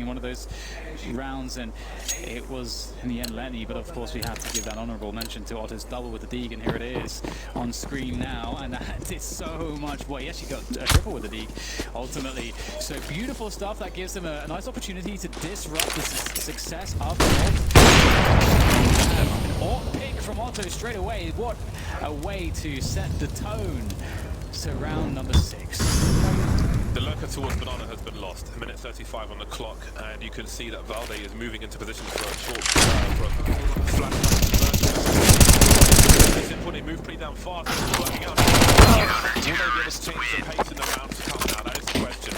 in one of those rounds, and it was in the end Lenny, but of course we have to give that honorable mention to Otto's double with the Deeg, and here it is on screen now, and that did so much. Well, he actually got a triple with the Deeg ultimately. So beautiful stuff. That gives them a nice opportunity to disrupt the success of the Alt pick from Otto straight away. What a way to set the tone. So round number 6. The lurker towards Banana has been lost. A minute 35 on the clock, and you can see that Valde is moving into position for a short flash. It's simple, they move pretty damn fast. It's working out. Will they be able to change the pace in the round to come now? That is the question.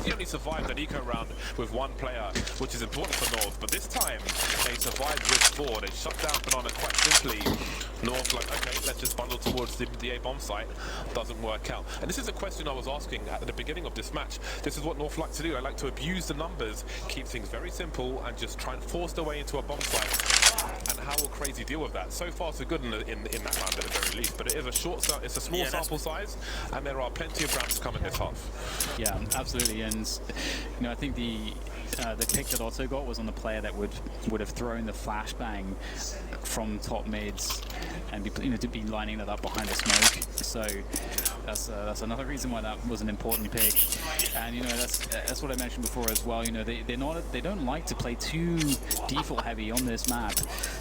Cr4zy only survived an eco round with 1 player, which is important for North, but this time they survived with 4. They shut down Banana quite simply. North like, okay, let's just bundle towards the A bomb site. Doesn't work out. And this is a question I was asking at the beginning of this match. This is what North like to do. They like to abuse the numbers, keep things very simple, and just try and force their way into a bomb site. And how will Cr4zy deal with that? So far, so good in that round at the very least. But it is a it's a small sample size, and there are plenty of rounds to come in this half. Yeah, absolutely. And you know, I think the pick that Otto got was on the player that would have thrown the flashbang from top mids and to be lining that up behind the smoke. So that's another reason why that was an important pick. And you know, that's what I mentioned before as well. You know, they don't like to play too default heavy on this map.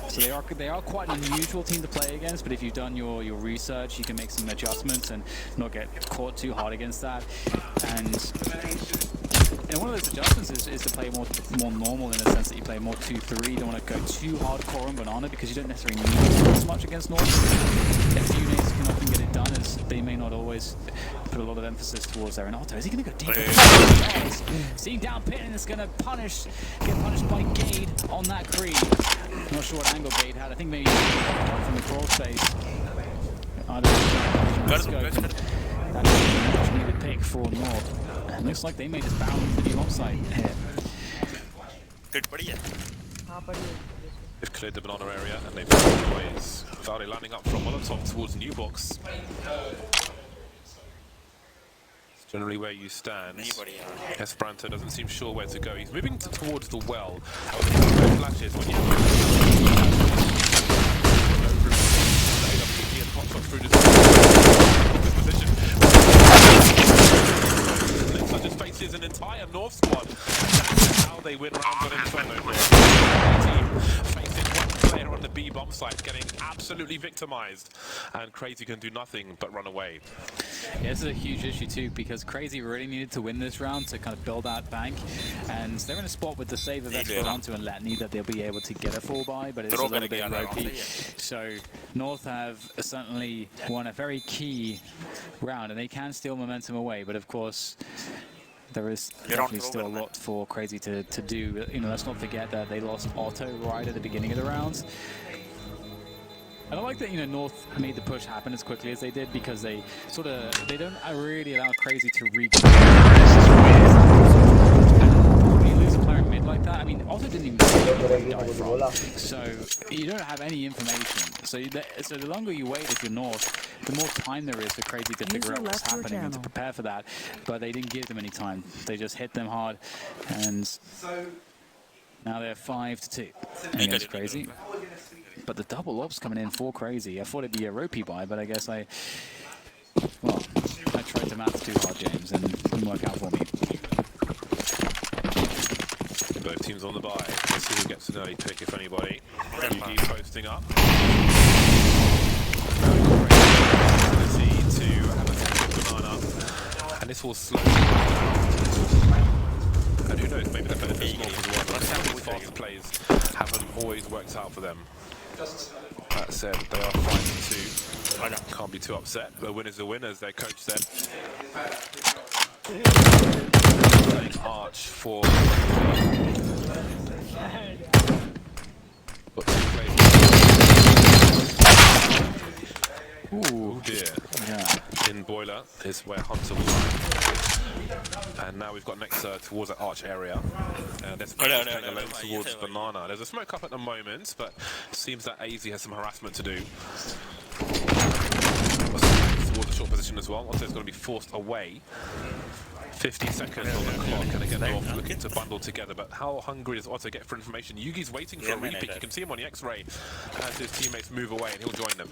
So they are quite an unusual team to play against. But if you've done your research, you can make some adjustments and not get caught too hard against that. And one of those adjustments is to play more normal, in the sense that you play more 2-3. You don't want to go too hardcore on Banana because you don't necessarily need to do as much against North. A few names can often get it done, as they may not always put a lot of emphasis towards their Auto. Is he going to go deep? Seeing down pit, and it's going to get punished by Gade on that creep. Not sure what angle Gade had. I think maybe from the crawl space. I don't know. Let's go. That is a much needed pick for North. And looks like they may just bound into the offside here. They've cleared the Banana area and they've found ways. Valde landing up from Molotov towards New Box. It's generally where you stand. Esperanto doesn't seem sure where to go. He's moving towards the well. Flashes when you have through this position. Just faces an entire North squad. That's how they win rounds on Inferno. Team facing 1 player on the B bomb site, getting absolutely victimized, and Cr4zy can do nothing but run away. Yeah, this is a huge issue too, because Cr4zy really needed to win this round to kind of build that bank, and they're in a spot with the save of Esperanto and Letny that they'll be able to get a full buy, but it's a little bit ropey. So North have certainly won a very key round, and they can steal momentum away, but of course there is definitely still a lot for Cr4zy to do. You know, let's not forget that they lost Otto right at the beginning of the rounds. And I like that, you know, North made the push happen as quickly as they did, because they don't really allow Cr4zy to regroup. When you lose a player in mid like that, I mean, Otto didn't even die from, so you don't have any information. So the longer you wait if you're North, the more time there is for Cr4zy to figure out what's happening and to prepare for that. But they didn't give them any time. They just hit them hard, and now they're 5-2 against Cr4zy. But the double ops coming in for Cr4zy. I thought it'd be a ropey buy, but I guess I tried to math too hard, James, and it didn't work out for me. Both teams on the buy. Let's see who gets an early pick, if anybody. GG posting up. Cr4zy to have a Banana, and this will slow down. And who knows, maybe the benefits more as well. But some of these faster plays haven't always worked out for them. That said, they are 5-2. Can't be too upset. The winners are winners, their coach said. Playing Arch for... Ooh dear. Yeah. In Boiler is where Hunter will lie. And now we've got next towards the Arch area. And there's playing alone towards Banana. There's a smoke up at the moment, but it seems that AZ has some harassment to do. Towards the short position as well. Once it's going to be forced away. 50 seconds on the clock, and again North looking to bundle together, but how hungry does Otto get for information? Yugi's waiting for a repick. You can see him on the X-ray as his teammates move away, and he'll join them.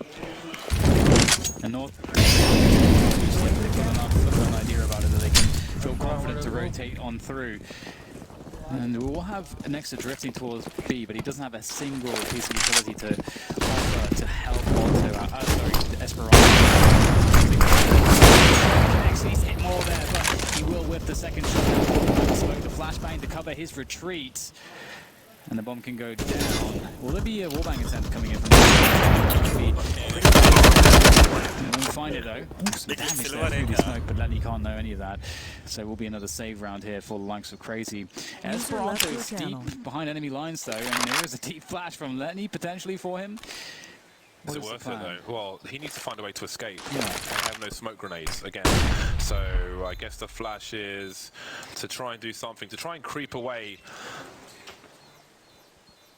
And North, they've got enough of an idea about it that they can feel confident to rotate on through. And we'll have Nexa drifting towards B, but he doesn't have a single piece of utility to offer to help Otto out. Sorry, Esperanto. Nexa needs to hit more there, but he will whip the second shot. Smoke the flashbang to cover his retreat. And the bomb can go down. Will there be a wallbang attempt coming in from the won't find it though. Ooh, some damage there through the smoke, but Lenny can't know any of that. So will be another save round here for the likes of Cr4zy. Esperanto is deep behind enemy lines though, and there is a deep flash from Lenny potentially for him. Is it worth it though? Well, he needs to find a way to escape. Yeah. And have no smoke grenades again. So I guess the flash is to try and do something, to try and creep away.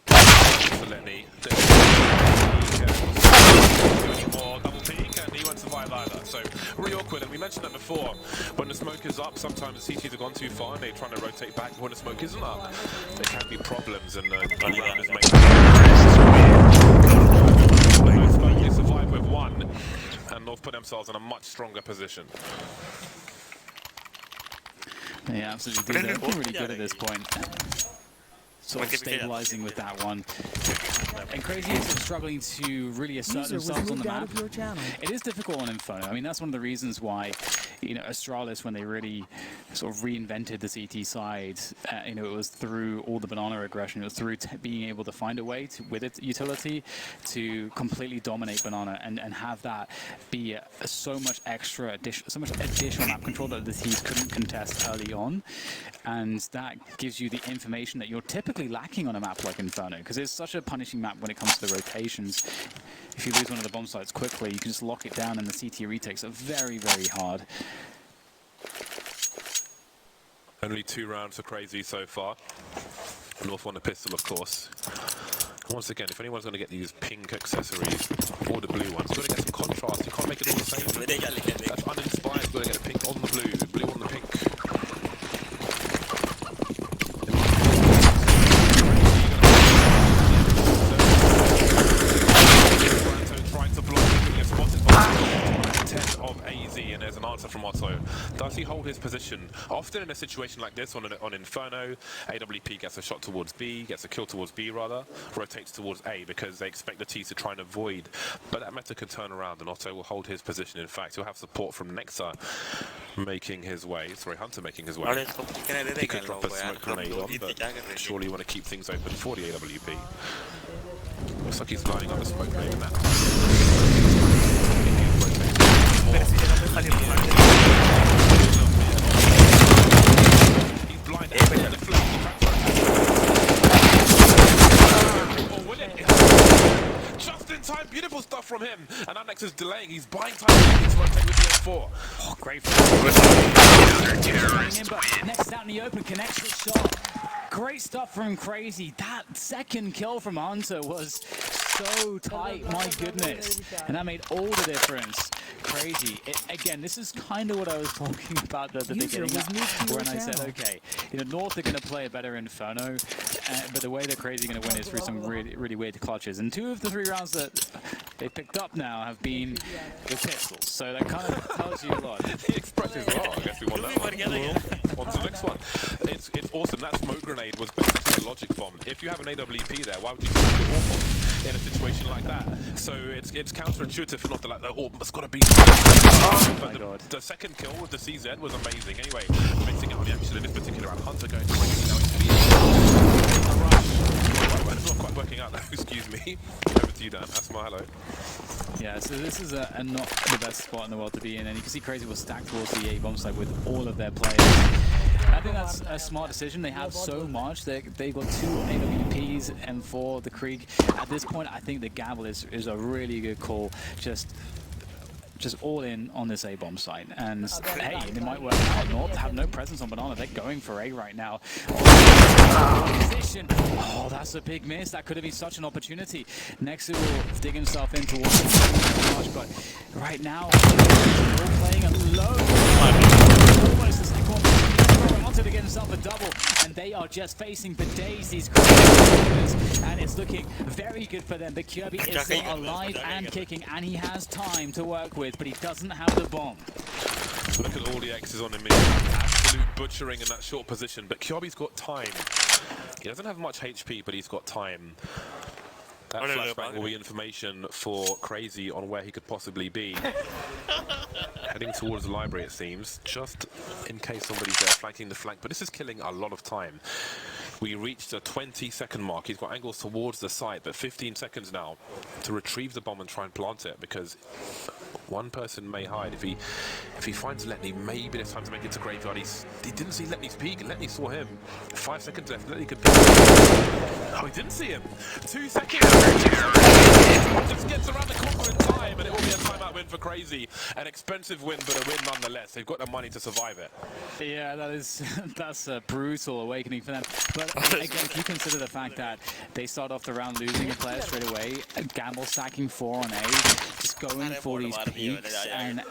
For Lenny. More double peek, and he won't survive either. So really awkward, and we mentioned that before. When the smoke is up, sometimes the CTs have gone too far and they're trying to rotate back. When the smoke isn't up, there can be problems, and the round is made. They survive with one, and North put themselves in a much stronger position. Yeah, absolutely. They're really good at this point. Sort of stabilizing with that one. And Cr4zy is struggling to really assert themselves on the map. It is difficult on Inferno. I mean, that's one of the reasons why, you know, Astralis, when they really sort of reinvented the CT side, you know, it was through all the banana aggression. It was through being able to find a way to, with its utility, to completely dominate banana and have that be so much additional map control that the teams couldn't contest early on. And that gives you the information that you're typically lacking on a map like Inferno, because it's such a punishing map when it comes to the rotations. If you lose one of the bomb sites quickly, you can just lock it down, and the CT retakes are very, very hard. Only 2 rounds for Cr4zy so far. North on the pistol, of course. Once again, if anyone's going to get these pink accessories, or the blue ones, you've got to get some contrast. You can't make it all the same. That's uninspired. You've got to get a pink on the blue on the pink. And there's an answer from Otto. Does he hold his position? Often in a situation like this on Inferno, AWP gets a shot towards B, gets a kill towards B rather, rotates towards A because they expect the T's to try and avoid. But that meta can turn around, and Otto will hold his position. In fact, he'll have support from Nexa making his way, sorry, Hunter making his way. He could drop a smoke grenade on, but surely you want to keep things open for the AWP. Looks like he's lining up a smoke grenade in that. He's blind. Just in time, beautiful stuff from him. And Annex is delaying. He's buying time to rotate with the M4. Oh, great. Next out in the open, connects the shot. Great stuff from Cr4zy. That second kill from Hunter was so tight, my goodness. And that made all the difference. Cr4zy. Again, this is kind of what I was talking about at the beginning, when I said, okay, you know, North are going to play a better Inferno, but the way that Cr4zy are going to win is through some really, really weird clutches. And 2 of the 3 rounds that they picked up now have been with pistols, so that kind of tells you a lot. The express is well, I guess we won that one. On to the next one. It's awesome. That smoke grenade was basically a logic bomb. If you have an AWP there, why would you smoke it off in a situation like that? So it's counterintuitive for not to like, oh, it's got to be. But the second kill with the CZ was amazing. Anyway, mixing it on the action in this particular round. Hunter going to win it now. It's not quite working out though, excuse me. Over to you, Dan. Asma, hello. Yeah, so this is not the best spot in the world to be in, and you can see Cr4zy was stacked towards the A bomb site with all of their players. I think that's a smart decision. They have so much. They've got 2 AWPs and 4 the Krieg. At this point, I think the gamble is a really good call. Just all in on this A bomb site, and hey, it might work out. North have no presence on banana. They're going for A right now. Position. Oh, that's a big miss. That could have been such an opportunity. Next, it will dig himself in towards the but right now, all playing alone. Almost the second one. himself a double, and they are just facing for days these crazy, and it's looking very good for them. But Cr4zy is still alive and kicking, and he has time to work with, but he doesn't have the bomb. Look at all the X's on him. Absolute butchering in that short position, but Cr4zy's got time. He doesn't have much HP, but he's got time. That flashbang will be information for Cr4zy on where he could possibly be. Heading towards the library, it seems, just in case somebody's there flanking the flank. But this is killing a lot of time. We reached a 20-second mark. He's got angles towards the site, but 15 seconds now to retrieve the bomb and try and plant it, because one person may hide. If he finds Letney, maybe there's time to make it to graveyard. He didn't see Letney's peek. Letney saw him. 5 seconds left. Letney could peek. Oh, he didn't see him. 2 seconds. Just gets around the corner in time, and it will be a timeout win for Cr4zy. An expensive win, but a win nonetheless. They've got the money to survive it. Yeah, that's a brutal awakening for them. But again, if you consider the fact that they start off the round losing a player straight away, gamble stacking 4 on A, just going for these peaks, and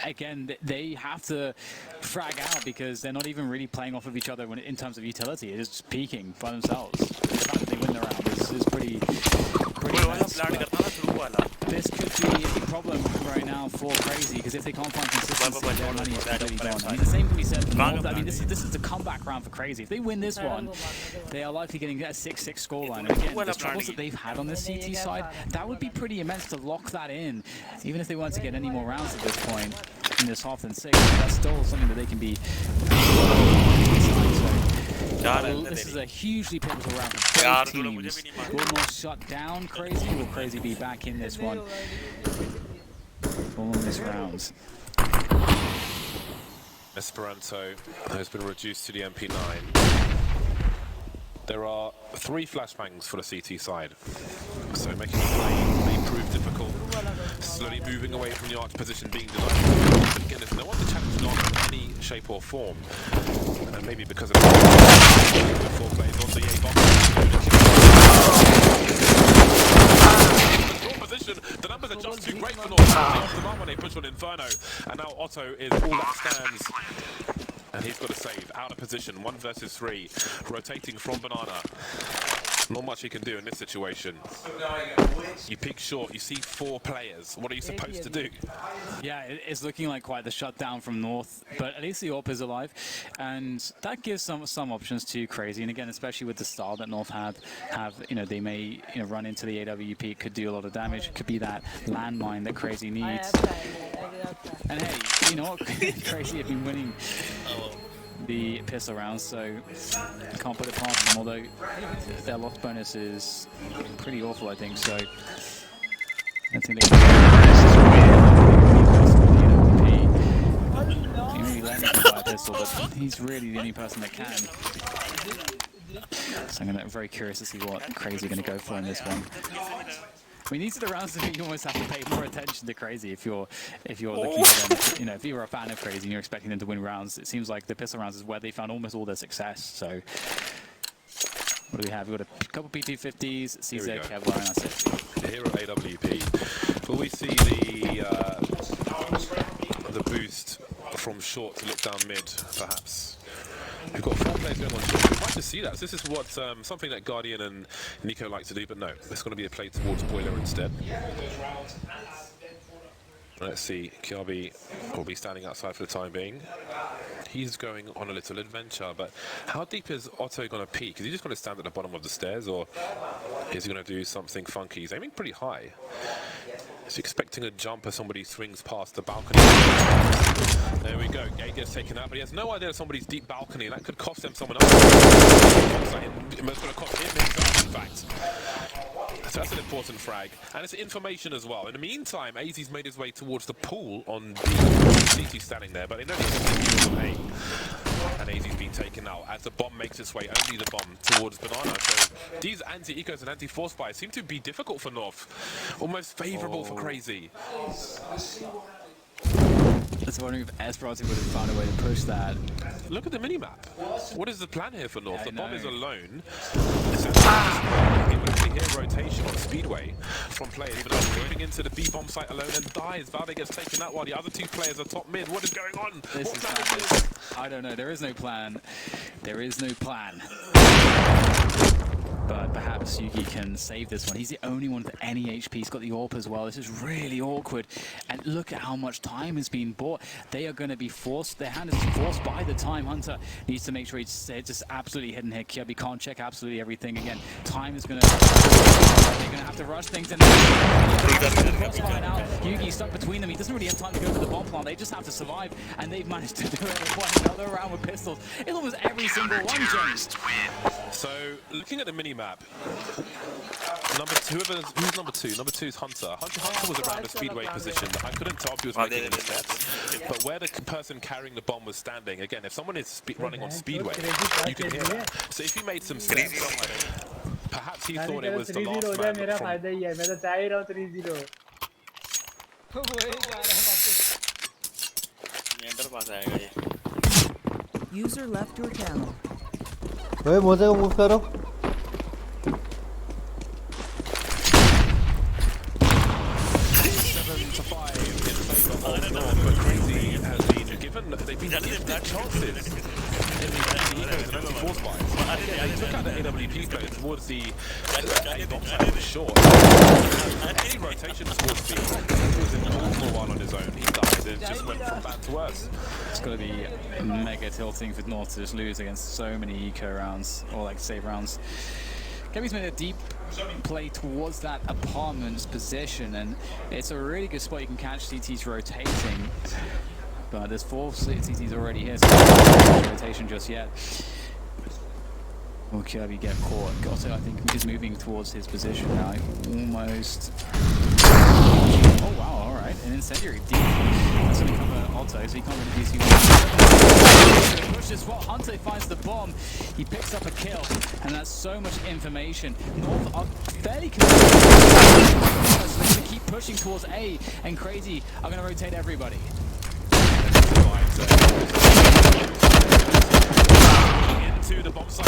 again, they have to frag out because they're not even really playing off of each other in terms of utility. It's just peaking by themselves. The fact that they win the round is pretty nice. This could be a problem right now for Cr4zy, because if they can't find consistency, their money is completely gone. I mean, the same can be said for North. I mean, this is a comeback round for Cr4zy. If they win this one, they are likely getting a 6-6 scoreline. And again, the troubles that they've had on the CT side, that would be pretty immense to lock that in. Even if they weren't to get any more rounds at this point in this half than 6, that's still something that they can be. This is a hugely pivotal round for both teams. Will North shut down Cr4zy? Will Cr4zy be back in this one? All in this round. Esperanto has been reduced to the MP9. There are 3 flashbangs for the CT side, so making the play may prove difficult. Slowly moving away from the arch position, being denied. But again, there's no one to challenge on in any shape or form. And maybe because of the 4 players on the A box. Position. The numbers are just too great for North. The one when they push on Inferno, and now Otto is all that stands. And he's got to save, out of position, 1 versus 3, rotating from Banana. Not much he can do in this situation. You peek short, you see 4 players. What are you supposed to do? Yeah, it's looking like quite the shutdown from North, but at least the AWP is alive, and that gives some options to Cr4zy. And again, especially with the style that North have, they may run into the AWP, could do a lot of damage. Could be that landmine that Cr4zy needs. And hey, you know what? Cr4zy have been winning the pistol rounds, so I can't put it past them, although their loss bonus is pretty awful, I think, so I think they can really let him buy a pistol, but he's really the only person that can. So I'm very curious to see what Cr4zy are going to go for in this one. I mean, these are the rounds that you almost have to pay more attention to Cr4zy if you're looking for them. If you're a fan of Cr4zy and you're expecting them to win rounds, it seems like the pistol rounds is where they found almost all their success. So, what do we have? We've got a couple P250s, CZ, Kevlar, and that's it. Here at AWP, will we see the boost from short to look down mid, perhaps? We've got 4 players going on short. We'd like to see that. So this is what something that Guardian and Nico like to do, but no, it's going to be a play towards Boiler instead. Let's see, Cr4zy will be standing outside for the time being. He's going on a little adventure, but how deep is Otto going to peek? Is he just going to stand at the bottom of the stairs, or is he going to do something funky? He's aiming pretty high. He's expecting a jump as somebody swings past the balcony. There we go, Gate gets taken out, but he has no idea of somebody's deep balcony. That could cost them someone else. It's going to cost him himself, in fact. So that's an important frag, and it's information as well. In the meantime, AZ's made his way towards the pool on B. CT standing there, but they know he's on A. And AZ's been taken out as the bomb makes its way, only the bomb, towards Banana. So these anti-ecos and anti-force buys seem to be difficult for North, almost favourable for Cr4zy. I was wondering if Esperanto would have found a way to push that. Look at the minimap. What is the plan here for North? The bomb is alone. hear rotation on Speedway from players, even though moving into the B bomb site alone and dies. Valde gets taken out while the other two players are top mid. What is going on? This what is plan is madness. this? I don't know. There is no plan. There is no plan. But perhaps Yugi can save this one. He's the only one with any HP. He's got the AWP as well. This is really awkward. And look at how much time has been bought. They are going to be forced. Their hand is forced by the time. Hunter needs to make sure he's just absolutely hidden here. Kirby can't check absolutely everything again. Time is going to... They're going to have to rush things in. Crossfire now. Yugi stuck between them. He doesn't really have time to go to the bomb plant. They just have to survive. And they've managed to do it. They've won another round with pistols. It's almost every single one, James. So, looking at the mini-map, who's number two? Number two is Hunter. Hunter was around a Speedway position. I couldn't tell if he was making any steps. But where the person carrying the bomb was standing, again, if someone is running on Speedway, you can hear that. So if he made some steps, perhaps he thought it was the last man from... User left your channel. भाई मोजे को move करो 7-5 in favor of North, but Cr4zy has been given, they've been given their chances in the egos and only 4 spies. They took out the AWP player towards the bomb site was short. Any rotation towards B, he was in the pool for a while on his own. He died and just went from bad to worse. It's got to be mega tilting for North to just lose against so many eco rounds, or like save rounds. Kevy's made a deep play towards that apartment's position, and it's a really good spot. You can catch CTs rotating, but there's 4 CTs already here, so no rotation just yet. Will Kirby get caught? Goto, I think, is moving towards his position now. Almost. Oh wow, alright. An incendiary deep. That's going to cover Otto, so he can't really do too much. Push this spot. Hunter finds the bomb. He picks up a kill, and that's so much information. North are fairly confused. So they're going to keep pushing towards A, and Cr4zy are going to rotate everybody. Into the bomb site.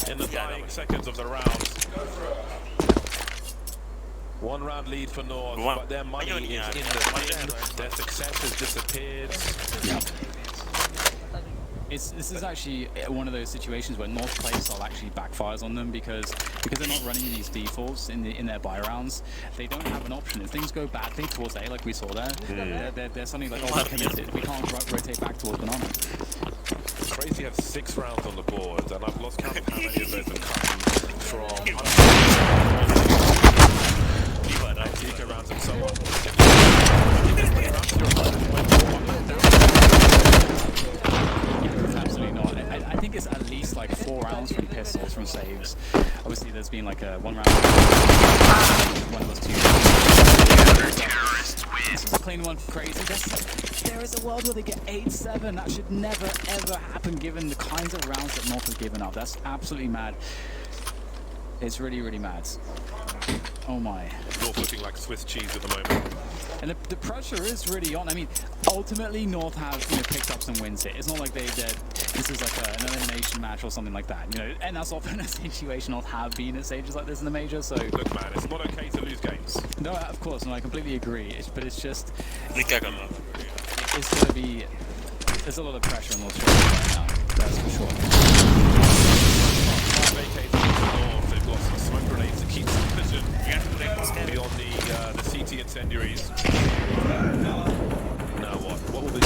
In the dying seconds of the round. 1 round lead for North, but their money is in the bin. Their success has disappeared. Yep. This is actually one of those situations where North playstyle actually backfires on them because they're not running these defaults in their buy rounds. They don't have an option. If things go badly towards A, like we saw there, they're suddenly like, oh, we're committed. We can't rotate back towards banana. Cr4zy have 6 rounds on the board, and I've lost count of how many of those have come from Eco rounds and so on. Absolutely not. I think it's at least like 4 rounds from pistols, from saves. Obviously, there's been like a 1 round. One of those 2. This is a clean one for Cr4zy. There is a world where they get 8-7. That should never ever happen given the kinds of rounds that North have given up. That's absolutely mad. It's really, really mad. Oh my. North looking like Swiss cheese at the moment. And the pressure is really on. I mean, ultimately North have picked up some wins here. It's not like this is like an elimination match or something like that. And that's often a situation North have been at stages like this in the major. So look, man, it's not okay to lose games. No, of course, no, I completely agree. But it's just it's going to be. There's a lot of pressure on North right now. That's for sure. They've got some smoke grenades to keep some vision beyond the CT incendiaries. Now what? What will they do?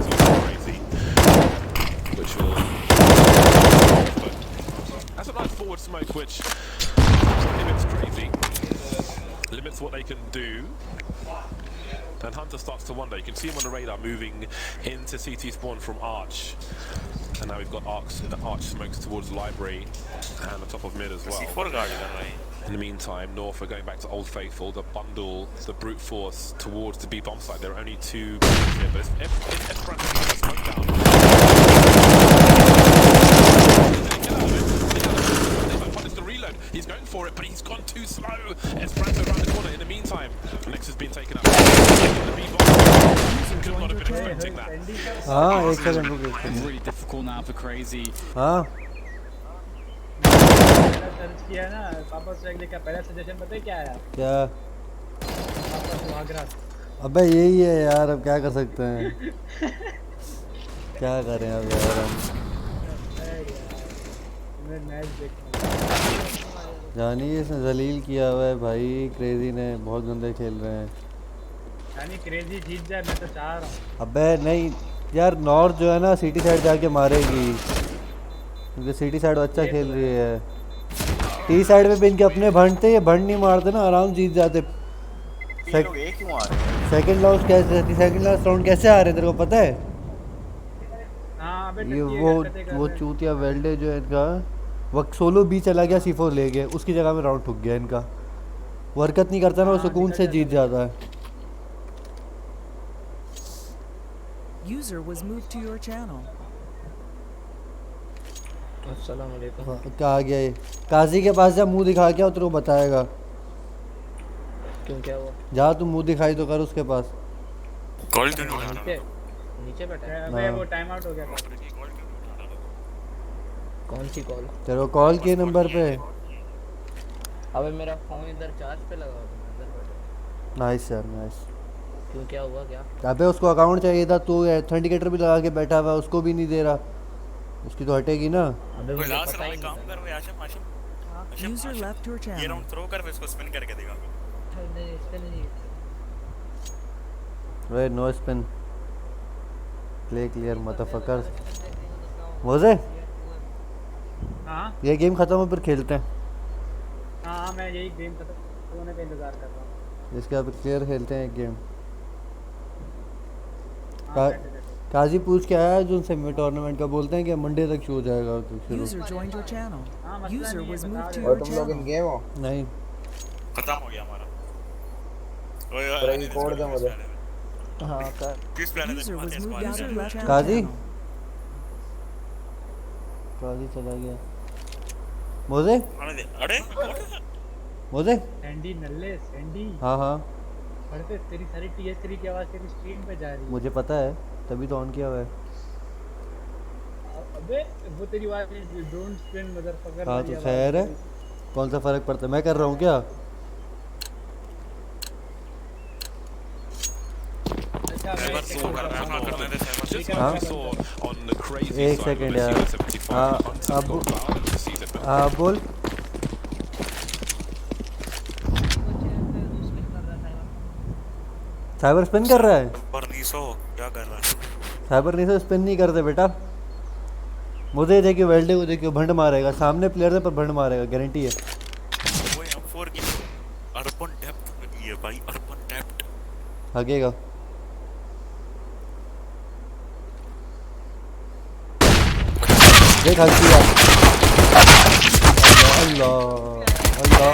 Cr4zy, which will. That's a nice forward smoke, which limits Cr4zy, limits what they can do. And Hunter starts to wonder. You can see him on the radar moving into CT spawn from Arch. And now we've got Arch smokes towards Library and the top of mid as well. In the meantime, North are going back to Old Faithful, the bundle, the brute force towards the B bomb site. There are only 2 bombs here, but if Esperanto can smoke down. It's the reload. He's going for it, but he's gone too slow. Esperanto around the corner. In the meantime, Nex has been taken out. हाँ 1 second रुक 1 second Really difficult now for Cr4zy. हाँ search किया ना पापा strike का पहला suggestion पता है क्या आया? क्या पापा सुहागरात। अबे यही है यार अब क्या कर सकते हैं क्या करें अब यार हम मैं मैच देखूंगा। जानिए इसने जलील किया हुआ है भाई क्रेजी ने बहुत गंदे खेल रहे हैं यानी क्रेजी जीत जाए मैं तो चाह रहा हूँ। अबे नहीं यार नॉर्थ जो है ना सिटी साइड जाके मारेगी क्योंकि सिटी साइड अच्छा खेल रही है टी साइड में भी इनके अपने भंड थे ये भंड नहीं मारते ना आराम जीत जाते सेकंड लास्ट कैसे सेकंड लास्ट राउंड कैसे आ रहे तेरे को पता है हाँ अबे ये टट्टी वो चूतिया वेल्डे जो है इनका वक्त सोलो बी चला गया C4 ले गए उसकी जगह में राउंड ठुक गया इनका वो हरकत नहीं करता ना वो सुकून से जीत जाता है User was moved to your channel. अस्सलाम वालेकुम। क्या आ गया ये काजी के पास जा मुंह दिखा क्या तेरे को बताएगा क्यों क्या हुआ? जा तू मुंह दिखाई तो कर उसके पास कॉल क्यों नहीं उठा नीचे नीचे बैठा है। अबे वो टाइम आउट हो गया था। कौन सी कॉल? तेरे को कॉल किए नंबर पे अबे मेरा फोन इधर चार्ज पे लगा हुआ था इधर बैठा। नाइस यार नाइस क्यों क्या हुआ क्या? अबे उसको अकाउंट चाहिए था तू ऑथेंटिकेटर भी लगा के बैठा हुआ है उसको भी नहीं दे रहा उसकी तो हटेगी ना अबे मुझे लास्ट पता ही राउंड काम नहीं कर वो Ashim Ashim User left your ये channel. राउंड थ्रो कर फिर इसको स्पिन करके देगा था। नहीं इस पे नहीं। वे no spin play clear motherfucker मोजे हाँ ये गेम खत्म हो फिर खेलते हैं हाँ मैं यही गेम खत्म होने का इंतजार कर रहा हूँ। इसके बाद क्लियर खेलते हैं एक गेम हाँ, बैठे, बैठे। काजी पूछ के आया जो उनसे टूर्नामेंट का बोलते हैं कि मंडे तक शुरू हो जाएगा तो शुरू User joined your channel. हाँ, मसला User नहीं है, was बता moved to रहे your तुम लोग इन channel. गेम हो नहीं खत्म हो गया हमारा ओए पर ये कोड दे मुझे हाँ कर। किस प्लान User was moved है to your channel. काजी काजी चला गया मोजे अरे मोजे सैंडी नल्ले सैंडी। हाँ हाँ पढ़ते तेरी सारी TS3 की आवाज़ तेरी स्क्रीन पे जा रही है। मुझे पता है तभी तो ऑन किया हुआ है अबे वो तेरी आवाज़ डोंट स्पिन मदरफकर। हाँ तो खैर है कौन सा फर्क पड़ता है मैं कर रहा हूँ क्या अच्छा मैं बस वो कर रहा है अपना करने दे Just like हाँ? we saw on the Cr4zy एक side सेकंड with the यार CR75, हाँ Hunters अब got balance this season. हाँ बोल साइबर स्पिन कर रहा है पर नहीं सो क्या कर रहा है साइबर नहीं से स्पिन नहीं करते बेटा मुझे देखियो वेल्डे को देखियो भंड मारेगा सामने प्लेयर है पर भंड मारेगा गारंटी है वो M4 की अर्बन डेप्थ लगी है भाई अर्बन डेप्थ भागेगा देख हल्की यार अल्लाह अल्लाह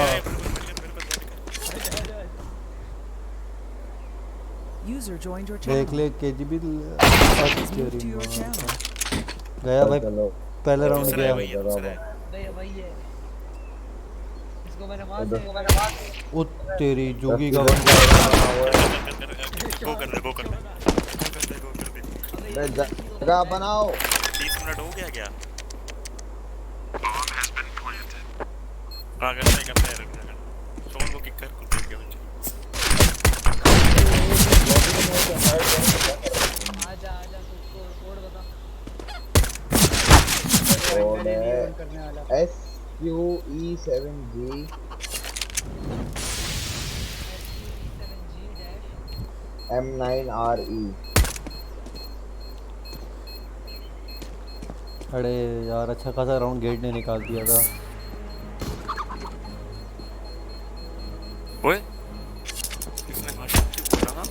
User joined your देख channel. ले KGB Moved to your channel. गया भाई चलो पहला राउंड दूसरा है गया भाई ये दूसरा है नहीं वही है। इसको मैंने मार दिया। ओ तेरी जोगी का गो कर दे गो कर दे जगह बनाओ 30 मिनट हो गया क्या आगे नहीं करते हैं सोन को किक कर कुछ देख के आजा आजा उसको कोड बता। कोड है करने वाला। SQE7G M9RE अरे यार अच्छा खासा राउंड गेट ने निकाल दिया था ओए इसने भाषण क्यों बोला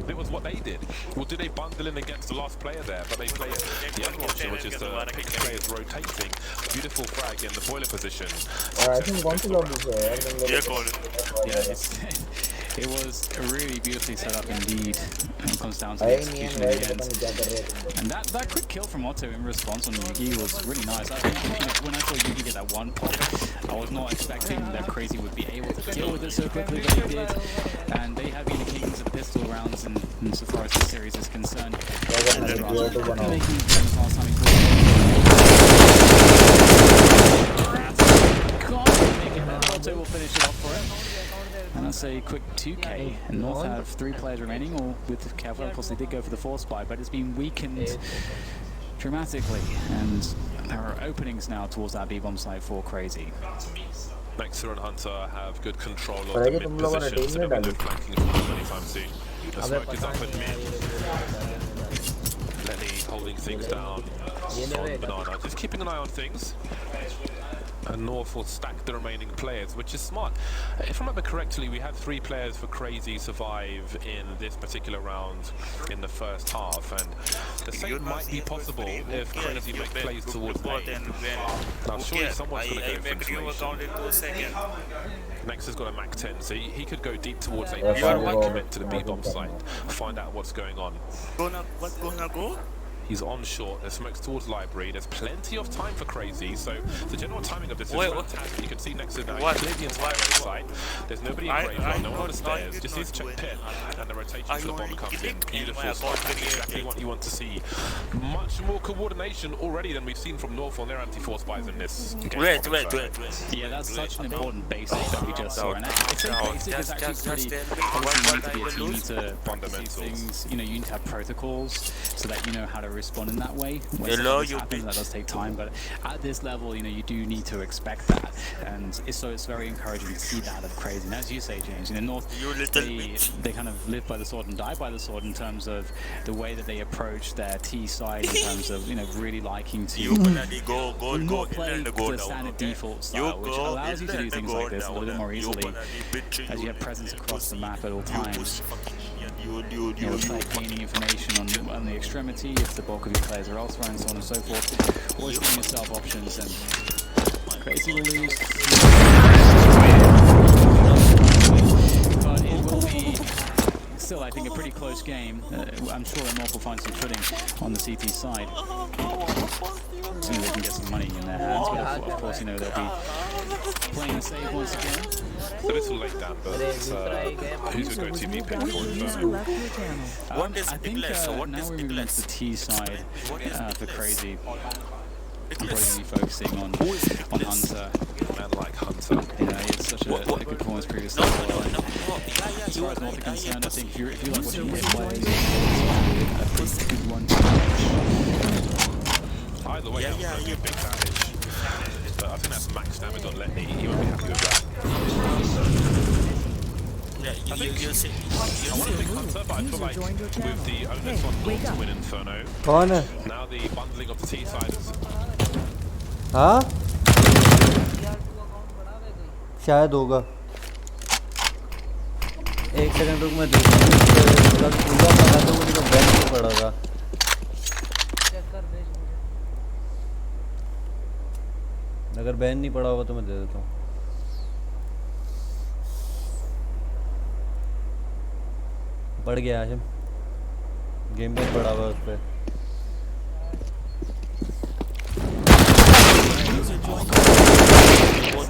It was what they did. Well, do they bundle in against the last player there? But they play the other option, which is the pick players rotating. Beautiful frag in the boiler position. I think कौन सी lobby से है यार तुम लोग ये call Yeah, it's It was really beautifully set up indeed. It comes down to the भाई नहीं execution है in भाई the पता end. नहीं क्या कर रहे थे And that quick kill from Otto in response on Yugi was really nice. I think when I saw Yugi get that one pop, I was not expecting that Cr4zy would be able to deal with it so quickly, but he did. And they have been the kings of pistol rounds insofar as this series is concerned. Making things last time he Otto will finish it off for him. And that's a quick 2k. And North have 3 players remaining, or with Cr4zy, of course they did go for the 4 spy, but it's been weakened dramatically. And there are openings now towards that B-bomb site for Cr4zy. Nexer and Hunter have good control of the mid position, so they'll be flanking from them anytime soon. The smoke is up at mid. Lenny holding things down on Banana, just keeping an eye on things. And North will stack the remaining players, which is smart. If I remember correctly, we had 3 players for Cr4zy survive in this particular round in the first half, and the same might be possible if Cr4zy make plays towards A. Now surely someone's going to go for information. Next has got a Mac 10, so he could go deep towards A before he commit to the B-bomb site, find out what's going on. What's gonna go? He's on short, there's smokes towards library, there's plenty of time for Cr4zy, so the general timing of this is fantastic. You can see next to now, he's cleared the entire side, there's nobody in graveyard, no one on the stairs, just needs to check pit, and the rotation for the bomb comes in. Beautiful spot, exactly what you want to see. Much more coordination already than we've seen from North on their anti-4 spies in this game. Wait. Yeah, that's such an important basic that we just saw. And I think basic is actually pretty obviously you need to be a team, you need to practice these things, you know, you need to have protocols so that you know how to respond in that way. When something happens, that does take time, but at this level, you know, you do need to expect that, and it's very encouraging to see that of Cr4zy. And as you say, James, in the North, they kind of live by the sword and die by the sword in terms of the way that they approach their T side, in terms of, you know, really liking to not play the standard default style, which allows you to do things like this a little bit more easily, as you have presence across the map at all times. You know, gaining information on the extremity if the bulk of your players are elsewhere and so on and so forth. Always giving yourself options, and Cr4zy will lose. But it will be still, I think, a pretty close game. I'm sure that North will find some footing on the CT side. So they can get some money in their hands, but of course, you know, they'll be playing the save once again. A little late down, but who's going to be picked for User left your channel. I think now we're moving to the T side for Cr4zy. I'm probably going to be focusing on Hunter. Man like Hunter. Yeah, he had such a good performance previously as well. And as far as North are concerned, I think if you like watching him play, a pretty good one to watch. Either way, that was a big damage. But I think that's max damage on Letney. He won't be happy with that. I want to pick Hunter, but I feel like with the onus on North to win Inferno, कौन है now the bundling of the T side is... हाँ शायद होगा एक second रुक मैं देखूँ अगर पूरा पड़ा तो मुझे बैन नहीं पड़ेगा अगर बैन नहीं पड़ा होगा तो मैं दे देता हूँ पड़ गया आशिम गेम बैन पड़ा हुआ है उस पर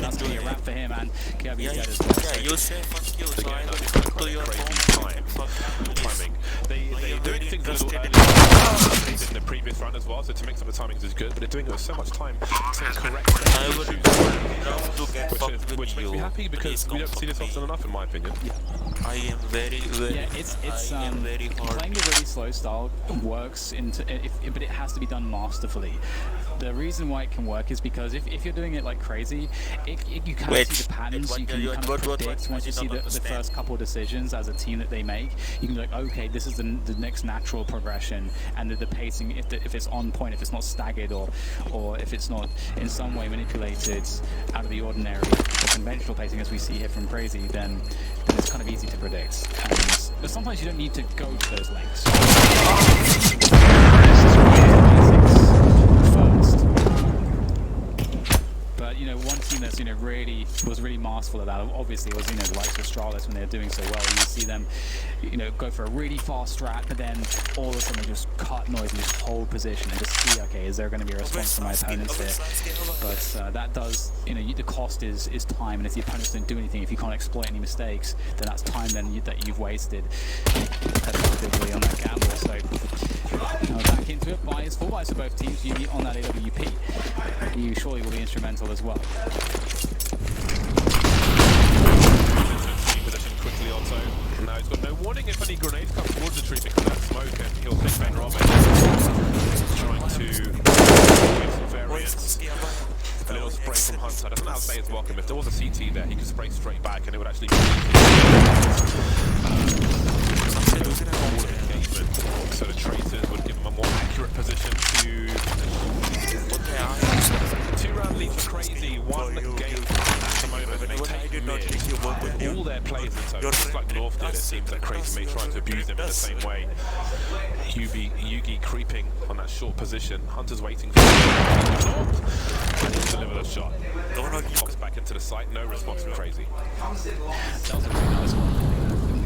That's going to be a wrap for him, and Kirby's dead as well. Yeah, you say fuck you, so I will come to your timing. They doing things a little earlier in the previous round as well, so to mix up the timings is good, but they're doing it with so much time to correct which makes me happy because we don't see this often enough, in my opinion. I am very it's very hard. Playing the really slow style works but it has to be done masterfully. The reason why it can work is because if you're doing it like Cr4zy, you can see the patterns, you can kind of predict once you see the first couple of decisions as a team that they make, you can be like, okay, this is the next natural progression, and the pacing, if it's on point, if it's not staggered or if it's not in some way manipulated out of the ordinary or conventional pacing as we see here from Cr4zy, then it's kind of easy to predict. But sometimes you don't need to go to those lengths. But you know, one team that's really was really masterful of that. Obviously, it was the likes of StarLadder when they're doing so well. You see them, go for a really fast strat, but then all of a sudden just cut noise and just hold position and just see, okay, is there going to be a response from my opponents here? But that does, the cost is time, and if the opponents don't do anything, if you can't exploit any mistakes, then that's time that you've wasted effectively on that gamble. So back into it, full buys for both teams. You on that AWP, you surely will be instrumental as well. Position quickly Otto. Now he's got no warning if any grenades come towards the tree because of that smoke, and he'll pick Ben Robin. Trying to give some variance. A little spray from Hunter. Doesn't outplay his welcome. If there was a CT there, he could spray straight back and it would actually be engagement. So the tracers would give him a more accurate position to 2-round lead for Cr4zy, 1 game at the moment, and they take mid with all their players in tow. Just like North did, it seems that Cr4zy may try to abuse them in the same way. Yugi creeping on that short position. Hunter's waiting for North, and he'll deliver the shot. Pops back into the site, no response from Cr4zy. That was a really nice one.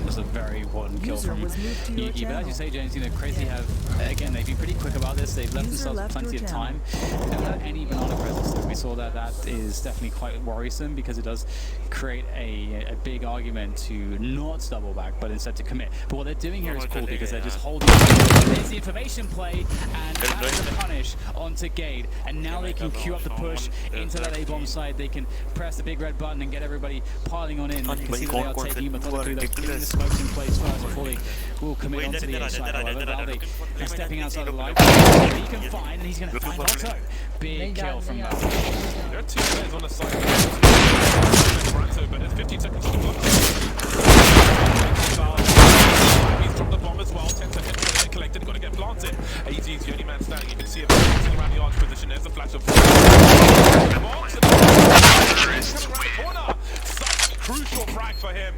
Was a very important kill from Yugi, but as you say, James, Cr4zy have, again, they've been pretty quick about this. They've left themselves plenty of time. They don't have any banana presence. We saw that is definitely quite worrisome because it does create a big argument to not double back, but instead to commit. But what they're doing here is cool because they're just holding. There's the information play, and that's the punish onto Gade, and now they can queue up the push into that A-bomb side. They can press the big red button and get everybody piling on in. You can see that they are taking methodically, they're getting the smokes in place first before they will commit onto the A side. However, Valde is stepping outside of the line. He can find, and he's going to find Otto. Big kill from Valde. There are 2 players on the side. But there's 15 seconds on the clock. He's dropped the bomb as well. 10 seconds to get collected. Got to get planted. AZ is the only man standing. You can see him bouncing around the arch position. There's a flash of corner. Such a crucial frag for him.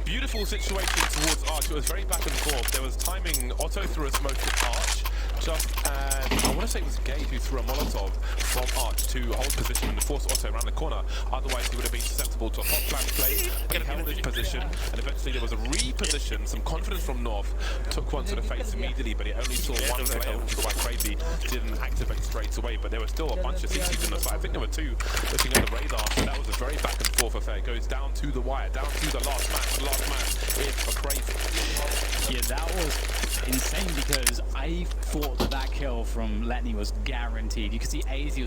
Beautiful situation towards Arch. It was very back and forth. There was timing. Otto threw a smoke at Arch. Just and I want to say it was Gade who threw a Molotov from Arch to hold position and force Otto around the corner. Otherwise, he would have been susceptible to a hot flash play. He held his position, and eventually there was a reposition. Some confidence from North. Took one to the face immediately, but he only saw one player, which is why Cr4zy didn't activate straight away. But there were still a bunch of CCs in the side. I think there were 2 looking at the radar. So that was a very back and forth affair. It goes down to the wire, down to the last man. The last man is for Cr4zy. Yeah, that was insane because I thought that kill from Letney was guaranteed. You could see AZ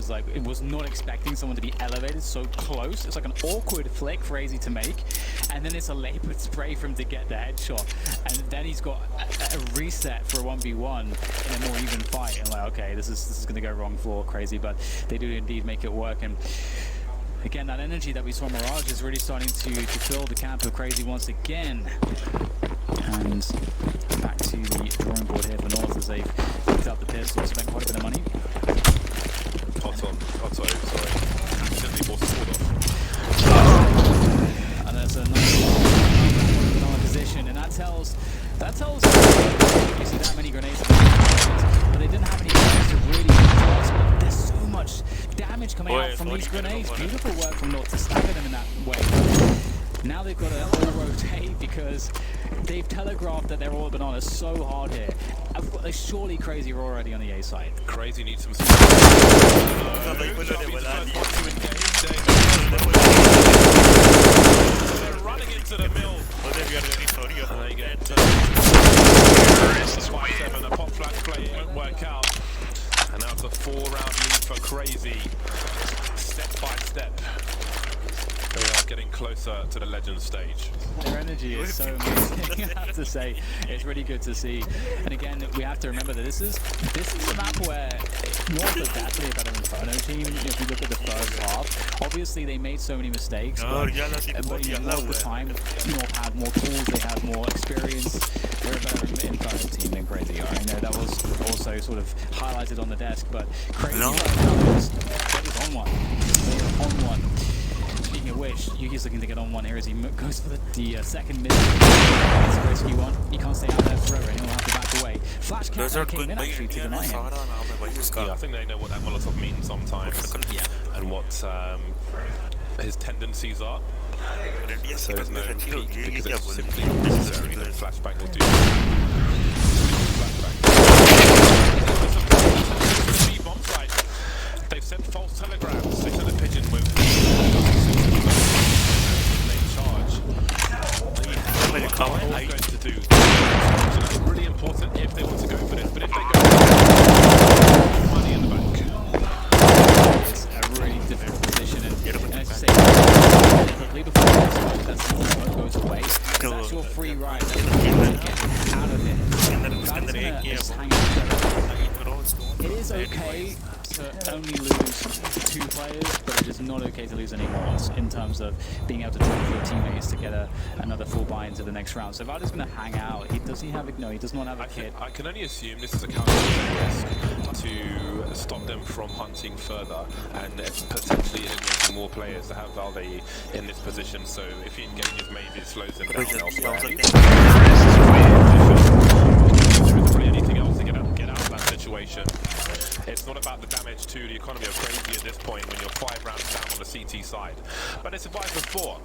was not expecting someone to be elevated so close. It's like an awkward flick for AZ to make, and then it's a labored spray for him to get the headshot, and then he's got a reset for a 1v1 in a more even fight. And okay, this is going to go wrong for Cr4zy, but they do indeed make it work. And again, that energy that we saw in Mirage is really starting to fill the camp of Cr4zy once again. And back to the drawing board here for North as they've picked up the pistol, spent quite a bit of money. Otto, sorry. Simply forced the sword off. And there's a nice position, and that tells you see that many grenades, but they didn't have any grenades to really cross. There's so much damage coming out from these grenades. Beautiful work from North to stagger them in that way. Now they've got to all rotate because they've telegraphed that they're all banana so hard here. Surely Cr4zy are already on the A side. Cr4zy needs some They're running into the mill. And they get 5-7. The pop flash play won't work out. And now it's a 4-round lead for Cr4zy. Step by step. They are getting closer to the legend stage. Their energy is so amazing, I have to say. It's really good to see. And again, we have to remember that this is a map where North is definitely a better Inferno team. If you look at the first half, obviously they made so many mistakes, but a lot of the time, North have more tools, they have more experience. They're a better Inferno team than Cr4zy are. I know that was also sort of highlighted on the desk, but Cr4zy is on one. They're on one. Speaking a wish. Yuki's looking to get on one here as he goes for the second mid. It's a risky one. He can't stay out there forever and he'll have to back away. Flash Desert came कोई in भाई actually to India deny ने him. सारा नाम है भाई उसका. Yeah, I think they know what that Molotov means sometimes and what his tendencies are. India So की there's no बंदी अच्छी peak होगी ये because क्या it's बोल simply रही necessary that flashbang will do. Flashbang. The B bomb site. They've sent false telegrams. They sent a pigeon with late charge. What are they going to do? So that's really important if they want to go for this. But if they go, money in the bank. It's a really difficult position, and as you say, quickly before that smoke goes away, that's your free ride. That's what you want to get out of it. That's gonna just hang out there. It is okay to only lose 2 players, but it is not okay to lose any more in terms of being able to drop your teammates to get another full buy into the next round. So Valda's going to hang out. He does not have a kit. I can only assume this is a counter risk to stop them from hunting further and potentially eliminating more players to have Valde in this position. So if he engages, maybe it slows them down elsewhere. There isn't really anything else to get out of that situation. It's not about the damage to the economy of Cr4zy at this point when you're 5 rounds down on the CT side. But they survived before.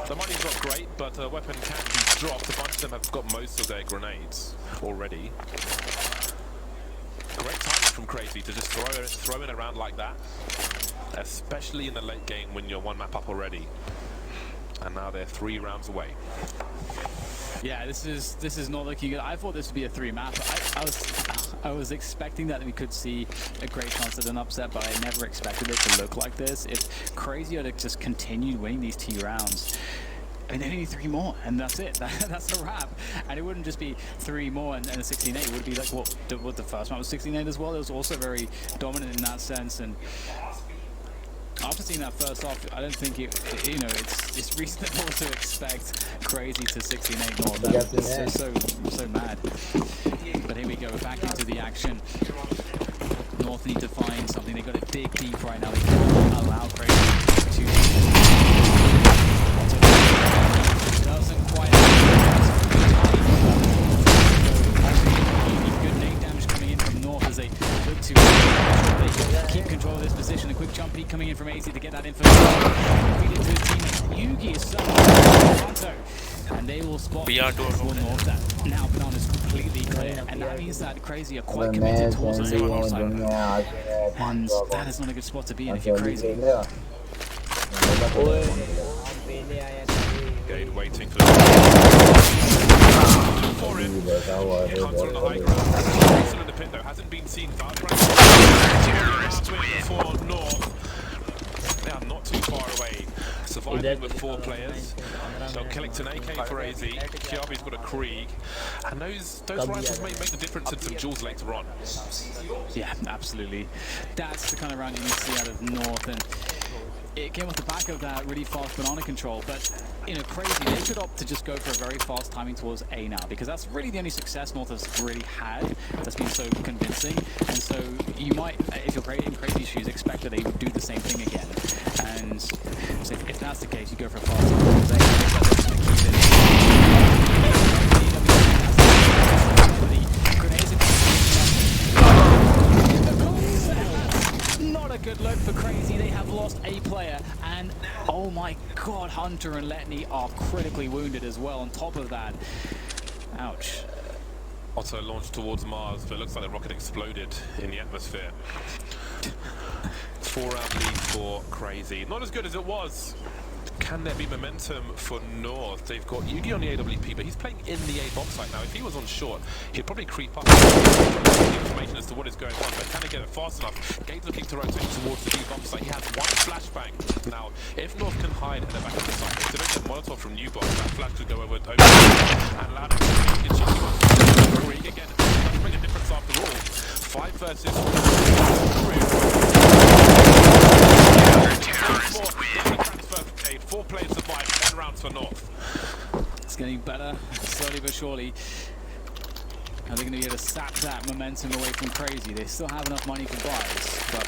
The money's not great, but a weapon can be dropped. A bunch of them have got most of their grenades already. Great timing from Cr4zy to just throw it around like that. Especially in the late game when you're 1 map up already. And now they're 3 rounds away. Yeah, this is not looking good. I thought this would be a 3-map. I was expecting that we could see a great chance at an upset, but I never expected it to look like this. If Cr4zy had just continued winning these 2 rounds, I mean, they only need 3 more, and that's it. That's a wrap. And it wouldn't just be 3 more and a 16-8. It would be like what the first map was 16-8 as well. It was also very dominant in that sense. And after seeing that first off, I don't think it's reasonable to expect Cr4zy to 16-8 North. That was so mad. But here we go, back into the action. North need to find something. They've got to dig deep right now. They cannot allow Cr4zy to doesn't quite good nade damage coming in from North as they look to keep control of this position. A quick jump peek coming in from AZ to get that info. Feed it to his teammate. Yuki is so and they will spot North that now Banana's completely clear, and that means that Cr4zy are quite committed towards the zero side. And that is not a good spot to be in if you're Cr4zy. Gade waiting for it. Hunter on the high ground. Still in the pit though, hasn't been seen. For North. They are not too far away. Surviving with 4 players. So collect an AK for AZ. Kiabi's got a Krieg. And those rifles may make the difference in some duels later on. Yeah, absolutely. That's the kind of round you need to see out of North, and it came off the back of that really fast banana control, but Cr4zy, they should opt to just go for a very fast timing towards A now, because that's really the only success North has really had that's been so convincing. And so you might, if you're in Cr4zy's shoes, expect that they would do the same thing again. And so if that's the case, you go for a fast time towards A. Not a good look for Cr4zy. They have lost a player, and oh my god, Hunter and Letney are critically wounded as well on top of that. Ouch. Otto launched towards Mars, but it looks like the rocket exploded in the atmosphere. 4-round lead for Cr4zy. Not as good as it was. Can there be momentum for North? They've got Yugi on the AWP, but he's playing in the A bomb site now. If he was on short, he'd probably creep up information as to what is going on, but can they get it fast enough? Gade's looking to rotate towards the B bomb site. He has 1 flashbang. Now, if North can hide in the back of the site, if they don't get Molotov from U-Box, that flash could go over and Ladder can get cheeky Krieg again. It doesn't make a difference after all. 5 versus 4 players survive, 10 rounds for North. It's getting better, slowly but surely. Are they going to be able to sap that momentum away from Cr4zy? They still have enough money for buys, but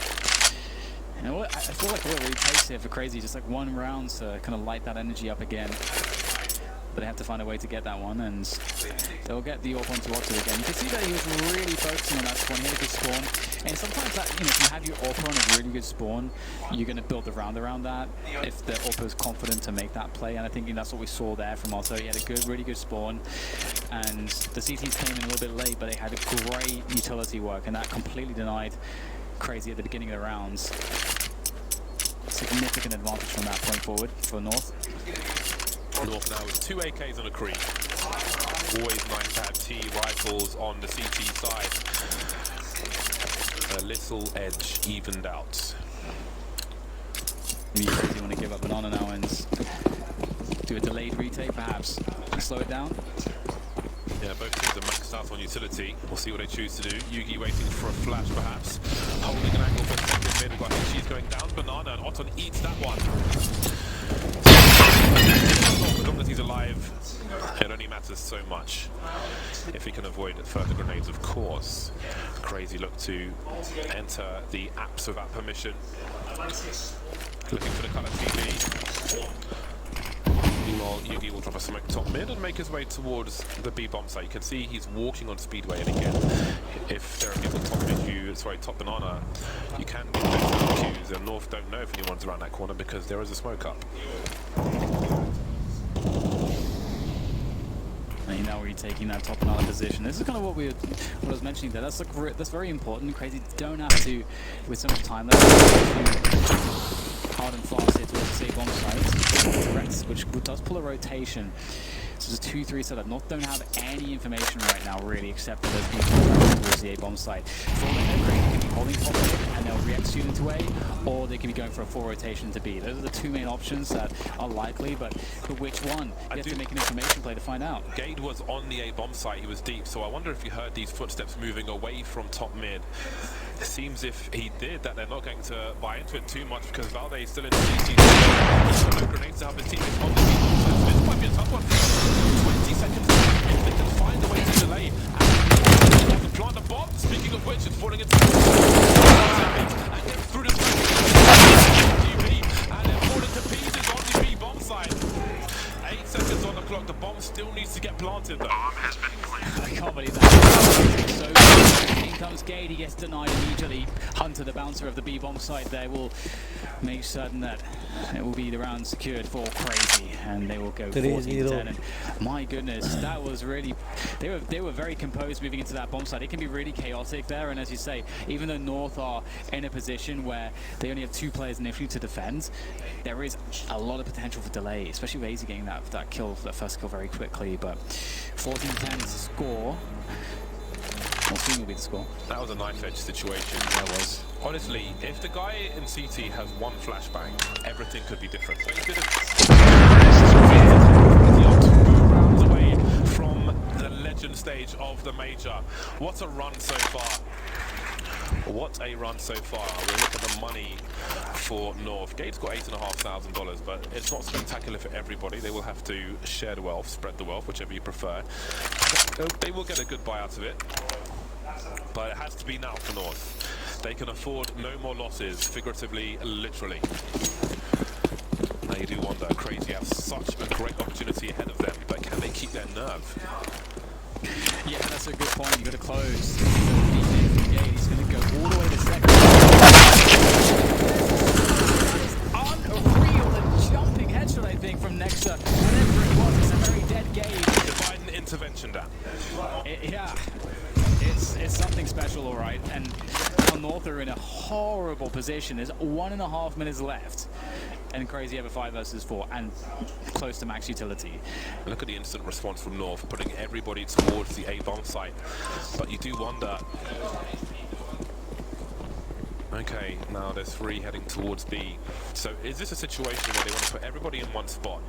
You know what? I feel like all it really takes here for Cr4zy just like one round to kind of light that energy up again. But they have to find a way to get that one, and they'll get the AWP onto Otto again. You can see that he was really focusing on that spawn. He had a good spawn, and sometimes that, you know, if you have your AWP on a really good spawn, you're going to build the round around that. If the AWP is confident to make that play, and I think that's what we saw there from Otto. He had a good, really good spawn, and the CTs came in a little bit late, but they had a great utility work, and that completely denied Cr4zy at the beginning of the rounds. Significant advantage from that point forward for North. North now with 2 AKs on a Cree. Always nice to have T rifles on the CT side. A little edge evened out. You really want to give up banana now and do a delayed retake, perhaps slow it down. Yeah, both teams are maxed out on utility. We'll see what they choose to do. Yugi waiting for a flash, perhaps. Holding an angle for a second mid. We've got HG's going down. Banana, and Otton eats that one. As long as he's alive, it only matters so much. If he can avoid further grenades, of course. Cr4zy look to enter the apps without permission. Looking for the colour TV. Meanwhile, Yugi will drop a smoke top mid and make his way towards the B bomb site. You can see he's walking on Speedway, and again, if there are people top mid, top banana, you can get better cues, and North don't know if anyone's around that corner because there is a smoke up. And now we're taking that top banana position. This is kind of what I was mentioning there. That's like that's very important. Cr4zy don't have to, with so much time left, hard and fast here towards the A bomb site, which does pull a rotation. So it's a 2-3 setup. North don't have any information right now, really, except for those people towards the A bomb site. For all they know, Cr4zy can be holding top mid and they'll re-execute into A, or they can be going for a full rotation to B. Those are the two main options that are likely, but which one? You have to make an information play to find out. Gade was on the A bomb site. He was deep, so I wonder if you heard these footsteps moving away from top mid. It seems if he did that, they're not going to buy into it too much because Valde is still in the CT. He's got no grenades to help his teammates on the B bomb site. So this might be a tough one. 20 seconds left. If they can find a way to delay and plant a bomb, speaking of which, it's falling into and get through the GP, and they're falling to pieces on the B bomb side. 8 seconds on the clock. The bomb still needs to get planted though. I can't believe that. So in comes Gade, he gets denied immediately. Hunter, the bouncer of the B bomb site there, will make certain that it will be the round secured for Cr4zy, and they will go 14-10. And my goodness, that was really, they were very composed moving into that bomb site. It can be really chaotic there, and as you say, even though North are in a position where they only have 2 players initially to defend, there is a lot of potential for delay, especially with zy getting that first kill very quickly. But 14-10 is the score. We'll soon will be the score. That was a knife edge situation. That was. Honestly, if the guy in CT has one flashbang, everything could be different. But he didn't. 2 rounds away from the legend stage of the major. What a run so far. What a run so far. We'll look at the money for North. Gade's got $8,500, but it's not spectacular for everybody. They will have to share the wealth, spread the wealth, whichever you prefer. They will get a good buy out of it, but it has to be now for North. They can afford no more losses, figuratively, literally. Now you do wonder, Cr4zy have such a great opportunity ahead of them, but can they keep their nerve? Yeah, that's a good point. You've got to close. He's going to go all the way to second. That is unreal. The jumping headshot, I think, from Nexa. Whatever it was, it's a very dead game. Divine intervention, Dan. Yeah. It's something special, all right. And now North are in a horrible position. There's 1.5 minutes left. And Cr4zy have a 5 versus 4 and close to max utility. Look at the instant response from North, putting everybody towards the A bomb site. But you do wonder. Okay, now there's 3 heading towards B. So is this a situation where they want to put everybody in one spot?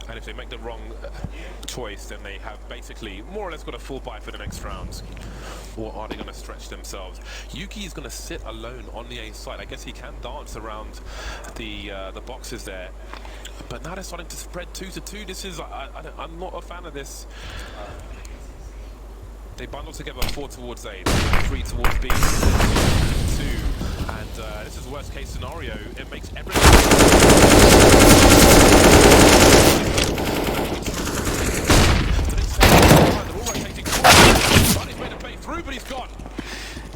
And if they make the wrong choice, then they have basically more or less got a full buy for the next round. Or are they going to stretch themselves? Yuki is going to sit alone on the A side. I guess he can dance around the boxes there. But now they're starting to spread 2 to 2. This is, I'm not a fan of this. They bundle together 4 towards A, 3 towards B. 2, and this is worst case scenario. It makes through, but he's gone.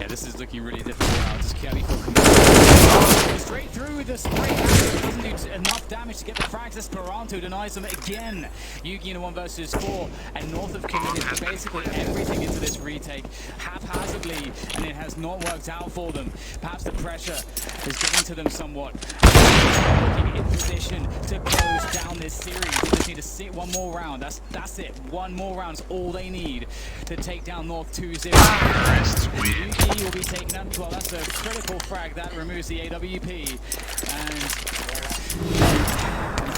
Yeah, this is looking really difficult now. Just Cr4zy straight through with the spray. Doesn't do enough damage to get the frags. Esperanto denies them again. Yugi in a 1 versus 4, and North have committed basically everything into this retake haphazardly, and it has not worked out for them. Perhaps the pressure is getting to them somewhat. Looking in position to close down this series. They just need to sit one more round. That's it. One more round is all they need to take down North 2-0. Yugi will be taken out. Well, that's a critical frag that removes the AWP, and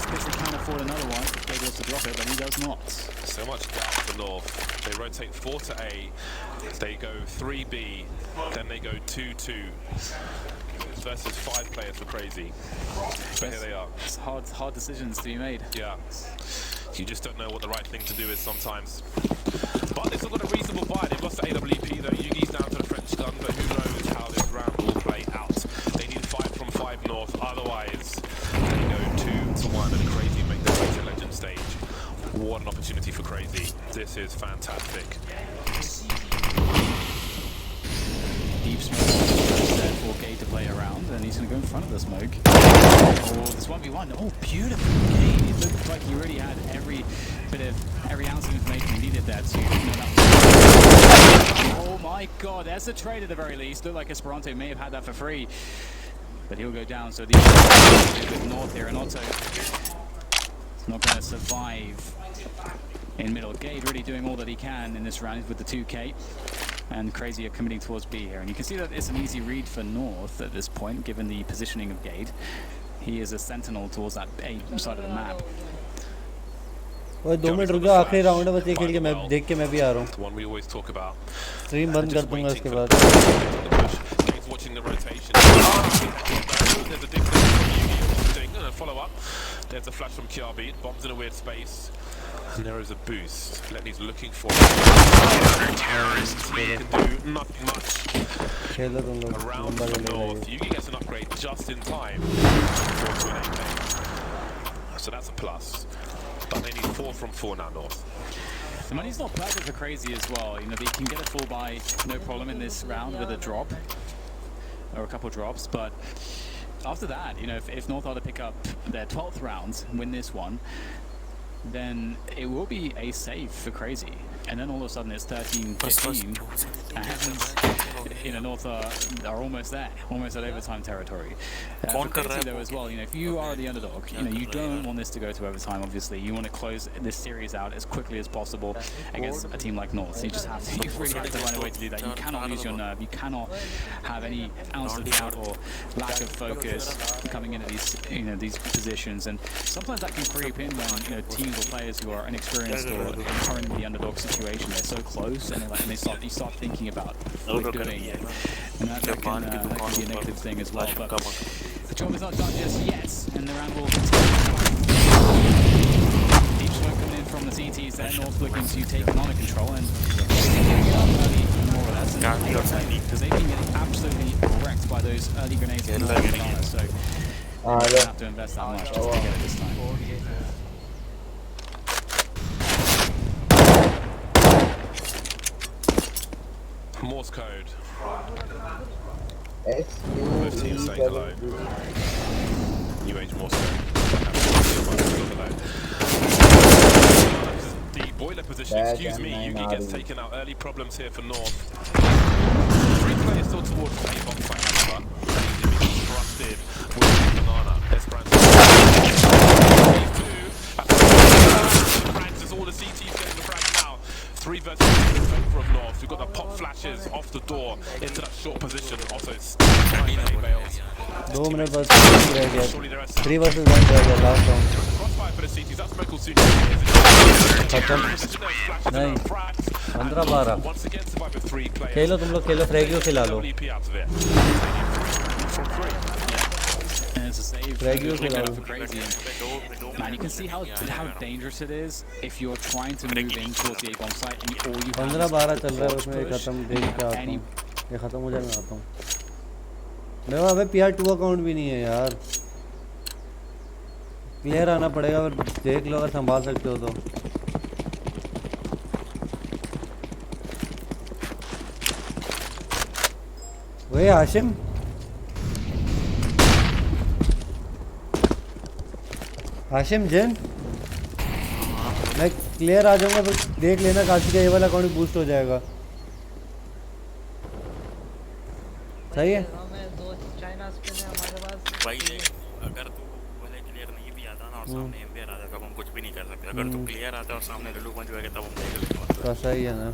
they can't afford another one. They wants to drop it, but he does not. So much doubt for North. They rotate 4 to A, they go 3B, then they go 2-2 versus 5 players for Cr4zy. But here they are. It's hard decisions to be made. Yeah, you just don't know what the right thing to do is sometimes. But they've still got a reasonable buy. They've lost to AWP though. Yugi's down to the French gun, but who knows how this round will play out. They need 5 from 5 North, otherwise they go 2-1 and Cr4zy make their way to Legend stage. What an opportunity for Cr4zy. This is fantastic. Deep smoke there for Gade to play around, and he's going to go in front of the smoke. Oh, this 1v1. Oh, beautiful Gade. It looked like he already had every ounce of information he needed there to. Oh my god, there's a trade at the very least. Looked like Esperanto may have had that for free, but he'll go down. So the with North here, and Otto is not going to survive in middle. Gade really doing all that he can in this round with the 2K. And Cr4zy are committing towards B here. And you can see that it's an easy read for North at this point, given the positioning of Gade. He is a sentinel towards that A side of the map. ओए 2 minute रुक जाओ, आखिरी round है, बस ये खेल के मैं देख के मैं भी आ रहा हूँ. One we always talk about. Stream बंद कर दूंगा उसके बाद. Gade's watching the rotation. There's a difference. Follow up. There's a flash from Cr4zy. Bombs in a weird space. And there is a boost. Letty's looking for it. Terrorists. He can do nothing much. Around the North. Yugi gets an upgrade just in time for an 8. So that's a plus. But they need 4 from 4 now, North. The money's not perfect for Cr4zy as well. You know, they can get a full buy, no problem in this round with a drop. Or a couple drops, but after that, you know, if North are to pick up their 12th round, win this one, then it will be a save for Cr4zy. And then all of a sudden it's 13-15, and you know, North are almost there, almost at overtime territory. For Cr4zy though as well, you know, if you are the underdog, you know, you don't want this to go to overtime. Obviously, you want to close this series out as quickly as possible against a team like North. So you just have to, you really have to find a way to do that. You cannot lose your nerve. You cannot have any ounce of doubt or lack of focus coming into these, you know, these positions. And sometimes that can creep in when, you know, teams or players who are inexperienced or currently the underdog situation, they're so close, and you start thinking about what you're doing, and that can be a negative thing as well. But the job is not done just yet, and the round will continue. Deep smoke coming in from the CTs there. North looking to take another control and more or less, because they've been getting absolutely wrecked by those early grenades. So they don't have to invest that much just to get it this time. Morse code. Both teams say hello. New age Morse code. The boiler position, excuse me, Yugi gets taken out. Early problems here for North. 3 players still towards the A-bomb fight, however. He's being thrusted with Banana. Esperanto. Francis, all the CTs getting the frag now. 3 versus 2 in favor of North. We've got the pop flashes off the door into that short position. Also, it's 2 minutes बस रह गया. 3 versus 1 रह गया last round. Crossfire for the CTs. That's Michael soon. खत्म. नहीं. 15-12. खेलो तुम लोग, खेलो, फ्रैगियो खिला लो. Cr4zy खिला लो. Man, you can see how dangerous it is if you're trying to move in towards the A-bomb site and all you have 15-12 चल रहा है, उसमें खत्म देख के आता हूँ. ये खत्म हो जाए मैं आता हूँ. मेरे पास अबे PR2 अकाउंट भी नहीं है यार। क्लियर आना पड़ेगा और देख लो अगर संभाल सकते हो तो। वही हाशिम जिन मैं क्लियर आ जाऊंगा तो देख लेना, काशी का ये वाला अकाउंट बूस्ट हो जाएगा। सही है हमें दो चाइना स्पिन है हमारे पास भाई देख, अगर तू भले क्लियर नहीं भी आता ना और सामने एम्पियर आता तब हम कुछ भी नहीं कर सकते। अगर तू क्लियर आता और सामने लल्लू पंच होगा तब हम देख लेंगे। तो सही है ना।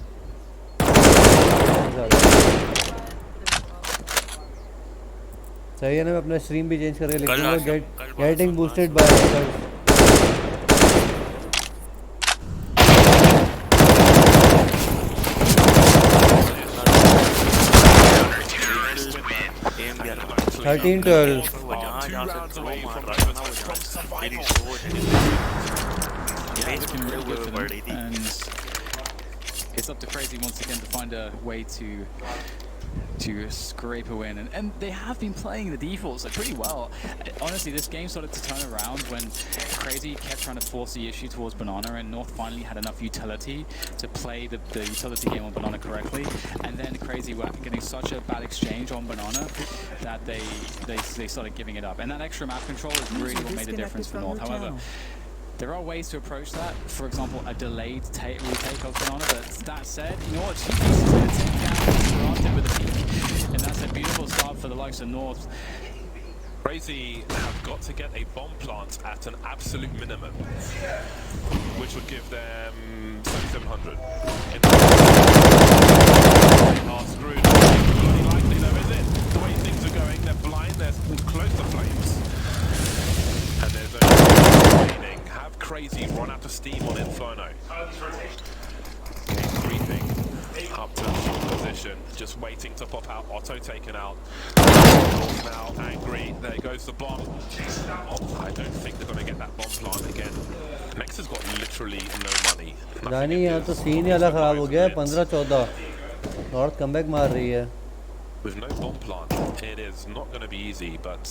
सही है ना। मैं अपना स्ट्रीम भी चेंज करके लिख कल दूंगा, कल गेटिंग बूस्टेड बाय। एम्पियर 13-12 वो जहाँ से थ्रो मार रहा था ना, वो जहाँ तेरी सोच है Looking really good for them, and it's up to Cr4zy once again to find a way to scrape a win, and they have been playing the defaults like pretty well. Honestly, this game started to turn around when Cr4zy kept trying to force the issue towards Banana, and North finally had enough utility to play the utility game on Banana correctly, and then Cr4zy were getting such a bad exchange on Banana that they started giving it up, and that extra map control is really what made a difference for North. However, there are ways to approach that. For example, a delayed retake of Banana. But that said, you know what? She is going to take down Cr4zy with a peek. And that's a beautiful start for the likes of North. Cr4zy have got to get a bomb plant at an absolute minimum, which would give them 3,700. They are screwed. Bloody likely though, is it? The way things are going, they're blind, they're close to flames. And there's only remaining. Have Cr4zy run out of steam on Inferno. Creeping up to full position, just waiting to pop out. Otto taken out. Now angry. There goes the bomb. I don't think they're going to get that bomb plant again. Nex has got literally no money. जानी यहाँ तो scene ही अलग खराब हो गया है। 15-14 north comeback मार रही है। With no bomb plant, it is not going to be easy, but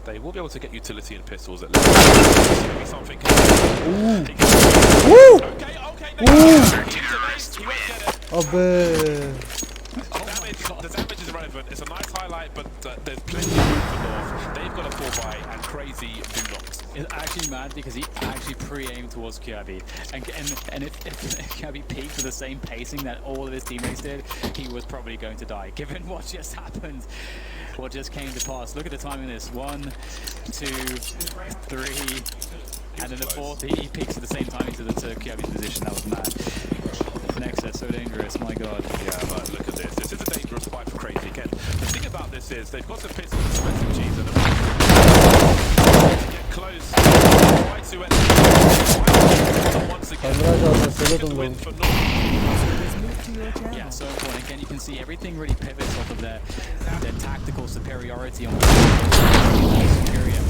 they will be able to get utility and pistols at least. Maybe something can... Okay, he won't get it. The damage is irrelevant. It's a nice highlight, but there's plenty of room for North. They've got a 4-buy, and Cr4zy do not. It's actually mad because he actually pre-aimed towards Cr4zy, and if Cr4zy peaked with the same pacing that all of his teammates did, he was probably going to die. Given what just happened, what just came to pass. Look at the timing of this: 1, 2, 3, and then the fourth. He peaks at the same time into Cr4zy's position. That was mad. Nexus, so dangerous, my god. Yeah, but look at this. This is a dangerous fight for Cr4zy again. The thing about this is they've got some pistols and some SMGs and get close. Try to once again win for North. Yeah, so important. Again, you can see everything really pivots off of their tactical superiority on superior.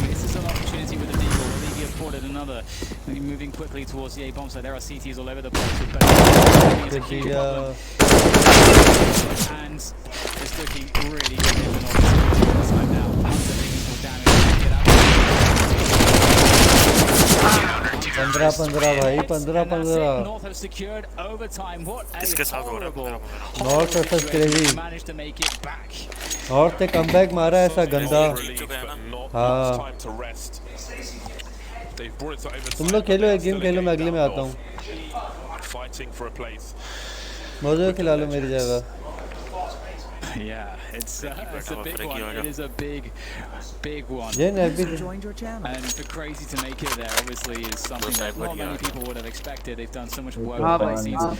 This is an opportunity with the deagle. Will he be afforded another? Moving quickly towards the A bomb site. There are CTs all over the place. It's a huge problem. And it's looking really good in the North side now. After taking some damage, get out. 15-15 भाई 15-15 North have secured overtime. What a horrible North versus Cr4zy managed to make it back. North से comeback मारा ऐसा गंदा। हाँ तुम लोग खेलो, एक game खेलो, मैं अगले में आता हूँ। मौजूद खिला लो मेरी जगह। Yeah, it's a big one. It is a big one. Joined your channel. And for Cr4zy to make it there, obviously, is something that not many people would have expected. They've done so much work behind the scenes. And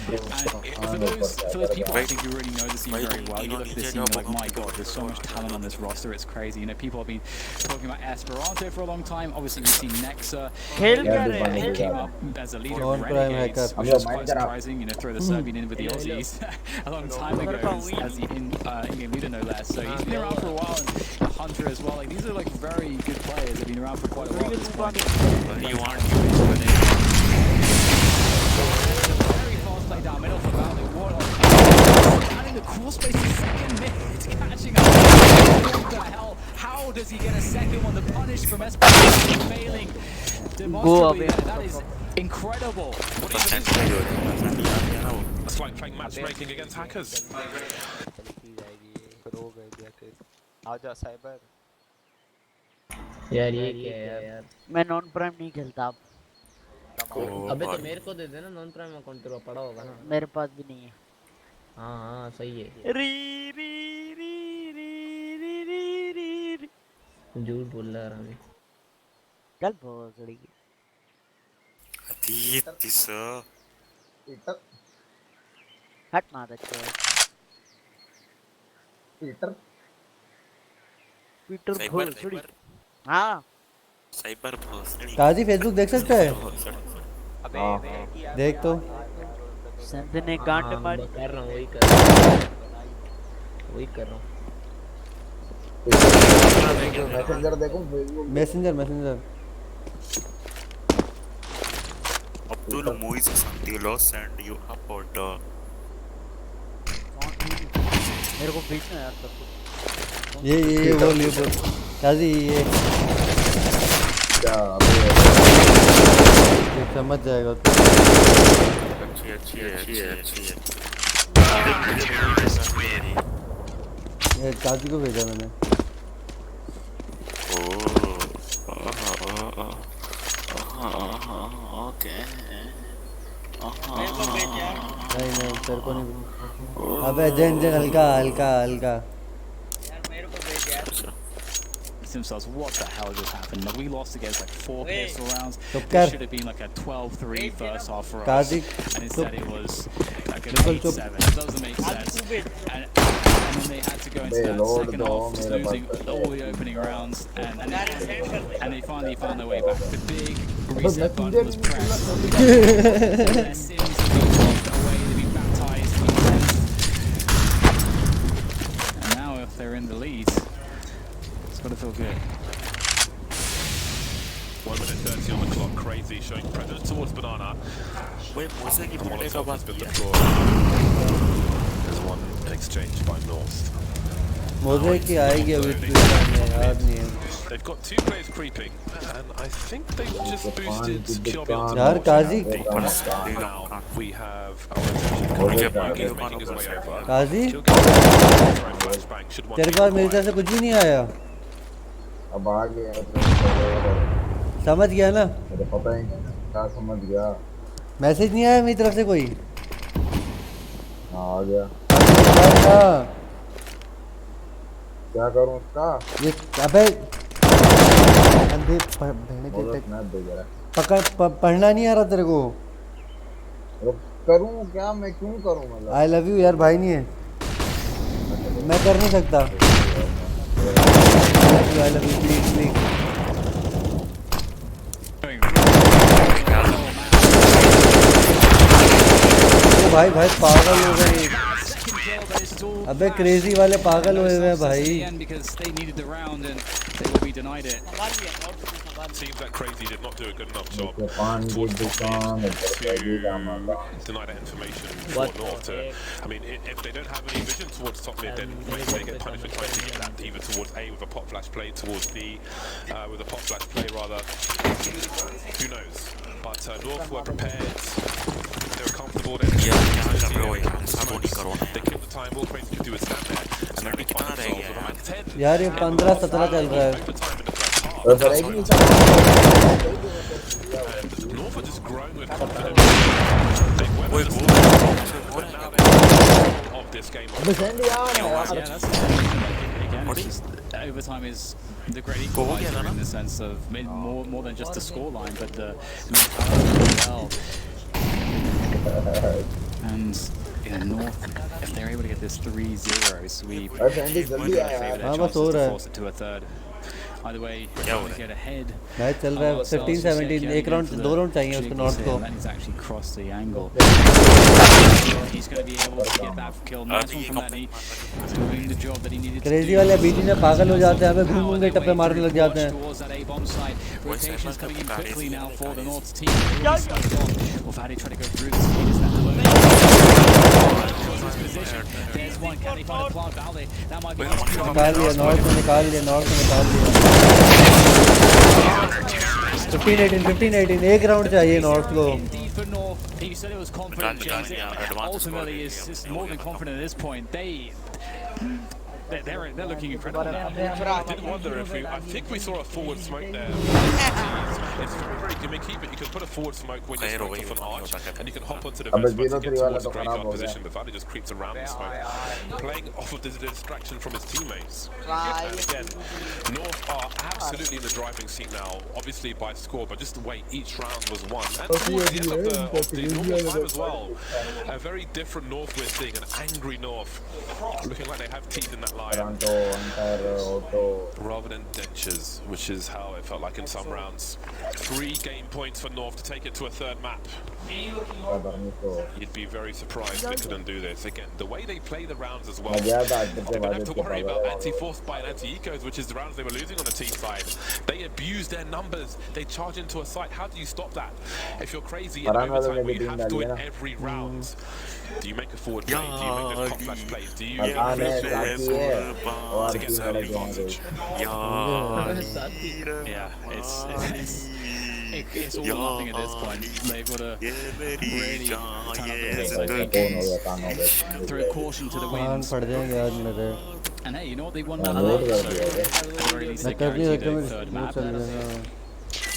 for those people, I think who really know the scene very well, you look at this scene and you're like, my god, there's so much talent on this roster. It's crazy. You know, people have been talking about Esperanto for a long time. Obviously, we've seen Nexa came up as a leader of Renegades, which is quite surprising. You know, throw the Serbian in with the Aussies a long time ago as the in-game leader, no less. So he's been around for a while, and Hunter as well. Like, these are like very good players. They've been around for quite a while at this point. Very fast play down middle for Valley. Warlock. Down in the Crossface is second mid, catching up. What the hell? How does he get a second one? The punish from SPC failing demonstrably. That is incredible. It's like playing matchmaking against hackers. आजा cyber यार ये क्या है यार? मैं non prime नहीं खेलता अब। अबे तो मेरे को दे देना नॉन प्राइम अकाउंट, तेरा पड़ा होगा ना? मेरे पास भी नहीं है। हाँ हाँ सही है। री री री री री री री री। झूठ बोल रहा है रामी। चल भोसड़ी की। पीटर हट मार अच्छा है। पीटर पीटर भोसड़ी। हाँ साइबर भोसड़ी। काजी फेसबुक देख सकता है? अबे देख तो। संत ने गांड मारी। कर रहा हूँ वही कर रहा हूँ, वही कर रहा हूँ। मैसेंजर देखो Facebook messenger messenger Abdul Muiz Santiago send you a photo. मेरे को भेजना यार सब कुछ। ये बोल काजी ये क्या समझ जाएगा। अच्छी है। ये काजी को भेजा मैंने। ओके। मेरे को भेज यार। नहीं तेरे को नहीं। अबे जन हल्का यार मेरे को भेज यार। Themselves, what the hell just happened? Now, we lost against like 4 Wait. pistol rounds. So It should have been like a 12-3 first half for us, Kazi, and instead it was like an Bilkul 8-7. It doesn't make sense. And then they had to go into that Lord, second no, half, mere losing baat all the opening rounds, and they finally found their way back. The big reset button was pressed. Their sins have been washed away. They've been baptized. And now, if they're in the lead, it's got to feel good. 1 minute 30 on the clock. Cr4zy showing presence towards Banana. वही मुझसे की बोलने का Molotov बात has been किया। deployed. There's one exchange by North. मोजे की आएगी अभी याद नहीं है। They've got 2 players creeping, and I think they've just boosted Kyobi onto यार North. Qazi Now we have our attention making his way over. Qazi Flashbang should want तेरे to पास मेरी be तरफ से कुछ भी नहीं आया। अब आ गया समझ गया ना? मुझे पता ही नहीं क्या समझ गया। मैसेज नहीं आया मेरी तरफ से कोई? हाँ आ गया। क्या करूँ उसका? ये अबे अंधे भेड़े पकड़ पढ़ना नहीं आ रहा तेरे को? करूँ क्या मैं क्यों करूँ मतलब? आई लव यू यार भाई नहीं है। मैं कर नहीं सकता। I love you please. भाई पागल हो गए। अबे क्रेजी वाले पागल हुए हैं भाई। Seems that Cr4zy did not do a good enough job पान की दुकान to deny that information for North. I mean, if they don't have any vision towards top mid, then maybe they get punished for trying to get that either towards A with a pop flash play, towards B with a pop flash play rather. Who knows? But North were prepared. They were comfortable. They killed the time. All Cr4zy could do is stand there. And then they find themselves with a rank 10. यार ये 15-17 चल रहा है। North are just growing with confidence. They've weathered the storm, but now they're of this game. Again, overtime is the great equalizer in the sense of more than just the scoreline, but the mentality as well. And North, if they're able to get this 3-0 sweep, force it to a third. Either way, get ahead. Match चल रहा है 15-17 एक round 2 round चाहिए उसको north को। He's actually crossed the angle. He's going to be able to get that kill. Nice one from that. He's doing the job that he needed to do. Crazy वाले बीच में पागल हो जाते हैं, हमें घूम के टप्पे मारने लग जाते हैं। Towards that A bomb site. Rotations coming in quickly now for the North team. Well, Fadi trying to go through the speed. Is that the position? There's one. they find a plant Valde? That might be निकाल लिया north में निकाल लिया 15-18 एक round चाहिए north को Indeed for North. He said it was confident, James. Ultimately, is more than confident at this point. They're looking incredible now. I did wonder if I think we saw a forward smoke there. It's very, very gimmicky, but you can put a forward smoke when you're smoking off an arch, and you can hop onto the vest to get towards the graveyard position. But Valley just creeps around the smoke, playing off of the distraction from his teammates. And again, North are absolutely in the driving seat now, obviously by score, but just the way each round was won. And towards the end of the normal time as well, a very different North we're seeing, an angry North, looking like they have teeth in that line. Rather than dentures, which is how it felt like in some rounds. 3 game points for North to take it to a third map. You'd be very surprised they couldn't do this. Again, the way they play the rounds as well, they don't have to worry about anti-force by and anti-ecos, which is the rounds they were losing on the T side. They abuse their numbers. They charge into a site. How do you stop that? If you're crazy in overtime, we have to win every round. Do you make a forward play? Do you make those pop flash plays? Do you to get that advantage? Yeah, it's all or nothing at this point. They've got to really throw caution to the winds. And hey, you know what? They won that map, so at the very least they guaranteed a third map.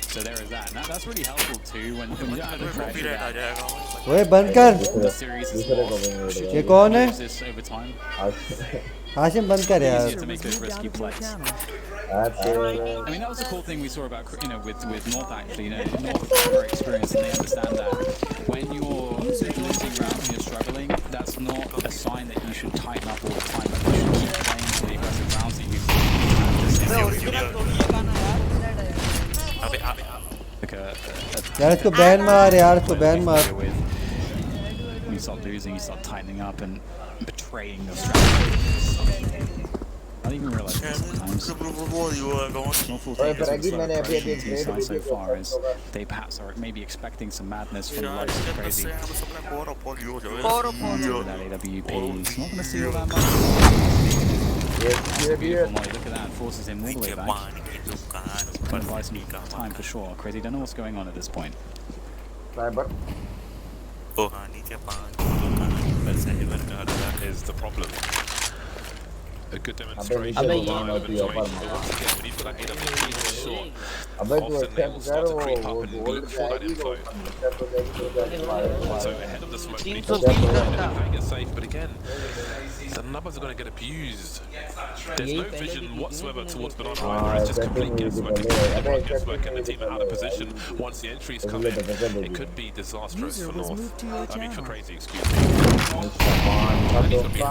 So there is that. And that's really helpful too when you don't have the pressure that ओए बंद कर the series is lost. ये कौन है This over time. Hashim बंद कर यार Easier to make those risky plays. I mean, that was the cool thing we saw about, with North actually. North are very experienced and they understand that when you're losing rounds and you're struggling, that's not a sign that you should tighten up all the time. You should keep playing for the aggressive rounds that you've यार इसको ban मार यार इसको ban मार when you start losing, you start tightening up and betraying the strategy. I didn't even realize that sometimes. So far is they perhaps are maybe expecting some madness from the likes of Cr4zy. That AWP is not going to steal that much. Beautiful Molly, look at that, forces him all the way back. Going to buy some time for sure. Cr4zy, don't know what's going on at this point. That is the problem. A good demonstration of once again, when you've got that AWP short, often they will start to creep up and look for that info. So ahead of the smoke, we need to playing it safe, but again, the numbers are going to get abused. There's no vision whatsoever towards Banana either. It's just complete guesswork. Everyone guesswork and the team are out of position once the entries come in. It could be disastrous for North. I mean for Cr4zy, excuse me. And he could be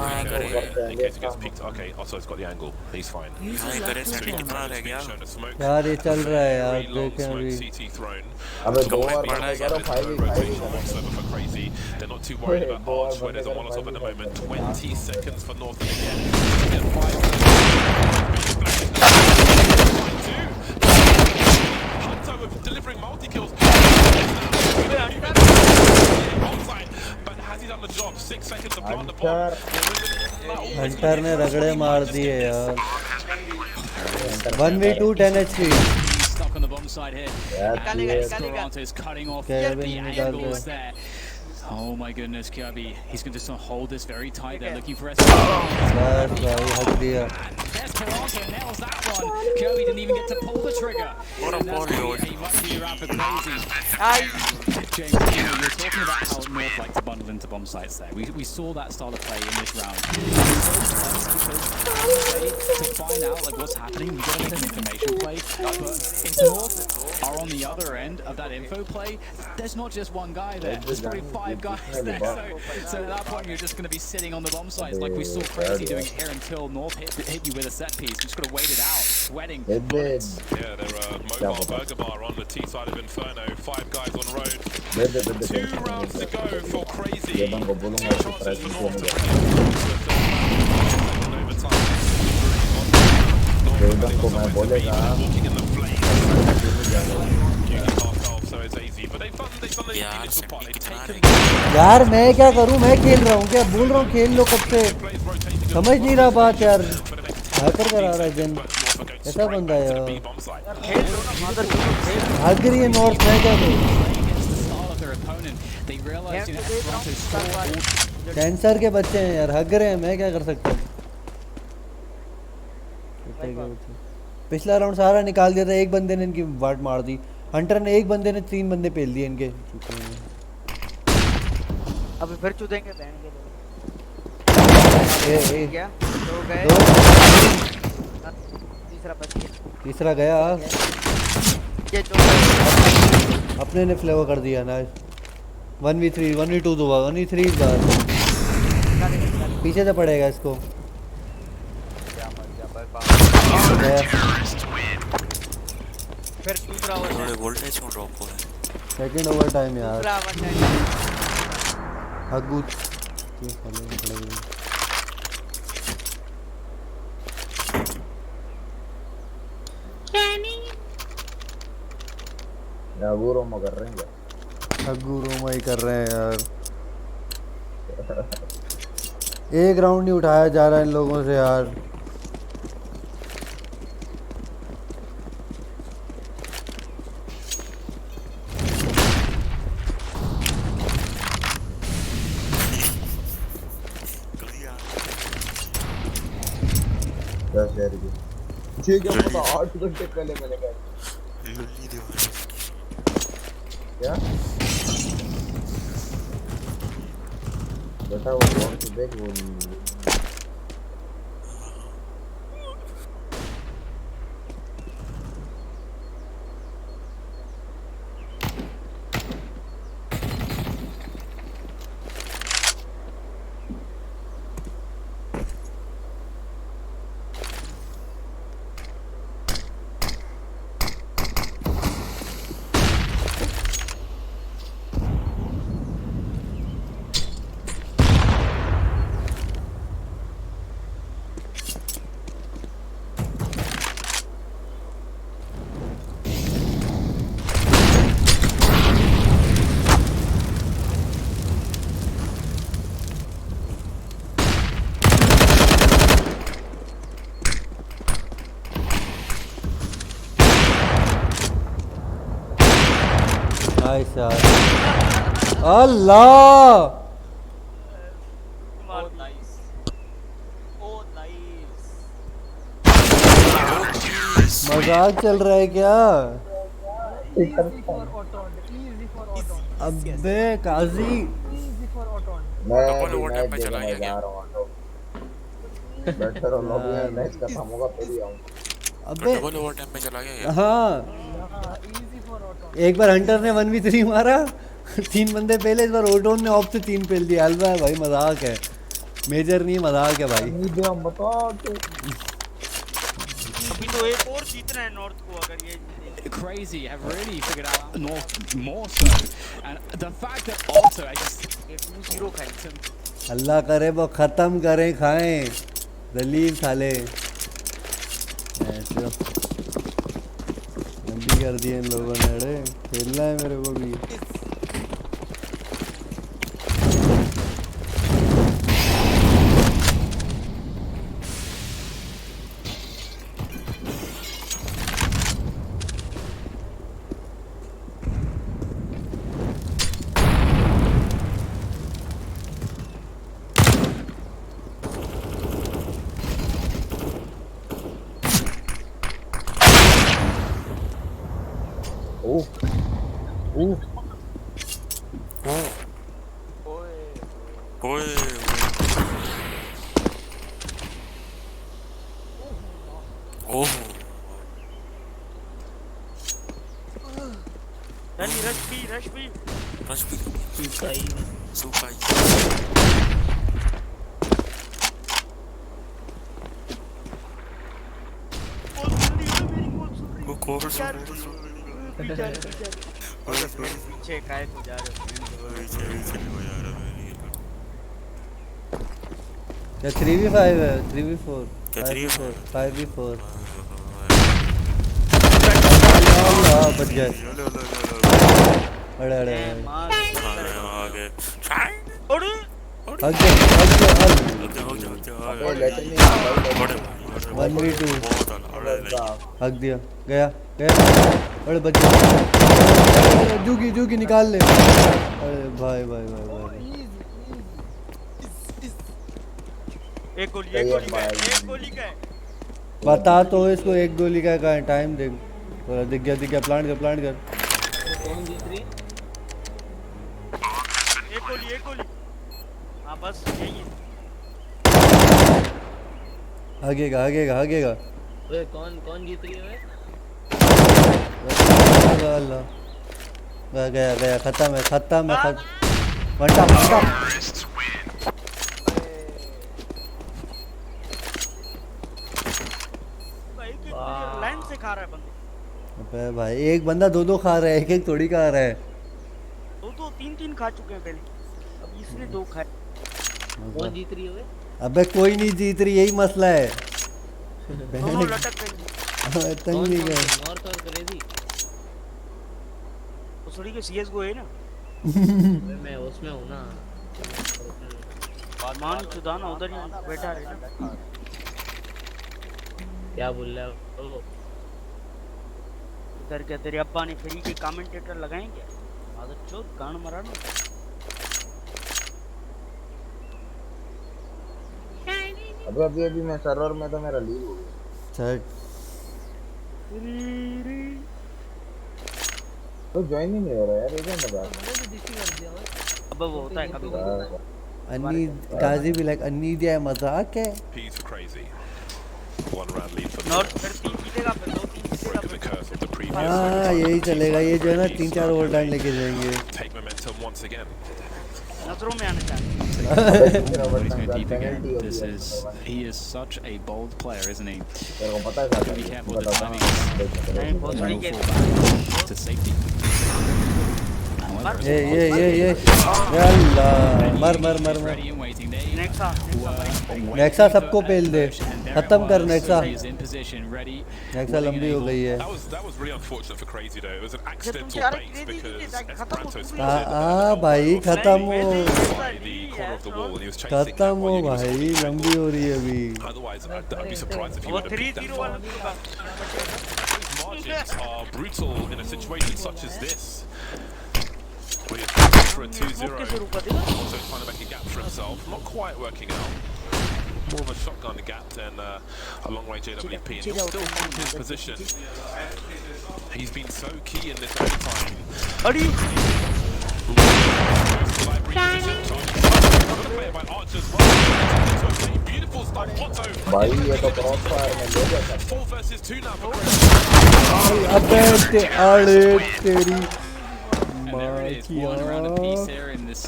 in case he gets peeked. Okay, also it's got the angle. He's fine. यार ये चल रहा है यार देखें अभी CT thrown. They're not too worried about Arch where there's a Molotov at the moment. 20 seconds for North again. Hunter with delivering multi-kills. But has he done the job? 6 seconds to plant the bomb. Hunter ने रगड़े मार दिए यार 1v2 10 HP Stuck on the bomb side here. Cr4zy is cutting off the angles there. Oh my goodness, Cr4zy. He's going to just hold this very tight. They're looking for us. बस भाई हट दिया There's Cr4zy, nails that one. Cr4zy didn't even get to pull the trigger. And that's a much easier round for Cr4zy. James, you're talking about how North like to bundle into bomb sites there. We saw that style of play in this round. To find out what's happening, we've got to get an information play. But if North are on the other end of that info play, there's not just one guy there. There's probably 5 guys there. So at that point, you're just going to be sitting on the bomb sites like we saw Cr4zy doing it here until North hit you with a set piece. You're just going to wait it out, sweating. Yeah, they're mobile burger bar on the T side of Inferno. 5 guys on road. 2 rounds to go for Cr4zy. 2 chances for North to bring it in overtime. Walking in the flames. So it's easy, but they've done the initial part. They've taken यार मैं क्या करूं मैं खेल रहा हूं क्या बोल रहा हूं खेल लो कब से समझ नहीं रहा बात यार, हाइपर करा रहा है जन, ऐसा बंदा है यार। हग रही है नॉर्थ में क्या कैंसर के बच्चे हैं यार, हग रहे हैं, मैं क्या कर सकता हूँ। पिछला राउंड सारा निकाल दिया था, एक बंदे ने इनकी वाट मार दी, हंटर ने, एक बंदे ने 3 बंदे पेल दिए इनके। अभी फिर चूदेंगे बहन के लोग। क्या दो गए, तीसरा बच गया, तीसरा गया, ये जो अपने ने फ्लेवर कर दिया ना। 1v3 1v2 दो, 1v3 इस बार पीछे से पड़ेगा इसको। फिर दूसरा थोड़े वोल्टेज में ड्रॉप हो है। सेकंड ओवर टाइम यार, दूसरा वन टाइम हगू हगू रोमा कर रहे हैं क्या? हगू रोमा ही कर रहे हैं यार। एक राउंड नहीं उठाया जा रहा है इन लोगों से यार। ठीक है, मतलब 8 घंटे पहले मैंने कहा क्या बेटा, वो कौन से देख वो अल्लाह मजाक चल रहा है क्या? अबे काजी मैं मैच देखने जा रहा हूँ। बैठे रहो लॉबी में, मैच खत्म होगा फिर ही आऊंगा। अबे डबल ओवर टाइम पे चला गया। हाँ, एक बार हंटर ने 1v3 मारा 3 बंदे पहले, इस बार ओटोन ने ऑफ से 3 पेल दिया। अलवा है भाई, मजाक है, मेजर नहीं मजाक है भाई। अभी तो एक और जीतना है नॉर्थ को, अगर ये Cr4zy have really figured out North more so, and the fact that Otto ये 2-0 खाए। अल्लाह करे वो खत्म करें, खाएं दलील साले, ऐसे गंदी कर दी इन लोगों ने। अरे खेलना है मेरे को भी। पीछे खाए तो जा रहे क्या 3v5 है? 3v4 5v4 अल्लाह बच गए। अरे अरे अबे लेटर नहीं 1v2 बंदा हक दिया गया गया अरे बच गया जूगी निकाल ले अरे भाई एक गोली का है बता तो इसको एक गोली का कहाँ है टाइम देख थोड़ा दिख गया प्लांट कर कौन जीत रही? एक गोली हाँ बस यही है भागेगा ओए कौन जीत रही है? अल्लाह गया खत्म है वंटा लाइन से खा रहा है बंदा अबे भाई एक बंदा दो खा रहा है एक थोड़ी खा रहा है दो तीन खा चुके हैं पहले अब इसने 2 खाए कौन जीत रही है? अबे कोई नहीं जीत रही यही मसला है दोनों लटक गए तंग नहीं गए नॉर्थ और क्रेजी उसड़ी के CS:GO है ना मैं उसमें हूँ ना मान चुदाना उधर ही बैठा रहे ना क्या बोल रहा है वो? उधर क्या तेरे अब्बा ने फ्री के कमेंटेटर लगाए क्या आदत चोर कान मरा ना अभी मैं सर्वर में तो मेरा लीव हो गया तो ज्वाइन ही नहीं हो रहा यार ये क्या मजाक अब वो होता है कभी कभी अन्नी काजी भी लाइक अन्नी दिया मजाक है P for crazy. 1 round lead for north फिर 3 जीतेगा फिर 2-3 जीतेगा breaking the curse of the previous. हाँ यही चलेगा ये जो है ना 3-4 ओवर टाइम लेके जाएंगे Take momentum once again. नजरों में आने चाहिए He's going deep again. He is such a bold player, isn't he? तेरे को पता है Have to be careful with the timing. नहीं बहुत No बड़ी के fall back to safety. However, ये अल्लाह मर ready and waiting. They Nexa Nexa सबको पेल दे खत्म कर Nexa He is in position, ready. Nexa लंबी हो गई है That was really unfortunate for Crazy though. It was an तुमसे accidental यार base crazy because चीज़ है, खत्म हो Esperanto चुकी spotted हाँ भाई खत्म हो by the corner of the wall and he was chasing that खत्म हो while he was भाई holding लंबी हो रही है अभी Otherwise, I'd be surprised if he वो would have beat that 3-0 far. वाला भी होगा Those margins are brutal in a situation such as this. Where you're fighting for a 2-0, मौके से रुका देगा also trying to make a gap for himself. Not quite working out. More of a shotgun gap than a long-range AWP. And he'll still hold his position. He's been so key in this overtime. अड़ी Beautiful stuff, Otto. भाई ये तो cross fire में ले गया 4 versus 2 now for Crazy. अबे अरे तेरी And there it is, one round apiece here in this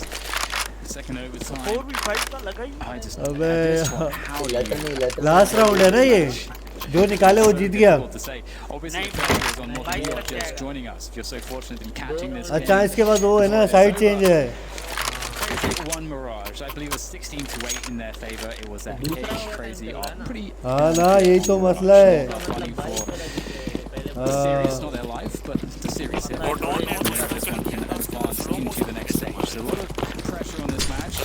second overtime. 4v5 का लगा ही I just, अबे this one, how do you later नहीं लास्ट राउंड है ना ये जो निकाले वो जीत गया difficult to say. Obviously, the pressure is on not you are just joining us. If you're so fortunate to be catching this अच्छा game. इसके बाद वो है ना साइड चेंज है One Mirage, I believe it was 16-8 in their favor. It was that Crazy are pretty हाँ ना यही तो मसला है fighting for the series, not their life, but the series. This one can advance into the next stage. So a lot of pressure on this match.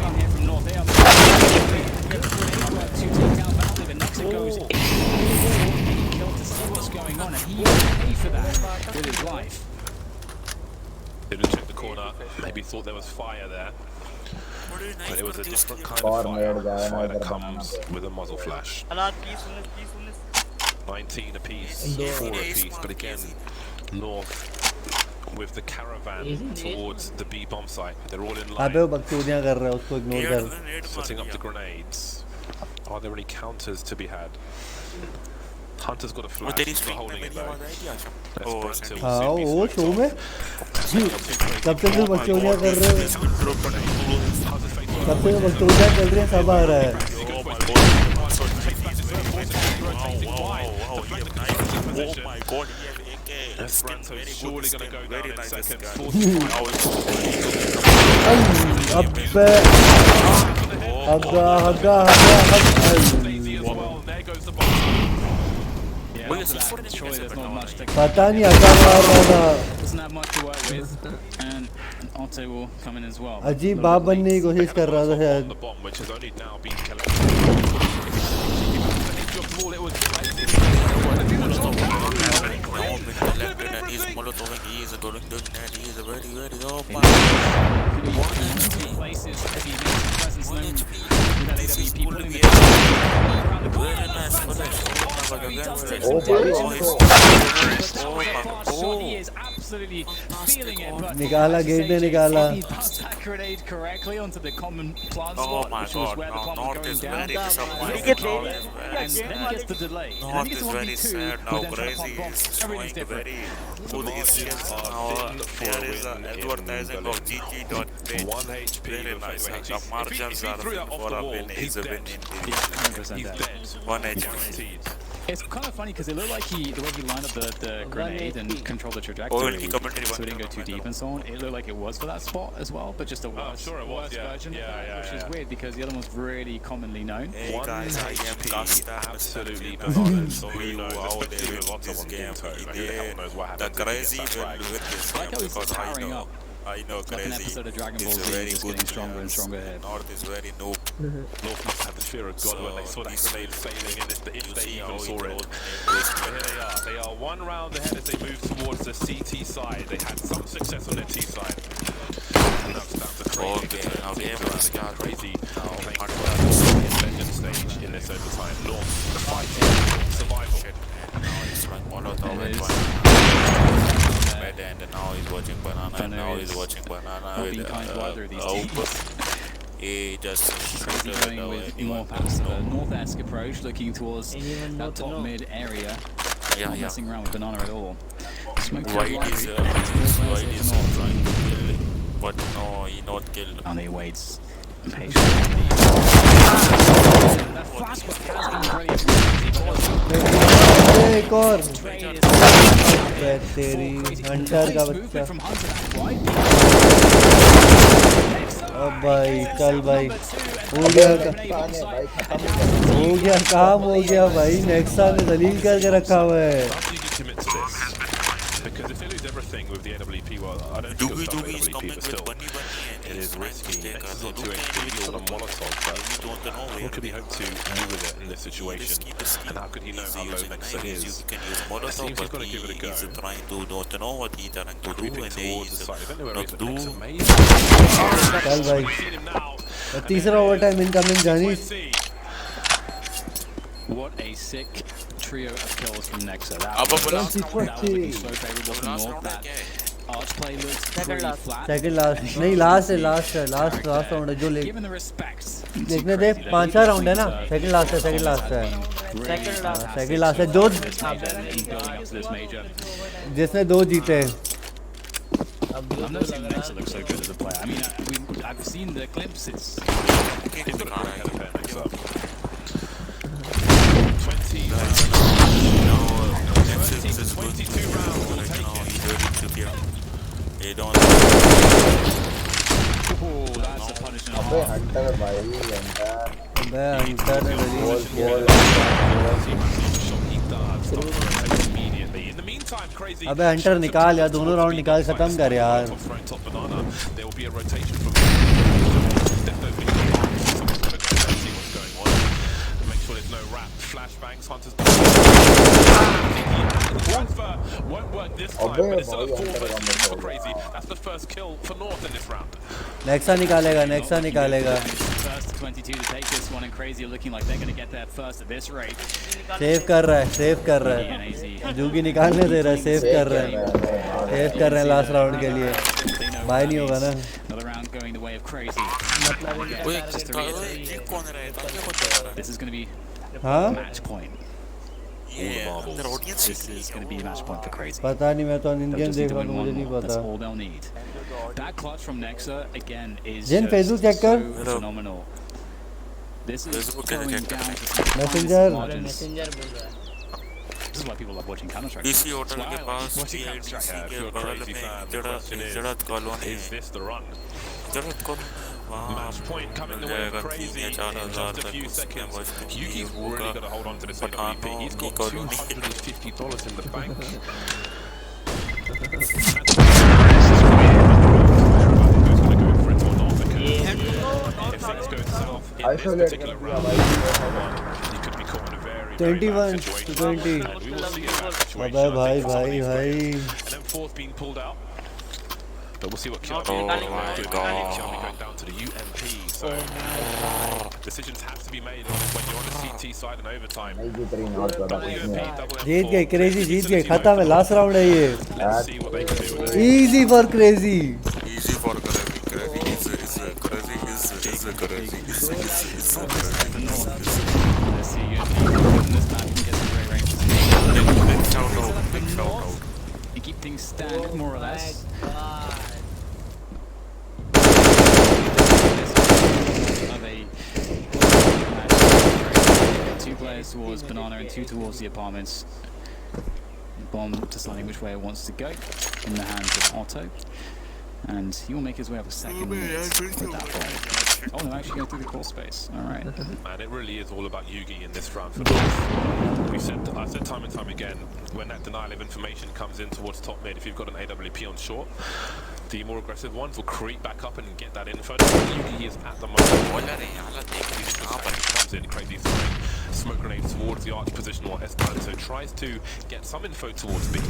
Coming here from North Air. Two takedowns, but the next it goes in. To see what's going on, and he will pay for that with his life. Didn't check the corner. Maybe thought there was fire there. But it was a different kind of और fire. Made गया Fire that ना comes with a muzzle flash. हालात 20-19 19 apiece, 4 apiece. But again, North with the caravan towards the B bomb site. They're all in अबे वो line, बकचोदियाँ कर रहा है उसको इग्नोर कर setting up the grenades. Are there any counters to be had? Hunter's got a वो flash. तेरी He's not stream में holding it मेरी though. आवाज आएगी आज Esperanto will हाँ soon be वो switched शो off. में कब से तो बकचोदियाँ कर रहे हो Hunter's face कब से तो बकचोदियाँ चल रही हैं सब आ रहा है Esperanto's surely going to go down in second. अबे हग्गा Daisy as well. There goes the bomb. Yeah, Yeah, after that, surely there's not much to पता नहीं अचानक मार रहा था doesn't have much to work with, and Otto will come in as well. अजीब बाप बनने की कोशिश कर रहा था on शायद the bomb, which has only now been collected. Into a ball, it was crazy. He's molotoving, he is going to net, he is very, very open. Places as he makes his presence known with that AWP pulling the Very nice finish. Oh, buddy, He is absolutely feeling it, but निकाला gate ने निकाला he passed that grenade correctly onto the common plant Oh spot, my which was god, where the now plant was North going is down. very And disappointed. then he gets the delay. And then North he gets is the very 1v2, sad who now. then try to Crazy pop bombs. is Everything's showing different. very good skills now. There is an advertising of GG.bet. 1 HP. Very nice. If The margins he are threw that off for the a wall, win. he's Is a win dead. in Yeah, 100% He's dead. dead. 1 HP. Guaranteed. It's kind of funny because it looked like the way he lined up the grenade and controlled the Oh, trajectory, he commentary so it didn't go too deep and so on. It looked like it was for that spot as well, but just a worse, sure it was, worse yeah. version of Yeah, that, yeah, which yeah. is weird because the other one's really commonly known. Hey guys, I am Costa. Absolutely Mr. bananas. So We who knows, out especially there with lots this of game. Who the hell knows what The happens if he Crazy gets that will flag. win this I like game how he's because powering up. I know Like an Crazy episode of Dragon Ball is Z, very just good getting stronger and players. stronger here. North is very noob. North must have the fear of God So when they saw that this grenade sailing in, if they see how even it saw it. rolled. But here they are. They are one round ahead as they move towards the CT side. They had some success on their T side. And that's down to Crazy. Okay, now game has got Crazy now playing hard for legend stage in this overtime. North, the fight, survival. shit. And now he's like Molotov It and is. and now he's watching banana and now he's watching banana Not being with kind to either of these open. teams. He just Crazy going with more perhaps the north-esque approach, looking towards Anyone know that to top know? mid area. Yeah, Not yeah. messing around with banana at all. Smoke White through is library. White is trying to kill it, but no, he not killed. And he waits patiently. That flashback has been brilliant from Crazy. एक और Trade is बे तेरी Hunter का बच्चा movement from Hunter that wide. अब भाई चल भाई हो गया काम हो गया भाई नेक्सा ने दलील करके रखा हुआ है How do you commit to this? Because if they lose everything with the NWP, well, I don't think Doogie it'll Doogie is stop coming NWP, but with still, bunny it and is he's trying risky. to take Nexus us. on 2 HP on a Molotov, but We don't know what where could he hope to do with it in this situation? And how could he know how low Nexa You is? can use It Molotov, seems he's but got to give it a go. he's trying to don't know what he's trying to do Creeping and towards the he's side. I don't know where not he is, but do. Nexa amazing. चल भाई We've seen him now. और तीसरा overtime incoming जानीस Cr4zy. What a sick trio of kills from Nexa. That अब was बोला looking so favorable for last North. round है That क्या है? arch play looks pretty last. flat. Second last नहीं last है लास्ट राउंड है जो ले Given the respect. देखने दे 5-6 राउंड है ना सेकंड लास्ट है Second लास्ट है जो this major and building up to this major. जिसने दो जीते I've never seen Nexa look so good as a player. I mean, I've seen the glimpses. He's got a great head of hair, Nexa. 20 22 rounds. We'll take it. They don't. Oh, that's a punishment. अबे Hunter भाई Hunter अबे अंतर ने दलील ball He does stop rotating immediately. In the meantime, Cr4zy. अबे Hunter निकाल यार दोनों राउंड निकाल खत्म कर यार Top banana. There will be a rotation from. See what's going on. Make sure there's no wrap. Flashbangs. Hunters. Transfer won't work this time, but it's still a 4 versus 2 for Cr4zy. That's the first kill for North in this round. Nexa निकालेगा First 22 to take this one, and Cr4zy are looking like they're going to get there first at this rate. Save कर रहा है ENAZ. जूगी निकालने दे रहा है save कर रहा है लास्ट राउंड के लिए बाय नहीं होगा ना Another round going the way of Cr4zy. Wait, Just to reiterate, ये कौन रहा है? क्या बता रहा है? this is going to be हाँ a match point. Yeah, अंदर audience This is going to be a match point for Cr4zy. पता नहीं मैं तो They'll इंडियन just देख need to रहा हूँ win मुझे one नहीं more. That's पता all they'll need. That clutch from Nexa again is Jin, just Facebook check कर। so phenomenal. This is Facebook going check down करना to some Messenger। finest margins. Messenger बोल रहा है This is why people love watching Counter-Strike. इसी hotel के पास Watching ये Counter-Strike. के If you're a बगल Cr4zy में fan, the question is, जड़त colony is this the run? जड़त colony Match point coming the way of Crazy in just a few seconds. Yugi's really got to hold on to this AWP. He's got $250 in the bank. If things go south in this particular round, he could be caught in a very, very 21 bad to situation. 20. And we will see a bad situation. अबे भाई I think, for some of भाई these भाई players. And then fourth being pulled out. But we'll see what Cr4zy do. Cr4zy going down to the UMP. So decisions have to be made when you're on the CT side in overtime. जीत गए crazy जीत गए खत्म है last round है ये easy for crazy Easy for crazy is crazy. Let's see UMP this map can get some great range. Big shout out. You keep things standard more or less. Of a two players towards Banana and two towards the apartments. Bomb deciding which way it wants to go in the hands of Otto. And he will make his way up a second minute with that bomb. Oh, they're actually going through the crawl space. Alright. Man, it really is all about Yugi in this round for North. I said time and time again, when that denial of information comes in towards top mid, if you've got an AWP on short, the more aggressive ones will creep back up and get that info. Yugi is at the moment. Comes in, Crazy throwing smoke grenades towards the arch position while Esperanto tries to get some info towards B. To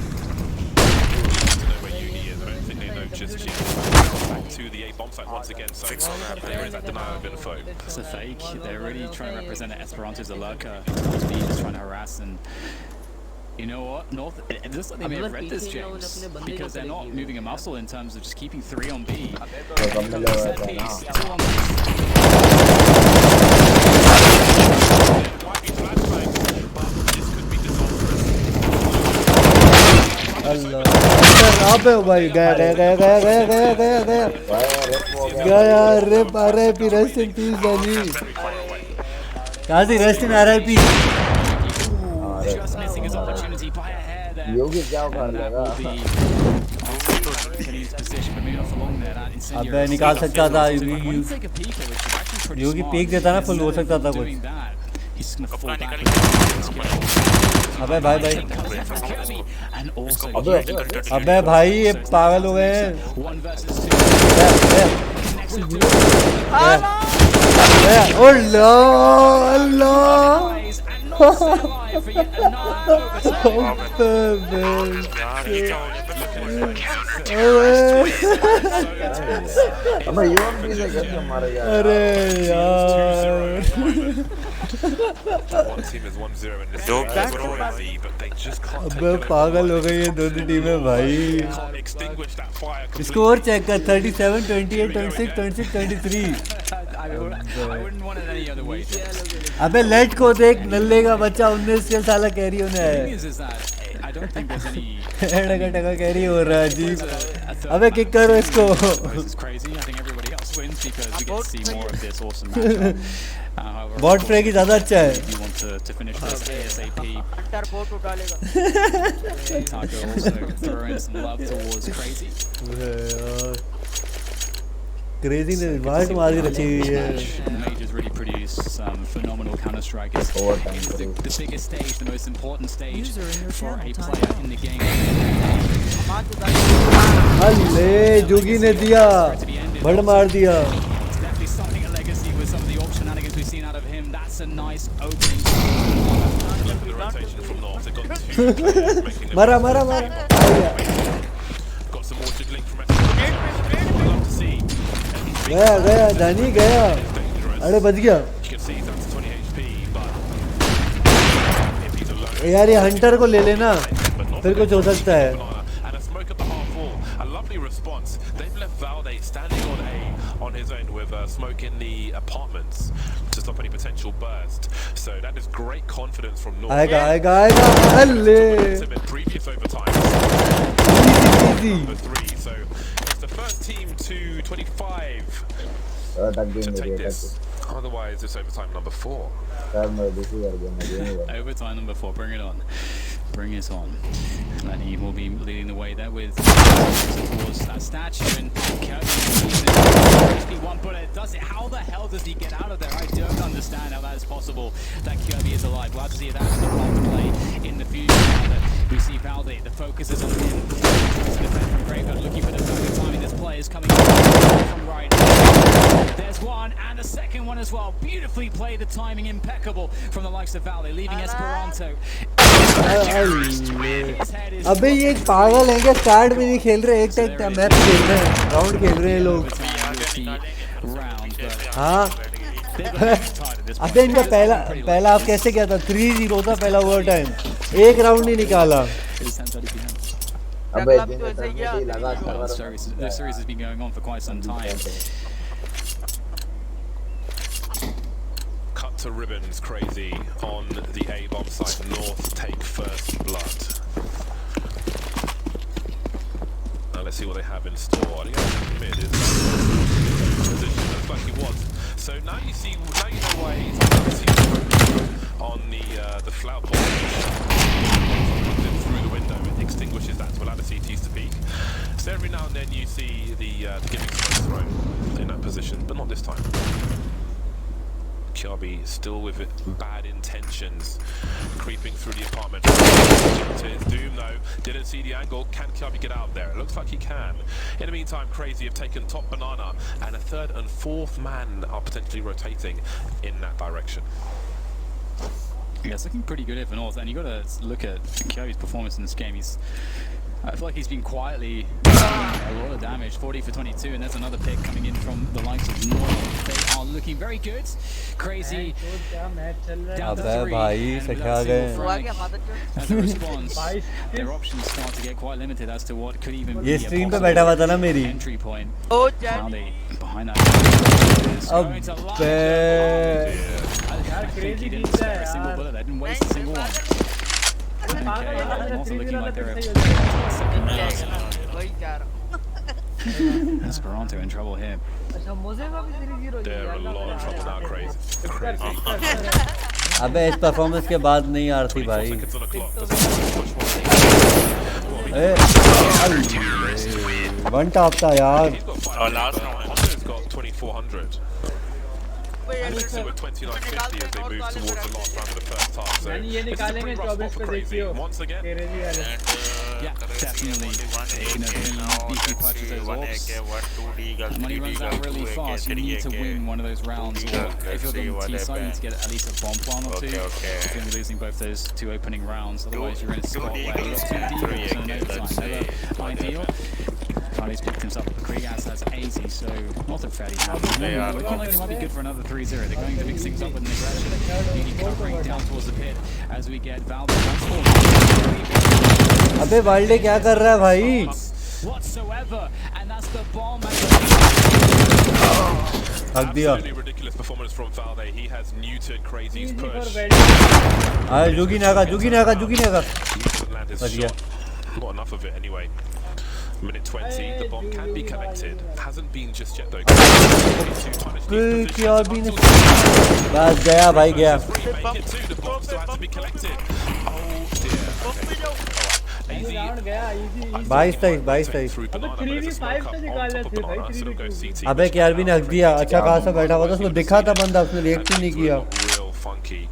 know where Yugi is, I don't think they know just yet. Back to the A bomb site once again, so there is that denial of info. It's a fake. They're really trying to represent that Esperanto as a lurker. TB just trying to harass, and you know what? North, it looks like they may have read this, James, because they're not moving a muscle in terms of just keeping 3 on B. Set piece, 2 on अल्लाह अबे भाई गया गया गया गया गया गया गया गया गया rip RIP rest in peace जानी काजी rest in RIP just missing his opportunity by a hair there. Yogi क्या कर लेगा अबे निकाल सकता था योगी पीक देता ना फुल हो सकता था कुछ अबे भाई भाई अबे भाई ये पागल हो गए हैं अरे यार अबे पागल हो गई ये दोनों टीमें भाई स्कोर चेक कर 37 28 26 26 23 अबे लेट को देख नल्ले का बच्चा 19 के साला कैरी होने है टका कैरी हो रहा है जी अबे किक करो इसको बॉट फ्रे की ज्यादा अच्छा है क्रेजी ने वाइट मारी रखी हुई है Majors really produce some phenomenal counter strikers. It's the biggest stage, the most important stage for a player in the game. अल्ले जोगी ने दिया बड़ मार दिया It's definitely something a legacy with some of the orc shenanigans we've seen out of him. That's a nice opening. Look at the rotation from North. They've got 2 players making them. मरा मरा मरा Got some more jiggling from Esperanto. I'd love to see. गया गया जानी गया अरे बच गया You can see he's down to 20 HP, but if he's alone, यार ये हंटर को ले लेना फिर कुछ हो सकता है and a smoke at the half wall. A lovely response. They've left Valde standing on A on his own with smoke in the apartments to stop any potential burst. So that is great confidence from North. आएगा आएगा आएगा अल्ले Previous overtime. Easy Number 3. So it's the first team to 25 to take this. Otherwise, it's overtime number 4. Overtime number 4, bring it on. bring it on. Lenny will be leading the way there with towards that statue, and Cr4zy one bullet does it. How the hell does he get out of there? I don't understand how that is possible. That Cr4zy is alive. Glad to see that in the role to play in the future. Now that we see Valde, the focus is on him. Tries to defend from Graveyard, looking for the perfect timing. This play is coming from right. There's one and a second one as well. Beautifully played, the timing impeccable from the likes of Valde, leaving Esperanto. अबे ये एक पागल है क्या? Start में नहीं खेल रहे, एक टाइप का मैच खेल रहे हैं, राउंड खेल रहे हैं लोग। हाँ अबे इनका पहला आप कैसे क्या था? 3-0 था पहला ओवर टाइम, एक राउंड नहीं निकाला। अबे लगा The series has been going on for quite some time. Cut to ribbons, Cr4zy on the A bomb site. North take first blood. Now let's see what they have in store. I think that's mid is position looks like he was. So now you see, now you know why he's on the flout ball. Through the window, it extinguishes that to allow the CTs to peek. So every now and then you see the giving smoke thrown in that position, but not this time. Cr4zy still with it, bad intentions, creeping through the apartment. Doom though, didn't see the angle. Can Cr4zy get out there? It looks like he can. In the meantime, Cr4zy have taken top banana, and a third and fourth man are potentially rotating in that direction. Yeah, it's looking pretty good here for North, and you got to look at Cr4zy's performance in this game. I feel like he's been quietly doing a lot of damage. 40 for 22, and there's another pick coming in from the likes of North. They are looking very good. Cr4zy down to 3, and without a single frag as a response, their options start to get quite limited as to what could even be a possible entry point. Now they behind that is going to line. I think he didn't spare a single bullet. They didn't waste a single one. Okay, also looking like they're Esperanto in trouble here. They're a lot of trouble now, Cr4zy. अबे इस performance के बाद नहीं आरती भाई। One top था यार। Honda's got 2400. And it's with 2950 as they move towards the last round of the first half. So it's a pretty rough spot for Cr4zy once again. Yeah, definitely. Beefy punch with those orbs. Money runs out really fast. You need to win one of those rounds, or if you're the T side, you need to get at least a bomb plant or two. If you're going to be losing both those two opening rounds, otherwise you're in a spot where you've got 2 deals and an overtime. Never ideal. Carly's picked himself up. Krigas has 80, so not a fairly happy. Looking like it might be good for another 3-0. They're going to mix things up with an aggression. Uni covering down towards the pit as we get Valde once more. अबे वाल्डे क्या कर रहा है भाई? Whatsoever, and that's the bomb. Absolutely ridiculous performance from Valde. He has neutered Cr4zy's push. Jugi Naga. Not enough of it anyway. Minute 20, the bomb can be collected. Hasn't been just yet though. बस गया भाई गया। The bomb still has to be collected. Oh dear. Okay. Easy. 22-23। अबे Cr4zy ने हक दिया। अच्छा खासा बैठा हुआ था, उसको दिखा था बंदा, उसने रिएक्ट ही नहीं किया। Real funky.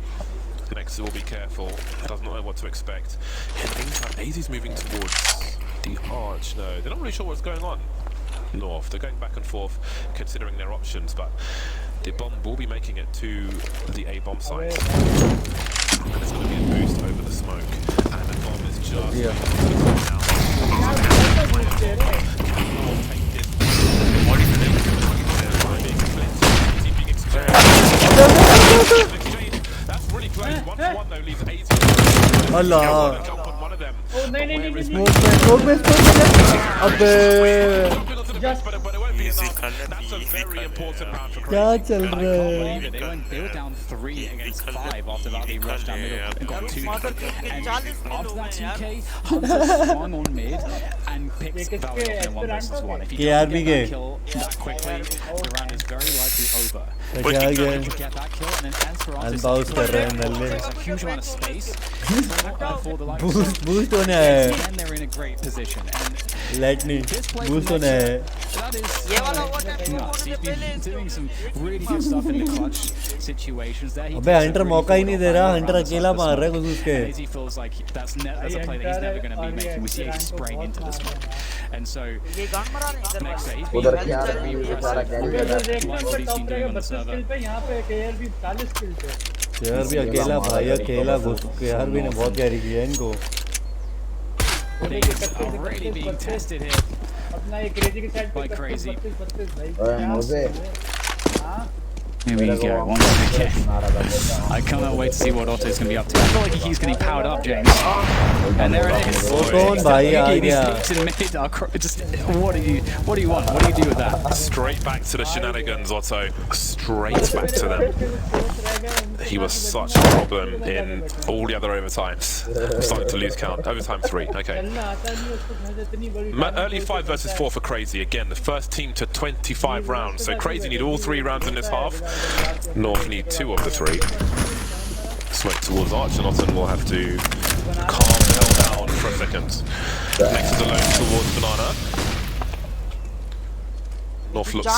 Next will be careful. Doesn't know what to expect. In the meantime, AZ's moving towards the arch. No, they're not really sure what's going on. North, they're going back and forth, considering their options, but the bomb will be making it to the A bomb site. And it's going to be a boost over the smoke, and the bomb is just That's really close. 1-1 though leaves 80. Allah. One of them. Smoke में अबे But it won't be enough, that's a very important round for क्या Crazy. चल रहा है? Believe it. They were down 3 against 5 after that they rushed down middle and got 2. And after that 2K, Hunter swung on mid and picked Valley off in a 1 versus 1. If you don't KRB get that kill that quickly, the round is very likely over. क्या If गया? you get that kill and then Esperanto अनबाउंस कर रहे हैं नल्ले there's a huge amount of space for the likes of boost होने आया है and they're in a great position. And lightning this play boost from होने आया है that is nuts. He's been doing some really good stuff in the clutch situations there. He अबे takes a Hunter really मौका ही good नहीं off दे रहा and Hunter runs अकेला off the मार रहा है smoke. कुछ उसके And Cr4zy feels like that's a play that he's never going to be making. We see him spraying into the smoke. And so next day he's been उधर very क्या रहा है बेचारा कैरी कर रहा है like what he's been doing on the server. यार भी अकेला भाई अकेला घुस के यार भी ने बहुत कैरी किया है इनको Things are really being tested here by Cr4zy. ओए मुझे Here we go, once again. I cannot wait to see what Otto's going to be up to. I feel like he's getting powered up, James. And there it is. कौन भाई आ गया Just what do you want? What do you do with that? Straight back to the shenanigans, Otto. Straight back to them. He was such a problem in all the other overtimes. I'm starting to lose count. Overtime 3, okay. Early 5 versus 4 for Cr4zy. Again, the first team to 25 rounds. So Cr4zy need all 3 rounds in this half. North need 2 of the 3. Smoke towards Arch and Otton will have to calm the hell down for a second. Next is alone towards Banana. North look to...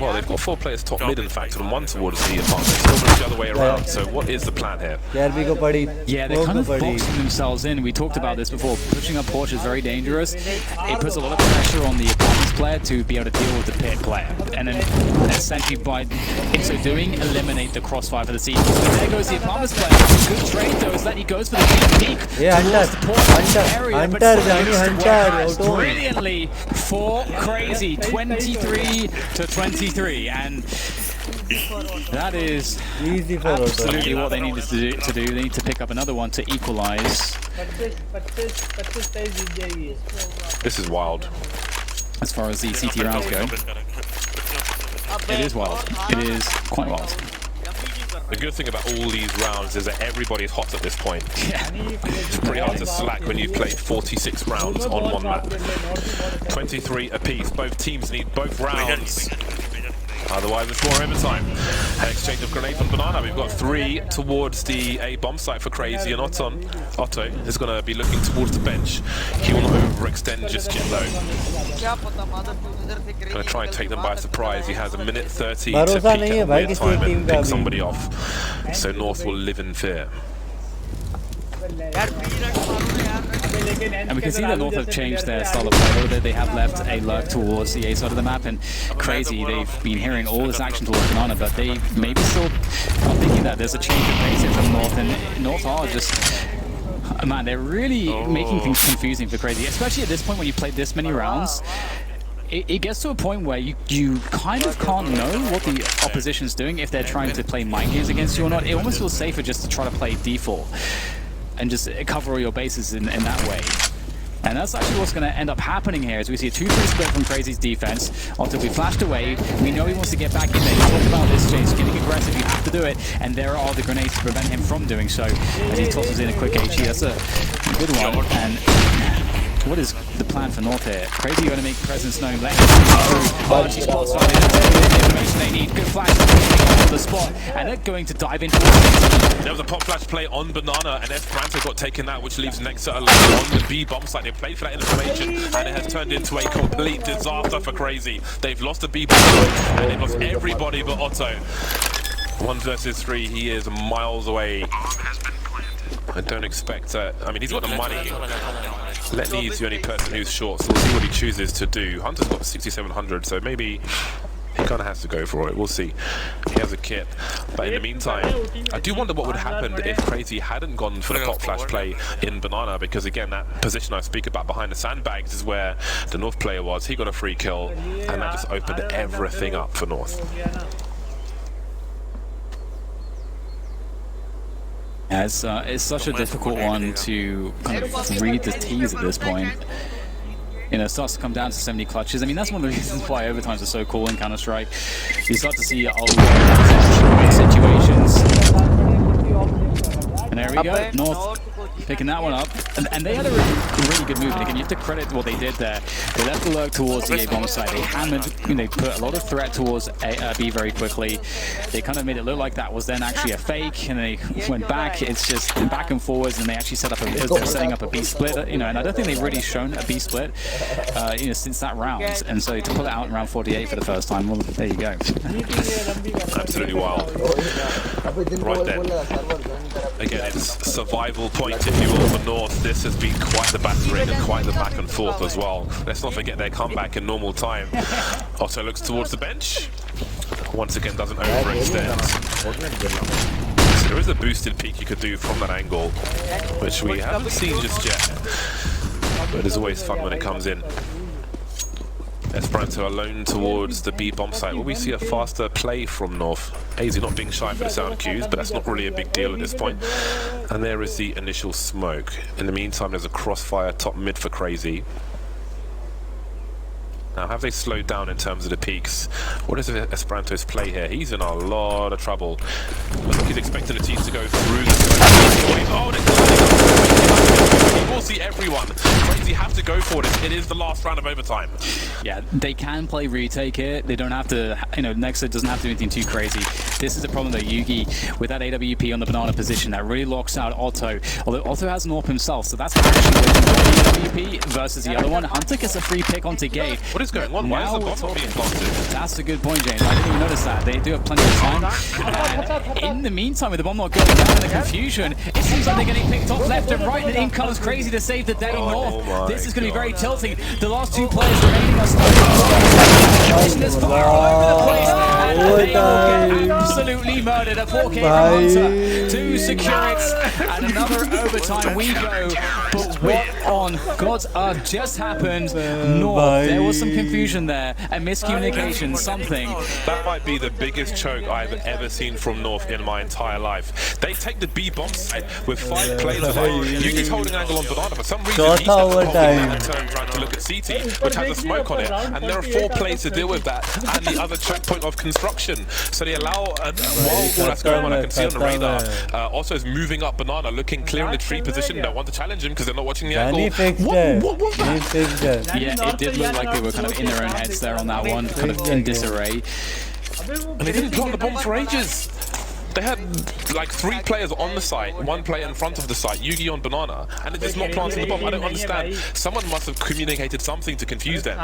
Well, they've got 4 players top mid, in fact, and 1 towards the apartment. Still the other way around, so what is the plan here? KRB को पड़ी Yeah, they're kind of boxing themselves in. We talked about this before. Pushing up Porsche is very dangerous. It puts a lot of pressure on the apartments player to be able to deal with the pit player. And then essentially by in so doing, eliminate the crossfire for the season. So there goes the apartments player. Good trade though, is that he goes for the peak. Yeah, Hunter, Johnny Hunter, brilliantly for Cr4zy. 23-23, and that is easy for absolutely what they needed to do. They need to pick up another one to equalize. This is wild. As far as the CT rounds go, it is wild. It is quite wild. The good thing about all these rounds is that everybody's hot at this point. It's pretty hard to slack when you've played 46 rounds on one map. 23 apiece. Both teams need both rounds. Otherwise, it's more overtime. An exchange of grenades on Banana. We've got 3 towards the A bomb site for Cr4zy, and Otto is going to be looking towards the bench. He will not overextend just yet, though. Going to try and take them by surprise. He has a minute 30 to peek at the time and pick somebody off. So North will live in fear. And we can see that North have changed their style of play a little bit. They have left a lurk towards the A side of the map, and Cr4zy, they've been hearing all this action towards Banana, but they maybe still are thinking that there's a change of pace here from North, and North are just... Man, they're really making things confusing for Cr4zy, especially at this point when you played this many rounds. It gets to a point where you kind of can't know what the opposition's doing if they're trying to play mind games against you or not. It almost feels safer just to try to play default and just cover all your bases in that way. And that's actually what's going to end up happening here, as we see a 2-3 split from Cr4zy's defense. Otto will be flashed away. We know he wants to get back in there. He talked about this, James, getting aggressive. You have to do it. And there are the grenades to prevent him from doing so. As he tosses in a quick HE, that's a good one. And what is the plan for North here? Cr4zy going to make presence known. Let him through. Archie spots the information they need. Good flash on the spot. And they're going to dive into it. There was a pop flash play on Banana, and Esperanto got taken out, which leaves Nexa alone on the B bomb site. They played for that information, and it has turned into a complete disaster for Cr4zy. They've lost the B bomb site, and they've lost everybody but Otto. 1 versus 3, he is miles away. I don't expect I mean, he's got the money. Letney is the only person who's short, so we'll see what he chooses to do. Hunter's got 6,700, so maybe he kind of has to go for it. We'll see. He has a kit. But in the meantime, I do wonder what would happen if Cr4zy hadn't gone for the pop flash play in Banana, because again, that position I speak about behind the sandbags is where the North player was. He got a free kill, and that just opened everything up for North. Yeah, it's such a difficult one to kind of read the teas at this point. starts to come down to 70 clutches. I mean, that's one of the reasons why overtimes are so cool in Counter-Strike. You start to see a lot of situations. And there we go, North picking that one up. And they had a really good move. And again, you have to credit what they did there. They left the lurk towards the A bomb site. They hammered, they put a lot of threat towards B very quickly. They kind of made it look like that was then actually a fake, and they went back. It's just back and forwards, and they actually set up they're setting up a B split, and I don't think they've really shown a B split, since that round. And so to pull it out in round 48 for the first time, well, there you go. Absolutely wild. Right then. Again, it's survival point, if you will, for North. This has been quite the battering and quite the back and forth as well. Let's not forget their comeback in normal time. Also looks towards the bench. Once again, doesn't overextend. So there is a boosted peek you could do from that angle, which we haven't seen just yet. But it's always fun when it comes in. Esperanto alone towards the B bomb site. Will we see a faster play from North? AZ not being shy for the sound cues, but that's not really a big deal at this point. And there is the initial smoke. In the meantime, there's a crossfire top mid for Cr4zy. Now, have they slowed down in terms of the peaks? What is Esperanto's play here? He's in a lot of trouble. I think he's expecting the team to go through the smoke. Oh, he will see everyone. Cr4zy have to go for it. It is the last round of overtime. Yeah, they can play retake here. They don't have to, Nexa doesn't have to do anything too crazy. This is a problem though, Yugi, with that AWP on the banana position, that really locks out Otto. Although Otto has an AWP himself, so that's actually the AWP versus the other one. Hunter gets a free pick onto Gate. What is going on? Why is the bomb not being planted? That's a good point, James. I didn't even notice that. They do have plenty of time. And in the meantime, with the bomb not going down in the confusion, it seems like they're getting picked off left and right, and in comes Cr4zy to save the day. North. This is going to be very tilting. The last two players remaining are stuck. There's fire all over the place, and they will get absolutely murdered. A 4K from Hunter to secure it, and another overtime we go. But what on God's earth just happened? North, there was some confusion there, a miscommunication, something. That might be the biggest choke I've ever seen from North in my entire life. They take the B bomb site with 5 players alive. Yugi's holding an angle on Banana. For some reason, he's at the turn trying to look at CT, which has a smoke on it. And there are 4 players to deal with that, and the other choke point of construction. So they allow, while all that's going on, I can see on the radar, also is moving up Banana, looking clear in the tree position. Don't want to challenge him because they're not watching the angle. What was that? Yeah, it did look like they were kind of in their own heads there on that one, kind of in disarray. And they didn't plant the bomb for ages. They had like 3 players on the site, 1 player in front of the site, Yugi on Banana, and it is not planting the bomb. I don't understand. Someone must have communicated something to confuse them.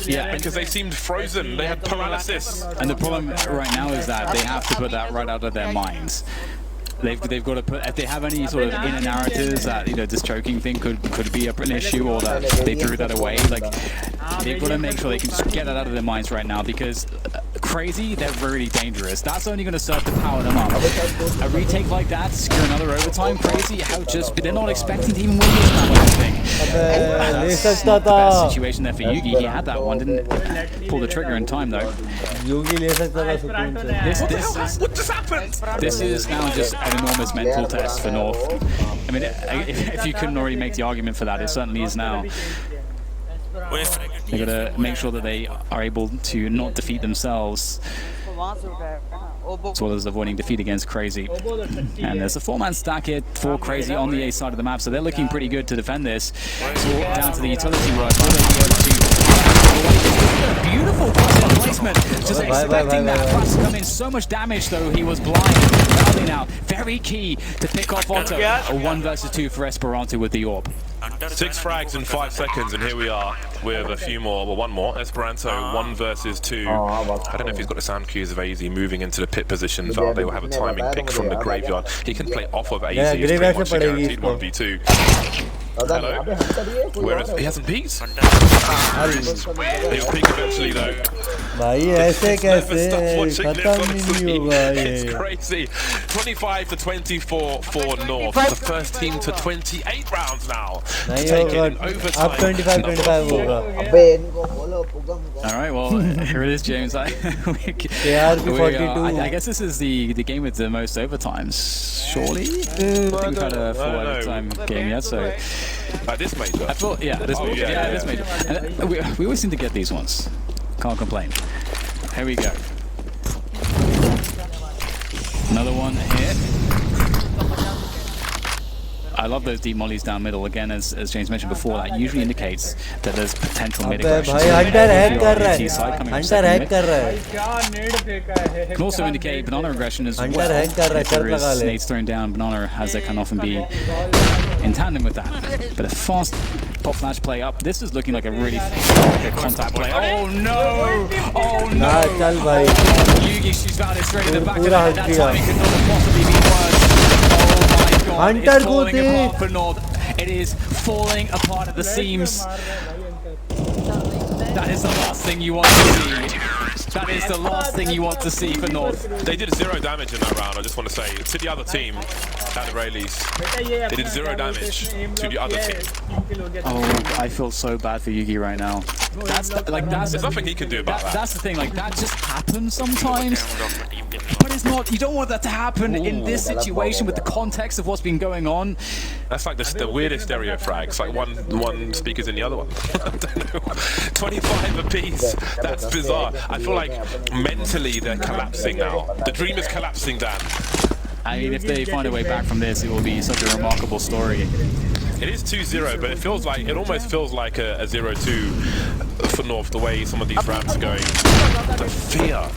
Yeah, because they seemed frozen. They had paralysis. And the problem right now is that they have to put that right out of their minds. They've got to put, if they have any sort of inner narratives that this choking thing could be an issue, or that they threw that away, like they've got to make sure they can just get that out of their minds right now, because Cr4zy, they're really dangerous. That's only going to serve to power them up. A retake like that, secure another overtime. Cr4zy, they're not expecting to even win this round, I don't think. That's the best situation there for Yugi. He had that one, didn't pull the trigger in time though. What just happened? This is now just an enormous mental test for North. I mean, if you couldn't already make the argument for that, it certainly is now. They've got to make sure that they are able to not defeat themselves, as well as avoiding defeat against Cr4zy. And there's a 4-man stack here for Cr4zy on the A side of the map, so they're looking pretty good to defend this. So down to the utility work. Beautiful placement, just expecting that plus to come in. So much damage though, he was blind. Rally now, very key to pick off Otto. A 1 versus 2 for Esperanto with the AWP. 6 frags in 5 seconds, and here we are with a few more, well, 1 more. Esperanto, 1 versus 2. I don't know if he's got the sound cues of AZ moving into the pit position, but they will have a timing pick from the graveyard. He can play off of AZ, it's pretty much a guaranteed 1v2. Hello? Where is he? Hasn't peaked? He'll peak eventually though. It's crazy. 25 to 24 for North. The first team to 28 rounds now. To take it in overtime. Up 25 Alright, well, here it is, James. I guess this is the game with the most overtimes, surely? I think we've had a full overtime game yet, so This major. I thought, yeah, this major. Yeah, this major. And we always seem to get these ones. Can't complain. Here we go. Another one here. I love those deep mollies down middle. Again, as James mentioned before, that usually indicates that there's potential mid aggression. Hunter hack कर रहा है. Hunter hack कर रहा है. Can also indicate banana aggression as Hunter well. hack कर रहा है. If there कर लगा is ले. nades thrown down, banana has that can often be in tandem with that. But a fast pop flash play up. This is looking like a really contact play. Oh no! Oh no! हाँ चल भाई. Yugi shoots out it straight in the back of the पूरा head. हट That गया. timing could not have possibly been worse. Oh my god! Hunter It's falling को apart for North. It is falling apart at the seams. That is the last thing you want to see. That is the last thing you want to see for North. They did 0 damage in that round, I just want to say. To the other team, at the very least. They did 0 damage to the other team. Oh, I feel so bad for Yugi right now. There's nothing he can do about that. That's the thing, like that just happens sometimes. But it's not, you don't want that to happen in this situation with the context of what's been going on. That's like the weirdest stereo frags. Like one speaker's in the other one. I don't know. 25 apiece. That's bizarre. I feel like mentally they're collapsing now. The dream is collapsing, Dan. I mean, if they find a way back from this, it will be such a remarkable story. It is 2-0, but it almost feels like a 0-2 for North, the way some of these rounds are going. The fear.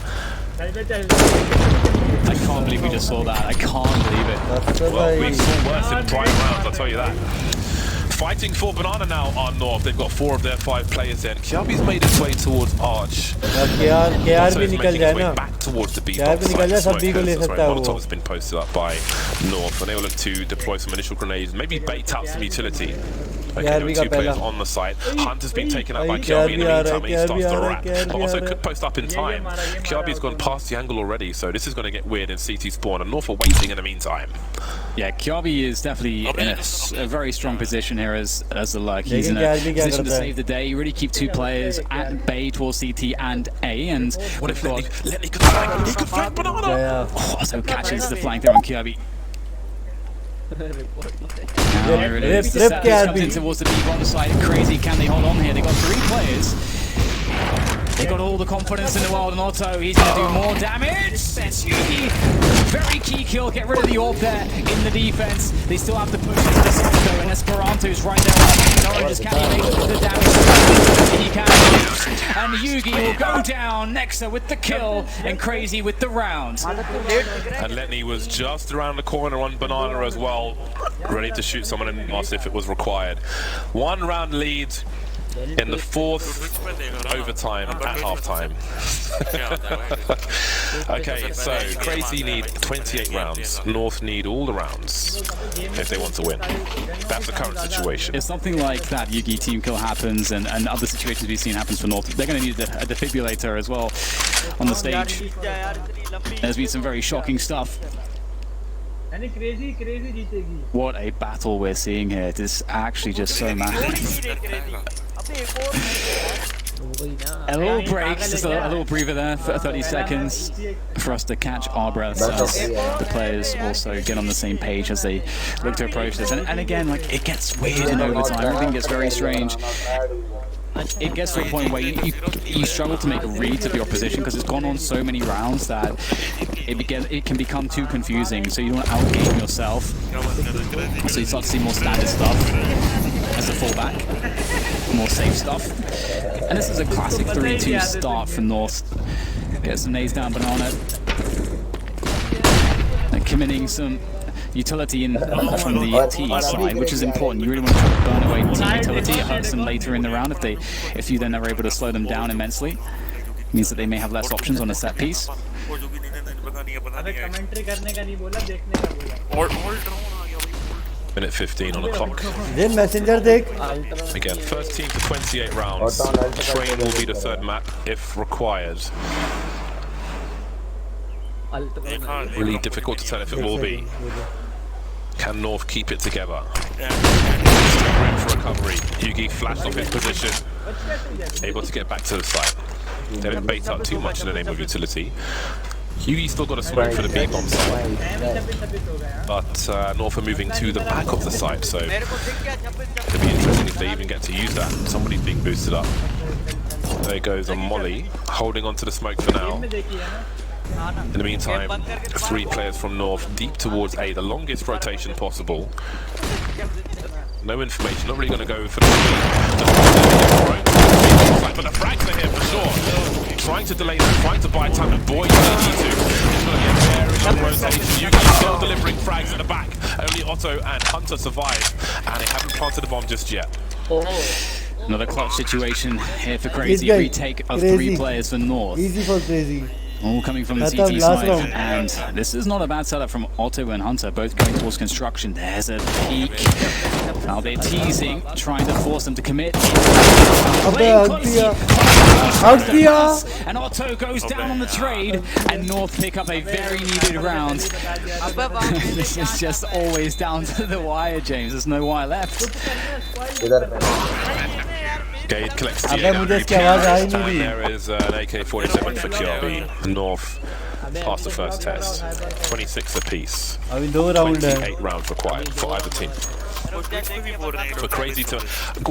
I can't believe we just saw that. I can't believe it. Well, we saw worse in prior rounds, I'll tell you that. Fighting for Banana now on North. They've got 4 of their 5 players in. Cr4zy's made his way towards Arch. KR भी निकल जाए ना. Back towards the B KR भी निकल जाए, सब B को ले सकता है वो. Molotov has been posted up by North, and they will look to deploy some initial grenades, maybe bait out some utility. Okay, there are 2 players on the site. Hunter's been taken out by Cr4zy in the meantime, and he starts to wrap. But also could post up in time. Cr4zy's gone past the angle already, so this is going to get weird in CT spawn, and North are waiting in the meantime. Yeah, Cr4zy is definitely in a very strong position here as the luck. He's in a position to save the day. You really keep 2 players at bay towards CT and A, and what if Letney could flank? He could flank Banana! Oh, so catches the flank there on Cr4zy. Rip comes in towards the B1 side. Cr4zy, can they hold on here? They got 3 players. They got all the confidence in the world, and Otto, he's going to do more damage. Sets Yugi. Very key kill. Get rid of the AWP there in the defense. They still have to push into the side though, and Esperanto's right there. Oranges, can he make the damage? He can. And Yugi will go down. Nexa with the kill, and Cr4zy with the round. And Letney was just around the corner on Banana as well, ready to shoot someone in Moss if it was required. 1 round lead in the 4th overtime at halftime. Okay, so Cr4zy need 28 rounds. North need all the rounds if they want to win. That's the current situation. If something like that Yugi team kill happens and other situations we've seen happens for North, they're going to need a defibrillator as well on the stage. There's been some very shocking stuff. What a battle we're seeing here. It is actually just so mad. A little break, just a little breather there for 30 seconds for us to catch our breaths as the players also get on the same page as they look to approach this. And again, like, it gets weird in overtime. Everything gets very strange. It gets to a point where you struggle to make reads of your opposition because it's gone on so many rounds that it can become too confusing. So you don't want to outgame yourself. So you start to see more standard stuff as a fallback, more safe stuff. And this is a classic 3-2 start for North. Get some nades down Banana. They're committing some utility in from the T side, which is important. You really want to try to burn away T utility. It hurts them later in the round if you then are able to slow them down immensely. It means that they may have less options on a set piece. Minute 15 on the clock. Then messenger take. Again, first team to 28 rounds. Train will be the 3rd map if required. Really difficult to tell if it will be. Can North keep it together? Room for recovery. Yugi flashed off his position. Able to get back to the site. They didn't bait up too much in the name of utility. Hughie's still got a smoke for the B-bomb side, but North are moving to the back of the site, so it'll be interesting if they even get to use that. Somebody's being boosted up. There goes a Molly, holding on to the smoke for now. In the meantime, 3 players from North deep towards A, the longest rotation possible. No information, not really going to go for the but the frags are here for sure. Trying to delay them, trying to buy time, and boy, you need to. It's going to be a very long rotation. Yugi still delivering frags at the back. Only Otto and Hunter survive, and they haven't planted the bomb just yet. Another clutch situation here for Cr4zy. Retake of 3 players for North. Easy for Cr4zy. All coming from the CT side, and this is not a bad setup from Otto and Hunter, both going towards construction. There's a peek. Now they're teasing, trying to force them to commit. And Otto goes down on the trade, and North pick up a very needed round. This is just always down to the wire, James. There's no wire left. Gade collects the there is an AK-47 for Cr4zy. North past the first test. 26 apiece. 28 rounds required for either team. For Cr4zy to...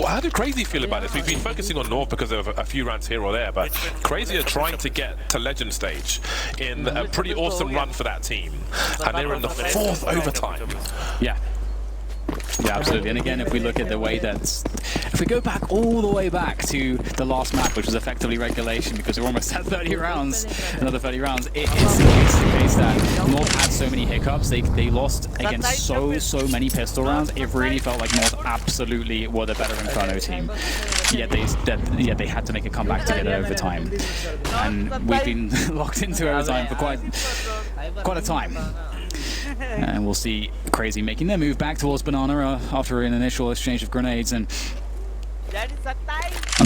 How do Cr4zy feel about this? We've been focusing on North because of a few rounds here or there, but Cr4zy are trying to get to Legend stage in a pretty awesome run for that team. And they're in the 4th overtime. Yeah. Yeah, absolutely. And again, if we look at the way if we go back all the way back to the last map, which was effectively regulation, because we're almost at 30 rounds, another 30 rounds, it's the case that North had so many hiccups. They lost against so many pistol rounds. It really felt like North absolutely were the better INFERNO team. Yet they had to make a comeback to get overtime. And we've been locked into overtime for quite a time. And we'll see Cr4zy making their move back towards Banana after an initial exchange of grenades, and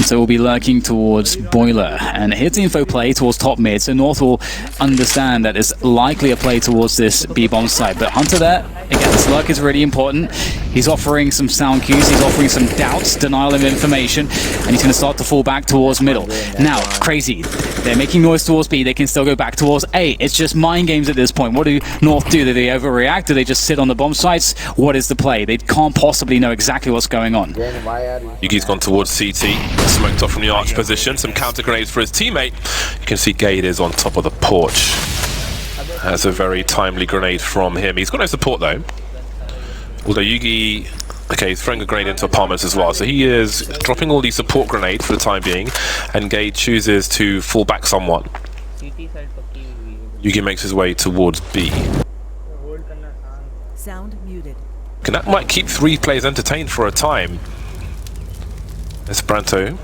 so we'll be lurking towards Boiler, and here's the info play towards top mid, so North will understand that it's likely a play towards this B-bomb side, but Hunter there, again, this lurk is really important. He's offering some sound cues, he's offering some doubts, denial of information, and he's going to start to fall back towards middle. Now, Cr4zy, they're making noise towards B, they can still go back towards A. It's just mind games at this point. What do North do? Do they overreact? Do they just sit on the bomb sites? What is the play? They can't possibly know exactly what's going on. Yugi's gone towards CT, smoked off from the arch position, some counter grenades for his teammate. You can see Gade is on top of the porch. That's a very timely grenade from him. He's got no support though. Although Yugi, okay, he's throwing a grenade into apartments as well. So he is dropping all these support grenades for the time being, and Gade chooses to fall back somewhat. Yugi makes his way towards B. Sound muted. And that might keep 3 players entertained for a time. Esperanto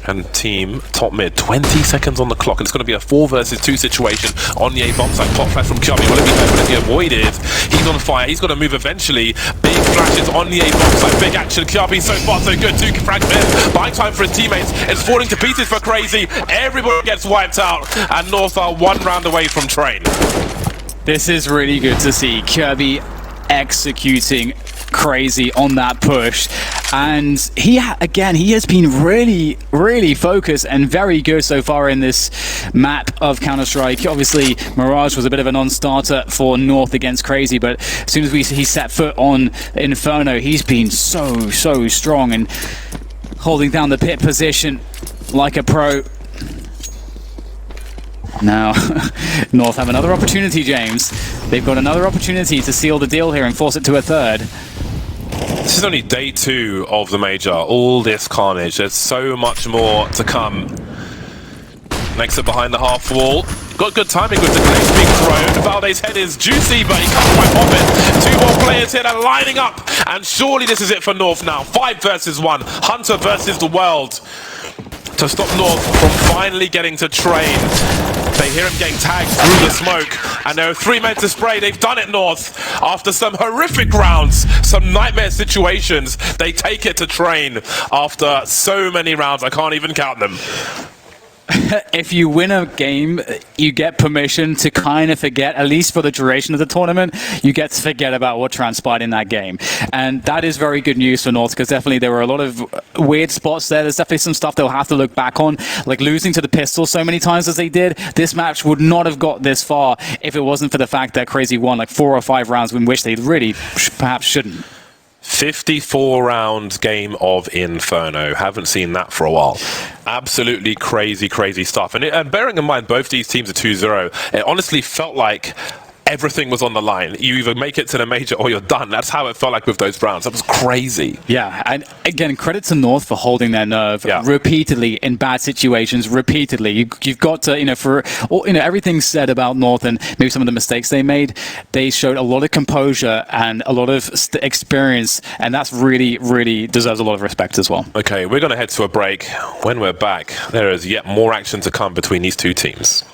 and team top mid, 20 seconds on the clock, and it's going to be a 4 versus 2 situation on the A bomb site. Pop flash from Cr4zy, will it be avoided? He's on fire, he's got to move eventually. Big flashes on the A bomb site, big action. Cr4zy so far so good, 2 frags in, buying time for his teammates. It's falling to pieces for Cr4zy, everybody gets wiped out, and North are 1 round away from train. This is really good to see. Cr4zy executing Cr4zy on that push, and he has been really focused and very good so far in this map of Counter-Strike. Obviously Mirage was a bit of a non-starter for North against Cr4zy, but as soon as he set foot on Inferno, he's been so strong and holding down the pit position like a pro. Now, North have another opportunity, James. They've got another opportunity to seal the deal here and force it to a 3rd. This is only day 2 of the major. All this carnage. There's so much more to come. Next up behind the half wall. Got good timing with the grenades being thrown. Valde's head is juicy, but he can't quite pop it. 2 more players here that are lining up. And surely this is it for North now. 5 versus 1. Hunter versus the world. To stop North from finally getting to train. They hear him getting tagged through the smoke, and there are 3 men to spray. They've done it, North. After some horrific rounds, some nightmare situations, they take it to train after so many rounds. I can't even count them. if you win a game, you get permission to kind of forget, at least for the duration of the tournament, you get to forget about what transpired in that game. And that is very good news for North, because definitely there were a lot of weird spots there. There's definitely some stuff they'll have to look back on, like losing to the pistol so many times as they did. This match would not have got this far if it wasn't for the fact that Cr4zy won like 4 or 5 rounds in which they really perhaps shouldn't. 54-round game of Inferno. Haven't seen that for a while. Absolutely crazy stuff. And bearing in mind, both these teams are 2-0, it honestly felt like everything was on the line. You either make it to the major or you're done. That's how it felt like with those rounds. That was crazy. Yeah, and again, credit to North for holding their nerve repeatedly in bad situations. Repeatedly, you've got to, for everything said about North and maybe some of the mistakes they made, they showed a lot of composure and a lot of experience, and that's really deserves a lot of respect as well. Okay, we're going to head to a break. When we're back, there is yet more action to come between these two teams.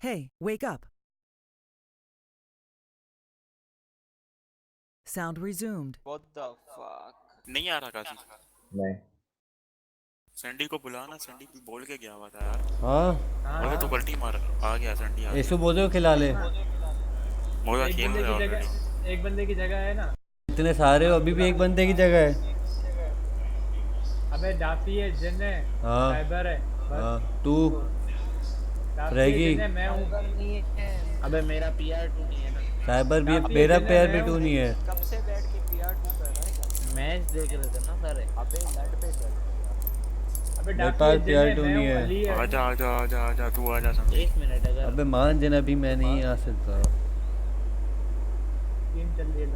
Hey, wake up. Sound resumed. What the fuck? नहीं आ रहा काजी? नहीं। Sandy को बुलाना, Sandy बोल के गया हुआ था यार। हाँ। बोले तो पलटी मार, आ गया सैंडी आ गया। ऐसो बोझो खिला ले। मोड़ा खेल रहे ऑलरेडी। एक बंदे की जगह है ना। इतने सारे हो, अभी भी एक बंदे की जगह है। अबे डाफी है, जिन है, साइबर है। हाँ, तू रहेगी। मैं हूँ। अबे मेरा PR2 नहीं है ना। साइबर भी, मेरा PR2 नहीं है। कब से बैठ के PR2 कर रहा है? मैच देख रहे थे ना सारे। अबे लड़ पे चल। अबे मेरे पास PR2 नहीं है। आजा तू आजा। 1 मिनट अगर। अबे मान देना, अभी मैं नहीं आ सकता। टीम चल रही है।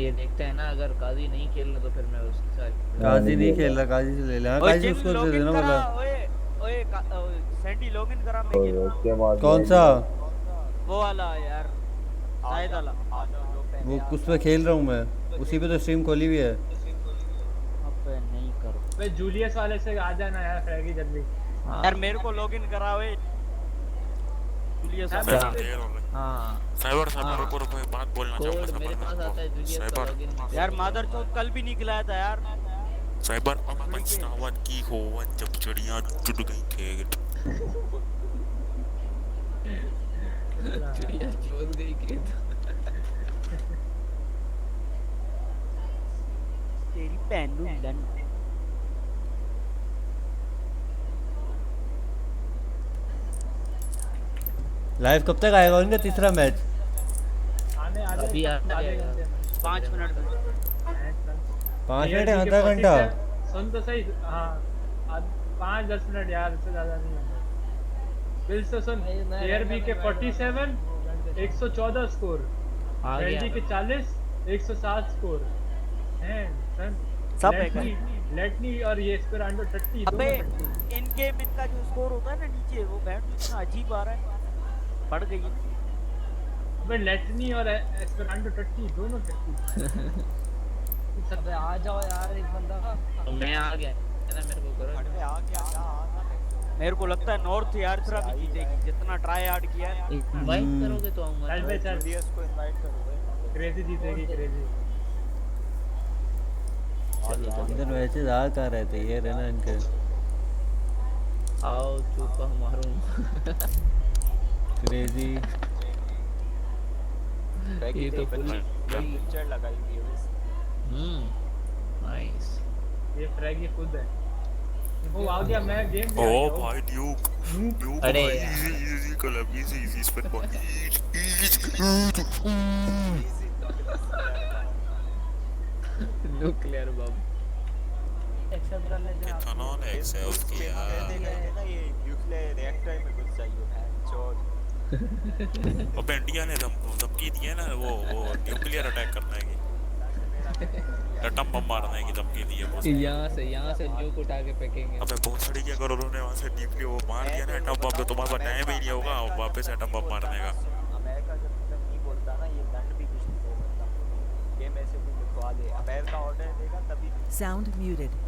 ये देखते हैं ना, अगर काजी नहीं खेल रहा तो फिर मैं उसके साथ। काजी नहीं खेल रहा, काजी से ले ले। काजी उसको दे देना बोला। ओए सैंडी लॉगिन करा मैं खेल रहा हूं। कौन सा? वो वाला यार, शायद वाला। वो उस पे खेल रहा हूँ मैं, उसी पे तो स्ट्रीम खोली हुई है। अबे नहीं करो। अबे जूलियस वाले से आ जाना यार, फ्रैगी जल्दी। यार मेरे को लॉगिन करा ओए। जूलियस हां साइबर रुको एक बात बोलना चाहूंगा। मेरे पास आता है जूलियस का लॉगिन। यार मादरचोद कल भी निकला था यार। साइबर अब पछतावत की होवन जब चिड़िया जुड़ गई खेत। चिड़िया जुड़ गई खेत। तेरी बहन नू लन। लाइव कब तक आएगा उनका तीसरा मैच? आने अभी 5 मिनट में। 5 मिनट है, आधा घंटा। सुन तो सही। हाँ 5-10 मिनट यार, इससे ज्यादा नहीं होगा। बिल से सुन, ARB के 47 114 स्कोर, LG के 40 107 स्कोर हैं सन। सब लेटनी और ये एस्पेरांडो 30। अबे इन गेम इनका जो स्कोर होता है ना नीचे, वो बैंड इतना अजीब आ रहा है, पड़ गई है। अबे लेटनी और एस्पेरांडो 30 दोनों 30। सब आ जाओ यार, एक बंदा। मैं आ गया है ना, मेरे को करो। आ गया। मेरे को लगता है नॉर्थ यार भी जीतेगी, जितना ट्राई हार्ड किया है। इनवाइट करोगे तो आऊंगा। चल बे चल, डीएस को इनवाइट करोगे। क्रेजी जीतेगी, क्रेजी। इधर मैचेस आ कहाँ रहते ये रहना इनके। आओ चुपा मारूं। क्रेजी ये तो फुल पिक्चर लगाई हुई है बस। नाइस। ये फ्रैगी खुद है। वो आ गया, मैं गेम पे आ ओ गया। भाई ड्यूक अरे इजी कलम easy spin ball nuclear bomb accept कर लेते हैं इतना आप। एक्सेप्ट किया ना ये न्यूक्लियर रिएक्टर में घुस जाइए बहनचोद। अब इंडिया ने धमकी दी है ना वो न्यूक्लियर अटैक करने की एटम बम मारने की धमकी दी है बॉस। यहाँ से न्यूक उठा के फेंकेंगे। अबे भोसड़ी क्या करो उन्होंने वहां से न्यूक्लियर वो मार दिया ना एटम बम तो तुम्हारे पास टाइम ही नहीं होगा वापस एटम बम मारने का। अमेरिका जब तक नहीं बोलता ना ये दंड भी कुछ नहीं दे सकता। गेम ऐसे भी लिखवा दे, अमेरिका ऑर्डर देगा तभी। Sound muted.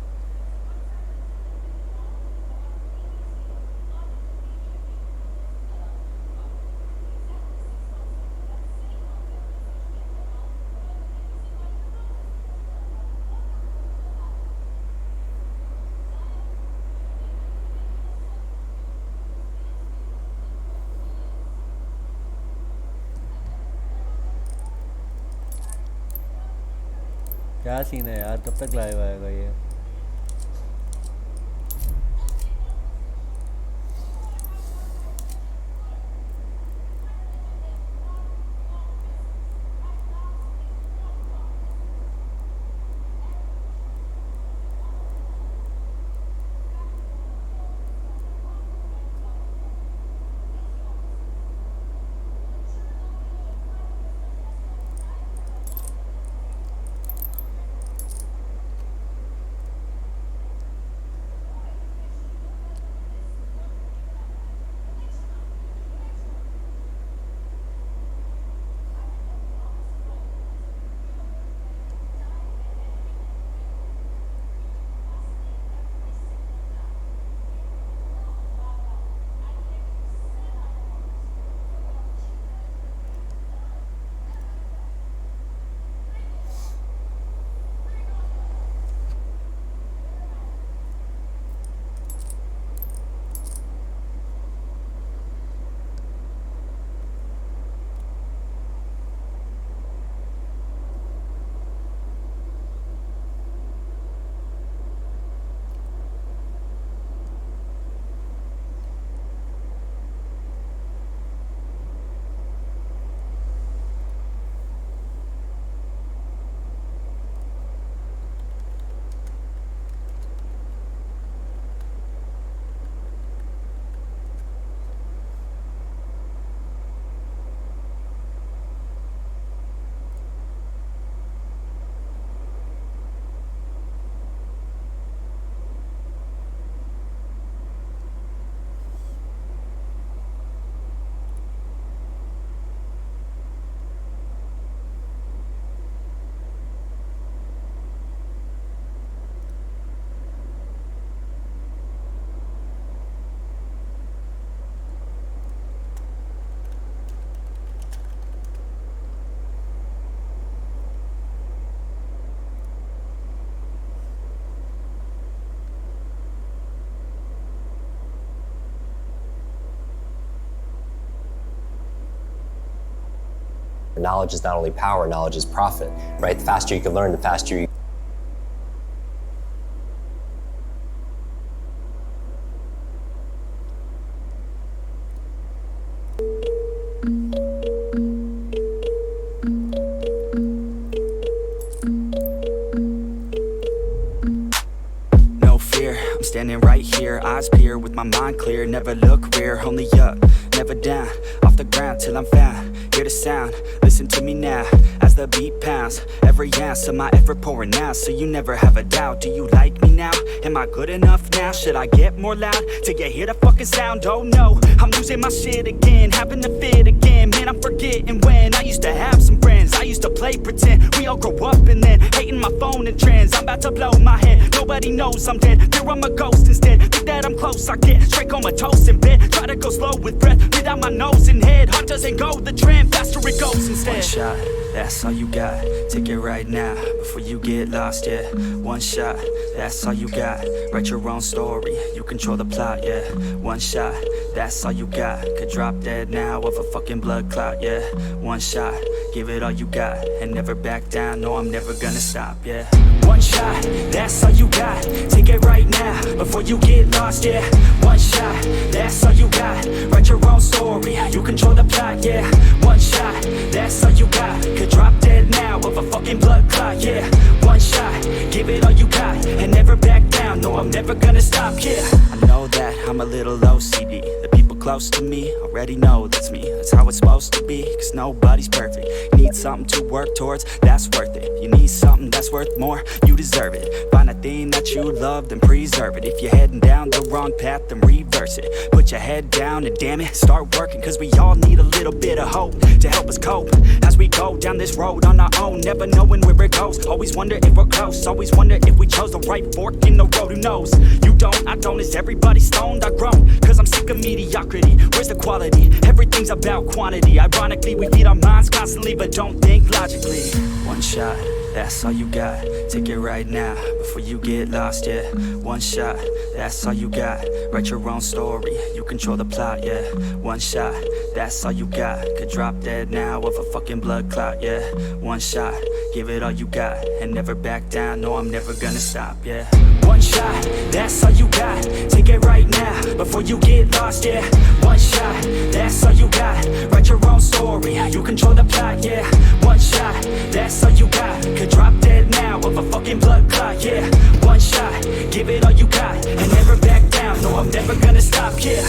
क्या सीन है यार, कब तक लाइव आएगा ये? Knowledge is not only power, knowledge is profit, right? The faster you can learn, the faster you No fear, I'm standing right here, eyes peer with my mind clear, never look rear, only up, never down, off the ground till I'm found, hear the sound, listen to me now, as the beat pounds, every ounce of my effort pouring out, so you never have a doubt, do you like me now, am I good enough now, should I get more loud, till you hear the fucking sound, oh no, I'm losing my shit again, having to fit again, man I'm forgetting when, I used to have some friends, I used to play pretend, we all grow up and then, hating my phone and trends, I'm about to blow my head, nobody knows I'm dead, fear I'm a ghost instead, think that I'm close, I get straight comatose in bed, try to go slow with breath, breathe out my nose and head, heart doesn't go the trend, faster it goes instead. One shot, that's all you got, take it right now, before you get lost, yeah, one shot, that's all you got, write your own story, you control the plot, yeah, one shot, that's all you got, could drop dead now of a fucking blood clot, yeah, one shot, give it all you got, and never back down, no I'm never gonna stop, yeah. One shot, that's all you got, take it right now, before you get lost, yeah. One shot, that's all you got, write your own story, you control the plot, yeah. One shot, that's all you got, could drop dead now of a fucking blood clot, yeah. One shot, give it all you got, and never back down, no I'm never gonna stop, yeah. I know that I'm a little OCD, the people close to me already know that's me. That's how it's supposed to be, cause nobody's perfect. You need something to work towards, that's worth it. You need something that's worth more, you deserve it. Find a thing that you love, then preserve it. If you're heading down the wrong path, then reverse it. Put your head down and damn it, start working, cause we all need a little bit of hope to help us cope as we go down this road on our own, never knowing where it goes. Always wonder if we're close, always wonder if we chose the right fork in the road. Who knows? You don't, I don't, is everybody stoned? I groan, cause I'm sick of mediocrity. Where's the quality? Everything's about quantity. Ironically, we feed our minds constantly, but don't think logically. One shot, that's all you got, take it right now, before you get lost, yeah. One shot, that's all you got, write your own story, you control the plot, yeah. One shot, that's all you got, could drop dead now of a fucking blood clot, yeah. One shot, give it all you got, and never back down, no I'm never gonna stop, yeah. One shot, that's all you got, take it right now, before you get lost, yeah. One shot, that's all you got, write your own story, you control the plot, yeah. One shot, that's all you got, could drop dead now of a fucking blood clot, yeah. One shot, give it all you got, and never back down, no I'm never gonna stop, yeah.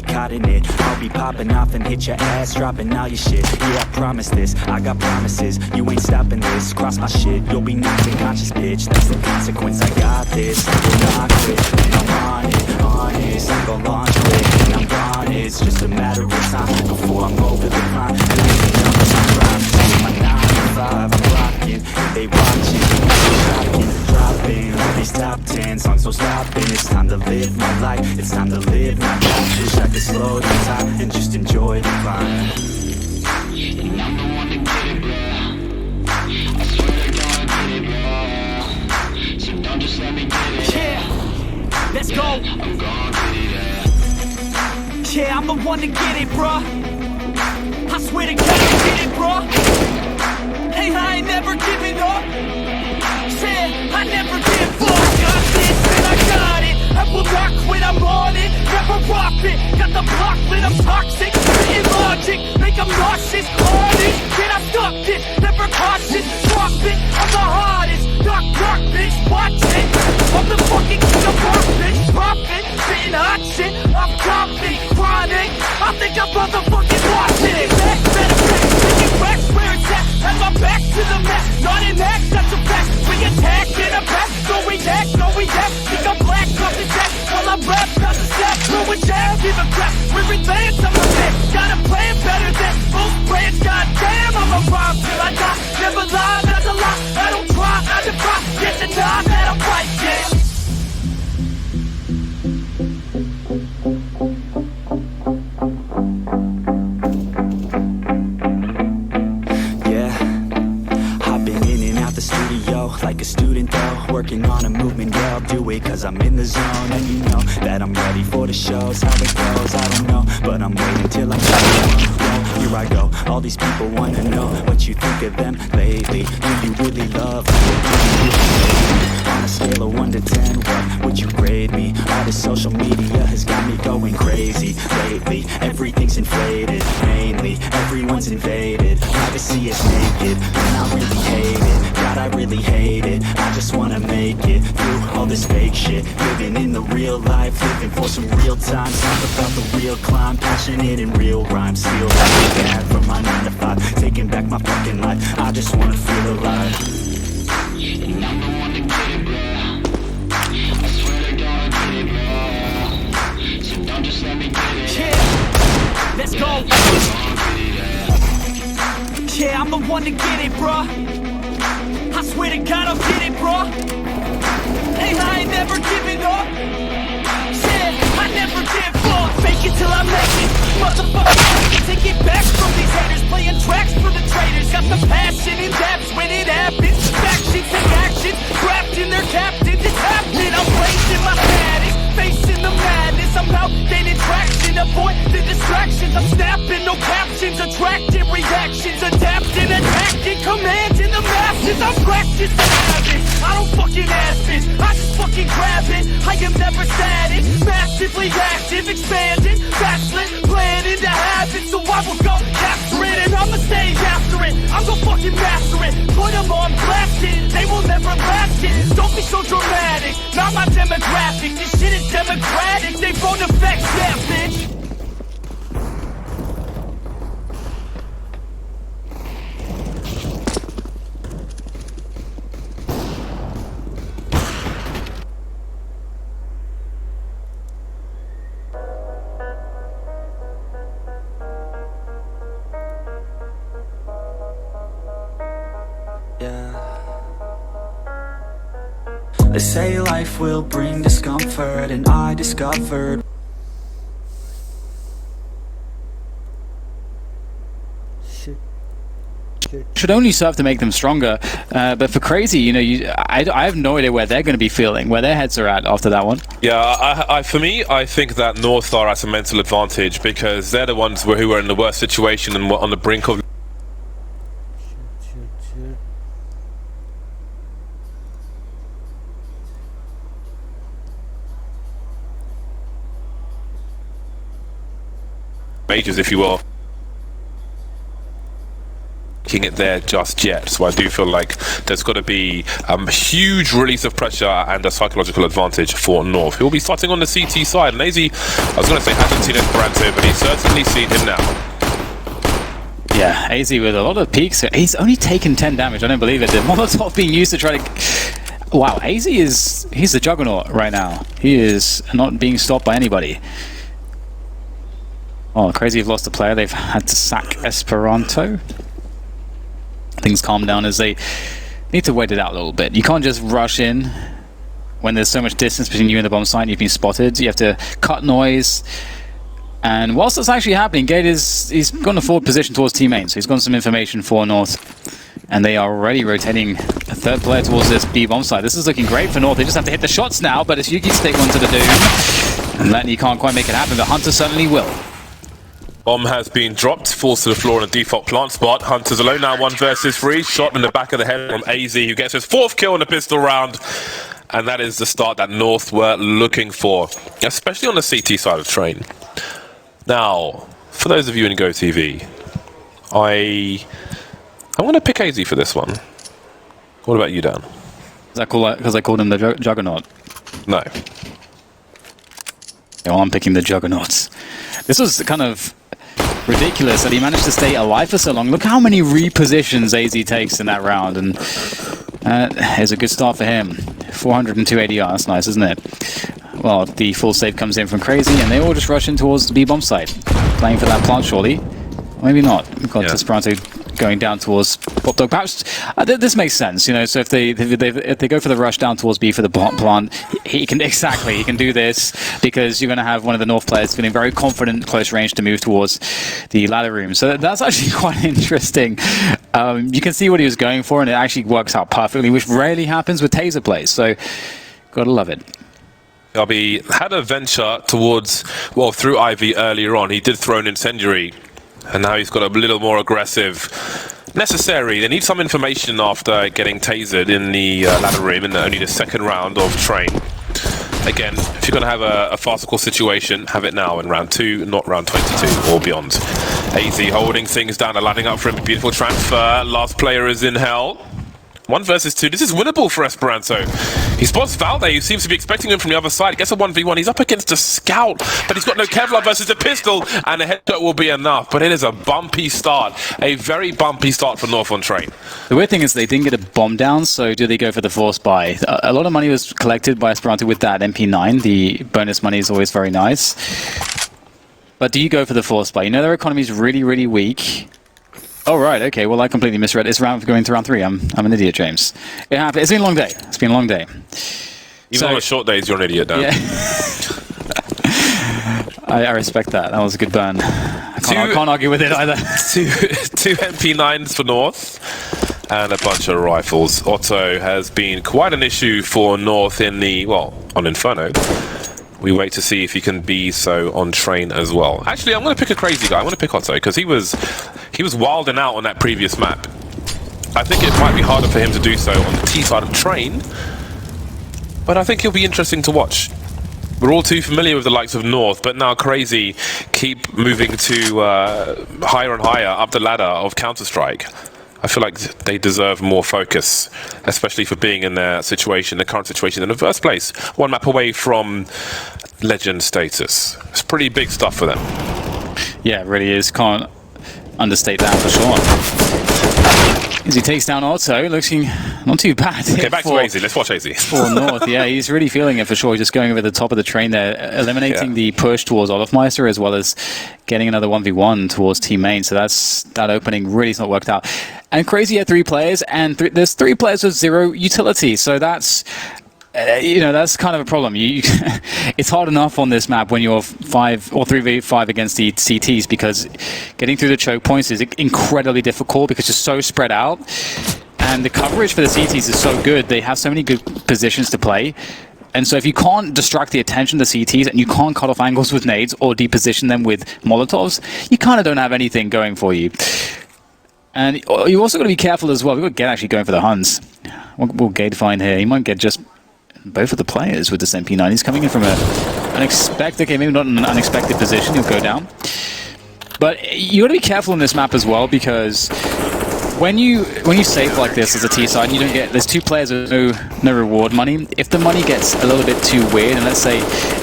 Caught in it, I'll be popping off and hit your ass, dropping all your shit. Yeah, I promise this, I got promises. You ain't stopping this, cross my shit, you'll be knocked unconscious, bitch. That's the consequence, I got this. I will not quit, and I'm on it, honest. I'm gon' launch quick, and I'm gone. It's just a matter of time before I'm over the climb. And I'm driving my 9 to 5, I'm rocking, and they watching. Shocking, dropping all these top 10 songs, so stopping. It's time to live my life, it's time to live my life. Wish I could slow down time and just enjoy the climb. And I'm the one to get it, bro. I swear to God, get it, bro. So don't just let me get it. Yeah, let's go. I'm gonna get it, yeah. I'm the one to get it, bro. I swear to God, get it, bro. Hey, I ain't never giving up. Said I never give up. Got this and I got it. I will not quit, I'm on it. Never profit. Got the block lit, I'm toxic. Spitting logic, make them nauseous. Honest, can I stop this? Never cautious, drop it. I'm the hardest. Dark, bitch, watch it. I'm the fucking king of rock, bitch. Profit, spitting hot shit. I'm confident, chronic. I think I'm motherfucking lost it. Back, better back, taking back where it's at. Have my back to the mat, not an act, that's a fact. We attack in a back, no react, no react. Think I'm black, off the jack, while I rap, not the step. Through a jab, give a crap, we're advanced, I'm a man. Got a plan better than most brands, goddamn, I'm a rhyme till I die. Never lie, that's a lie, I don't try, I defy. Get the time that I'm right, yeah. Like a student though, working on a movement, yeah I'll do it cause I'm in the zone. And you know that I'm ready for the shows, how it goes, I don't know, but I'm waiting till I'm well, here I go, all these people wanna know what you think of them lately. Do you really love me? On a scale of 1 to 10, what would you grade me? All this social media has got me going crazy lately. Everything's inflated, mainly everyone's invaded. Privacy is naked, and I really hate it. God, I really hate it. I just wanna make it through all this fake shit. Living in the real life, living for some real time. Talk about the real climb, passionate in real rhymes. Steal like bad from my 9 to 5, taking back my fucking life. I just wanna feel alive. And I'm the one to get it, bro. I swear to God I get it, bro. So don't just let me get it. Yeah, let's go. Yeah, I'm the one to get it, bro. I swear to God I'll get it, bro. Hey, I ain't never giving up. Yeah, I never give up. Fake it till I make it. Motherfucker, take it back from these haters. Playing tracks for the traitors. Got the passion in depths when it happens. Factions take action. Trapped in their captains. It's happening. I'm raising my status. Facing the madness. I'm out gaining traction. Avoid the distractions. I'm snapping. No captions. Attracting reactions. Adapting. Attacking. Commanding the masses. I'm practicing habits. I don't fucking ask this. I just fucking grab it. I am never static. Massively active. Expanding. Backslid. Planning to have it. So I will go after it. And I'ma stay after it. I'm gonna fucking master it. Put them on blast it. They will never last it. Don't be so dramatic. Not my demographic. This shit is democratic. They phone effects. Yeah, bitch. They say life will bring discomfort, and I discovered should only serve to make them stronger. But for Cr4zy, you know, I have no idea where they're going to be feeling, where their heads are at after that one. Yeah, for me, I think that North are at a mental advantage because they're the ones who were in the worst situation and were on the brink of. Majors, if you will. It there just yet, so I do feel like there's got to be a huge release of pressure and a psychological advantage for North. He'll be starting on the CT side, and AZ, I was going to say hasn't seen Esperanto, but he's certainly seen him now. Yeah, AZ with a lot of peaks. He's only taken 10 damage, I don't believe it. The Molotov being used to try to... Wow, AZ he's the juggernaut right now. He is not being stopped by anybody. Oh, Cr4zy have lost a player. They've had to sack Esperanto. Things calm down as they need to wait it out a little bit. You can't just rush in when there's so much distance between you and the bomb site and you've been spotted. You have to cut noise. And whilst that's actually happening, Gate he's gone a forward position towards team main, so he's got some information for North. And they are already rotating a third player towards this B bomb site. This is looking great for North. They just have to hit the shots now, but it's Yuki's take one to the doom. And Latney can't quite make it happen, but Hunter certainly will. Bomb has been dropped, falls to the floor in a default plant spot. Hunter's alone now, 1 versus 3. Shot in the back of the head from AZ, who gets his 4th kill in the pistol round. And that is the start that North were looking for, especially on the CT side of Train. Now, for those of you in GoTV, I'm going to pick AZ for this one. What about you, Dan? Is that cool because I called him the Juggernaut? No. No, I'm picking the Juggernauts. This was kind of ridiculous that he managed to stay alive for so long. Look how many repositions AZ takes in that round, and it's a good start for him. 402 ADR, that's nice, isn't it? Well, the full save comes in from Cr4zy, and they all just rush in towards the B-bomb site. Playing for that plant, surely. Maybe not. We've got Esperanto going down towards Pop Dog. Perhaps this makes sense, you know. So if they go for the rush down towards B for the plant, he can do this because you're going to have one of the North players feeling very confident close range to move towards the ladder room. So that's actually quite interesting. You can see what he was going for, and it actually works out perfectly, which rarely happens with taser plays. So gotta love it. He had a venture towards, well, through Ivy earlier on. He did throw an incendiary, and now he's got a little more aggressive. Necessary. They need some information after getting tasered in the ladder room in only the 2nd round of Train. Again, if you're going to have a farcical situation, have it now in round 2, not round 22 or beyond. AZ holding things down and lining up for him. Beautiful transfer. Last player is in hell. 1 versus 2. This is winnable for Esperanto. He spots Valde, who seems to be expecting him from the other side. Gets a 1v1. He's up against a scout, but he's got no Kevlar versus a pistol, and a headshot will be enough. But it is a bumpy start. A very bumpy start for North on train. The weird thing is they didn't get a bomb down, so do they go for the force buy? A lot of money was collected by Esperanto with that MP9. The bonus money is always very nice. But do you go for the force buy? You know their economy is really, really weak. Oh, right, okay, well, I completely misread. It's going to round 3. I'm an idiot, James. It happened. It's been a long day. It's been a long day. Even on a short days, you're an idiot, Dan. Yeah. I respect that. That was a good burn. I can't argue with it either. two MP9s for North and a bunch of rifles. Otto has been quite an issue for North in the, well, on Inferno. We wait to see if he can be so on train as well. Actually, I'm going to pick a crazy guy. I'm going to pick Otto because he was wilding out on that previous map. I think it might be harder for him to do so on the T side of train, but I think he'll be interesting to watch. We're all too familiar with the likes of North, but now Cr4zy keep moving to higher and higher up the ladder of Counter-Strike. I feel like they deserve more focus, especially for being in their situation, the current situation in the first place. 1 map away from legend status. It's pretty big stuff for them. Yeah, it really is. Can't understate that for sure. As he takes down Otto, looking not too bad. Okay, back to Cr4zy. Let's watch Cr4zy. For North, yeah, he's really feeling it for sure. Just going over the top of the train there, eliminating the push towards Olofmeister, as well as getting another 1v1 towards Team Main. So that opening really has not worked out. And Cr4zy had 3 players, and there's 3 players with 0 utility. So that's that's kind of a problem. It's hard enough on this map when you're 5 or 3v5 against the CTs, because getting through the choke points is incredibly difficult because you're so spread out. And the coverage for the CTs is so good. They have so many good positions to play. And so if you can't distract the attention of the CTs and you can't cut off angles with nades or deposition them with Molotovs, you kind of don't have anything going for you. And you also got to be careful as well. We've got Gate actually going for the Huns. What will Gate find here? He might get just both of the players with this MP9. He's coming in from an unexpected, okay, maybe not an unexpected position. He'll go down. But you got to be careful on this map as well, because when you save like this as a T side, you don't get, there's 2 players with no reward money. If the money gets a little bit too weird, and let's say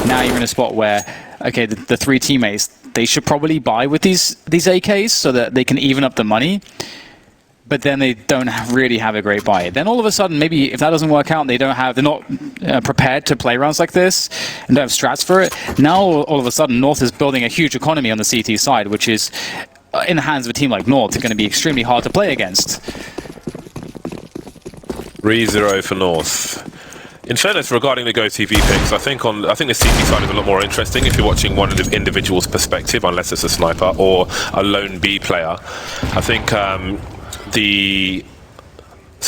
now you're in a spot where, okay, the 3 teammates, they should probably buy with these AKs so that they can even up the money, but then they don't really have a great buy. Then all of a sudden, maybe if that doesn't work out, they're not prepared to play rounds like this and don't have strats for it. Now all of a sudden, North is building a huge economy on the CT side, which is in the hands of a team like North, are going to be extremely hard to play against. 3-0 for North. In fairness, regarding the GoTV picks, I think the CT side is a lot more interesting if you're watching one individual's perspective, unless it's a sniper or a lone B player. I think it's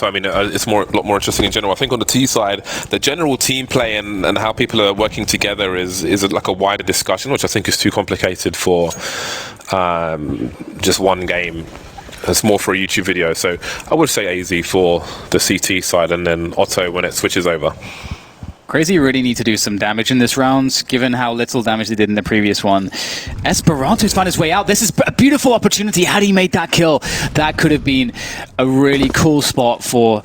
a lot more interesting in general. I think on the T side, the general team play and how people are working together is like a wider discussion, which I think is too complicated for just one game. It's more for a YouTube video. So I would say AZ for the CT side, and then Otto when it switches over. Cr4zy really need to do some damage in this round, given how little damage they did in the previous one. Esperanto's found his way out. This is a beautiful opportunity. Had he made that kill, that could have been a really cool spot for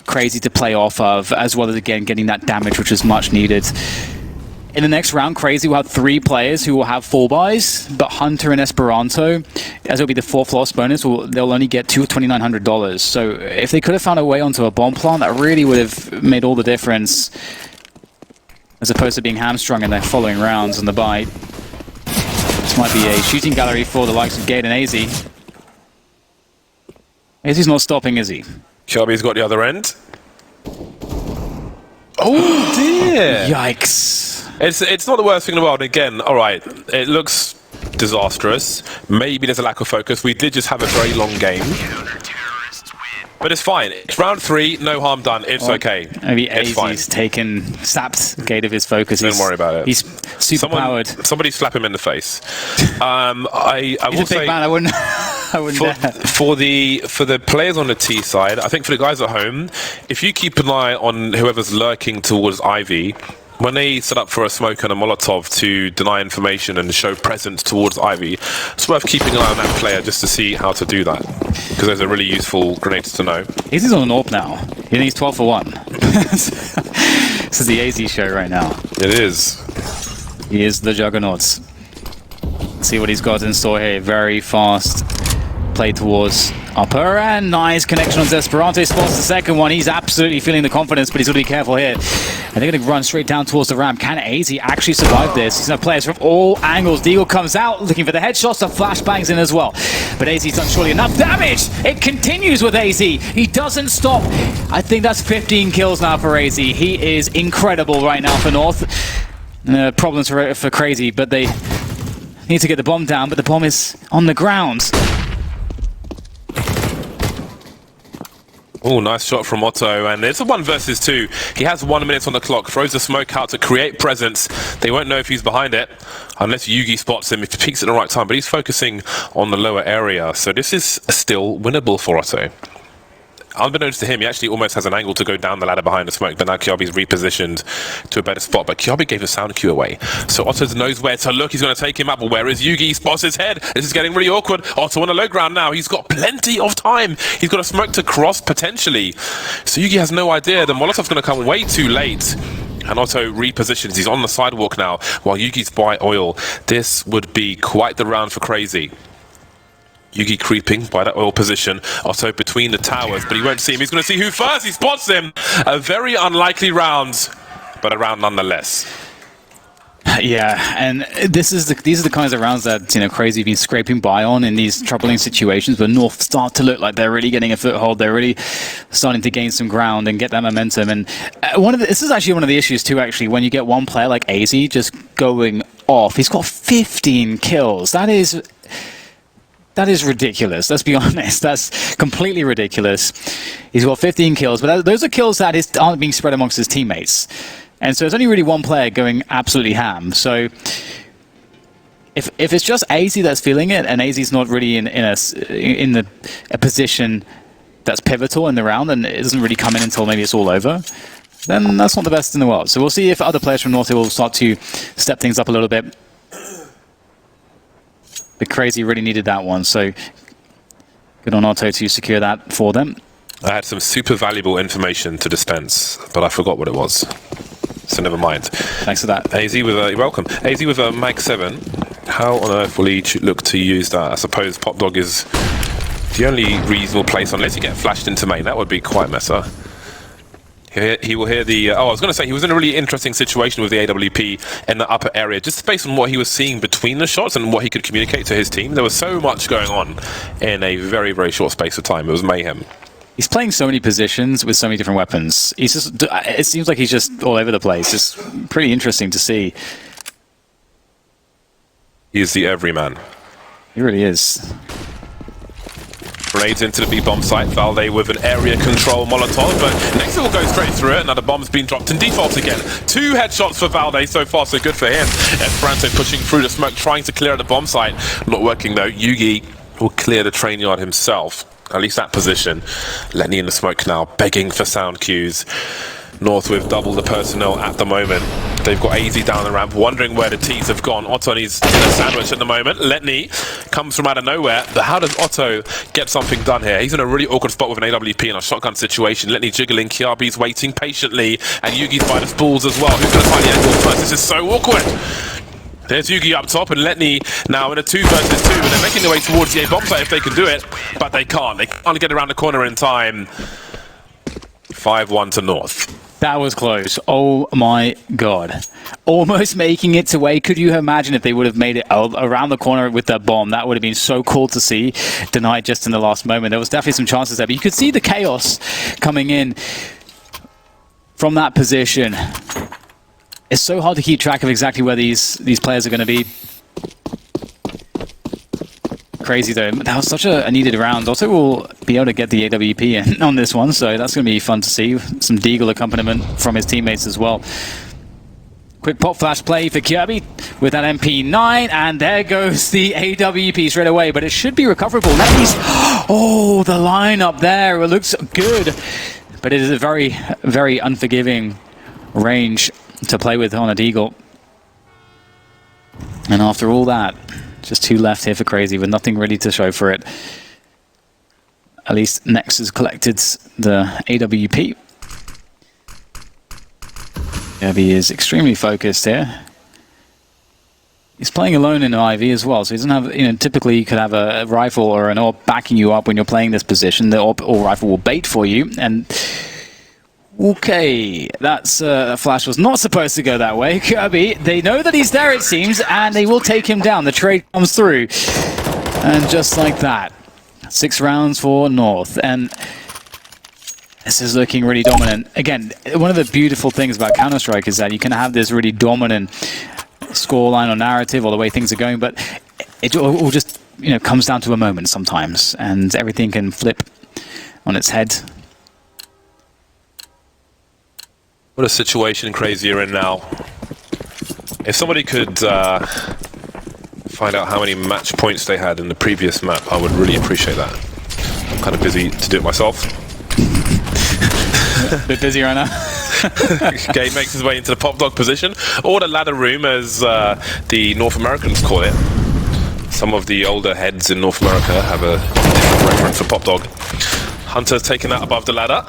Cr4zy to play off of, as well as, again, getting that damage, which was much needed. In the next round, Cr4zy will have 3 players who will have full buys, but Hunter and Esperanto, as it'll be the 4th loss bonus, they'll only get $2,900. So if they could have found a way onto a bomb plant, that really would have made all the difference, as opposed to being hamstrung in their following rounds on the buy. This might be a shooting gallery for the likes of Gate and AZ. AZ's not stopping, is he? Shelby's got the other end. Oh dear! Yikes. It's not the worst thing in the world. Again, all right, it looks disastrous. Maybe there's a lack of focus. We did just have a very long game. But it's fine. It's round 3, no harm done. It's okay. Maybe it's fine. sapped Gate of his focus. Don't worry about it. He's super powered. Somebody slap him in the face. I will say, man, I wouldn't for the players on the T side, I think for the guys at home, if you keep an eye on whoever's lurking towards Ivy, when they set up for a smoke and a Molotov to deny information and show presence towards Ivy, it's worth keeping an eye on that player just to see how to do that, because those are really useful grenades to know. He's on an AWP now. He's 12 for 1. This is the AZ show right now. It is. He is the Juggernaut. Let's see what he's got in store here. Very fast play towards upper, and nice connection on Desperante. Spots the second one. He's absolutely feeling the confidence, but he's got to be careful here. And they're going to run straight down towards the ramp. Can AZ actually survive this? He's going to play us from all angles. Deagle comes out looking for the headshots. The flashbangs in as well. But AZ's done surely enough damage. It continues with AZ. He doesn't stop. I think that's 15 kills now for AZ. He is incredible right now for North. Problems for Cr4zy, but they need to get the bomb down, but the bomb is on the ground. Oh, nice shot from Otto, and it's a 1 versus 2. He has 1 minute on the clock, throws the smoke out to create presence. They won't know if he's behind it, unless Yugi spots him, if he peeks at the right time, but he's focusing on the lower area, so this is still winnable for Otto. Unbeknownst to him, he actually almost has an angle to go down the ladder behind the smoke, but now Cr4zy's repositioned to a better spot, but Cr4zy gave the sound cue away. So Otto knows where to look, he's going to take him up, but where is Yugi? He spots his head. This is getting really awkward. Otto on the low ground now, he's got plenty of time. He's got a smoke to cross, potentially. So Yugi has no idea, the Molotov's going to come way too late. And Otto repositions, he's on the sidewalk now, while Yugi's by oil. This would be quite the round for Cr4zy. Yugi creeping by that oil position, Otto between the towers, but he won't see him. He's going to see who first. He spots him. A very unlikely round, but a round nonetheless. Yeah, and these are the kinds of rounds that Cr4zy been scraping by on in these troubling situations, but North start to look like they're really getting a foothold. They're really starting to gain some ground and get that momentum. And this is actually one of the issues too. Actually, when you get one player like AZ just going off, he's got 15 kills. That is ridiculous. Let's be honest. That's completely ridiculous. He's got 15 kills, but those are kills that aren't being spread amongst his teammates. And so it's only really one player going absolutely ham. So if it's just AZ that's feeling it, and AZ's not really in a position that's pivotal in the round, and it doesn't really come in until maybe it's all over, then that's not the best in the world. So we'll see if other players from North will start to step things up a little bit. But Cr4zy really needed that one, so good on Otto to secure that for them. I had some super valuable information to dispense, but I forgot what it was. So never mind. Thanks for that. AZ with you're welcome. AZ with a Mag 7. How on earth will he look to use that? I suppose Pop Dog is the only reasonable place, unless you get flashed into main. That would be quite messy. He will hear the... I was going to say, he was in a really interesting situation with the AWP in the upper area, just based on what he was seeing between the shots and what he could communicate to his team. There was so much going on in a very, very short space of time. It was mayhem. He's playing so many positions with so many different weapons. It seems like he's just all over the place. It's pretty interesting to see. He is the everyman. He really is. Grenades into the B-bomb site. Valde with an area control Molotov, but next it will go straight through it. Now the bomb's been dropped in default again. 2 headshots for Valde so far, so good for him. Esperanto pushing through the smoke, trying to clear the bomb site. Not working though. Yugi will clear the train yard himself. At least that position. Letney in the smoke now, begging for sound cues. North with double the personnel at the moment. They've got AZ down the ramp, wondering where the T's have gone. Otto needs a sandwich at the moment. Letney comes from out of nowhere, but how does Otto get something done here? He's in a really awkward spot with an AWP in a shotgun situation. Letney jiggling, Cr4zy's waiting patiently, and Yugi's by the spools as well. Who's going to find the angle first? This is so awkward. There's Yugi up top, and Letney now in a 2 versus 2, and they're making their way towards the A-bomb site if they can do it, but they can't. They can't get around the corner in time. 5-1 to North. That was close. Oh my god. Almost making it to way. Could you imagine if they would have made it around the corner with that bomb? That would have been so cool to see. Denied just in the last moment. There was definitely some chances there, but you could see the chaos coming in from that position. It's so hard to keep track of exactly where these players are going to be. Cr4zy though, that was such a needed round. Also will be able to get the AWP in on this one, so that's going to be fun to see. Some Deagle accompaniment from his teammates as well. Quick pop flash play for Cr4zy with that MP9, and there goes the AWP straight away, but it should be recoverable. Oh, the lineup there, it looks good, but it is a very, very unforgiving range to play with on a Deagle. And after all that, just 2 left here for Cr4zy with nothing ready to show for it. At least Nex has collected the AWP. Cr4zy is extremely focused here. He's playing alone in IV as well, so he doesn't have, you know, typically you could have a rifle or an AWP backing you up when you're playing this position. The AWP or rifle will bait for you, and okay, that's flash was not supposed to go that way. Cr4zy, they know that he's there, it seems, and they will take him down. The trade comes through, and just like that, 6 rounds for North, and this is looking really dominant. Again, one of the beautiful things about Counter-Strike is that you can have this really dominant scoreline or narrative or the way things are going, but it all just, you know, comes down to a moment sometimes, and everything can flip on its head. What a situation Cr4zy are in now. If somebody could find out how many match points they had in the previous map, I would really appreciate that. I'm kind of busy to do it myself. A bit busy right now. Gabe makes his way into the pop dog position, or the ladder room as the North Americans call it. Some of the older heads in North America have a different reference for pop dog. Hunter's taken that above the ladder.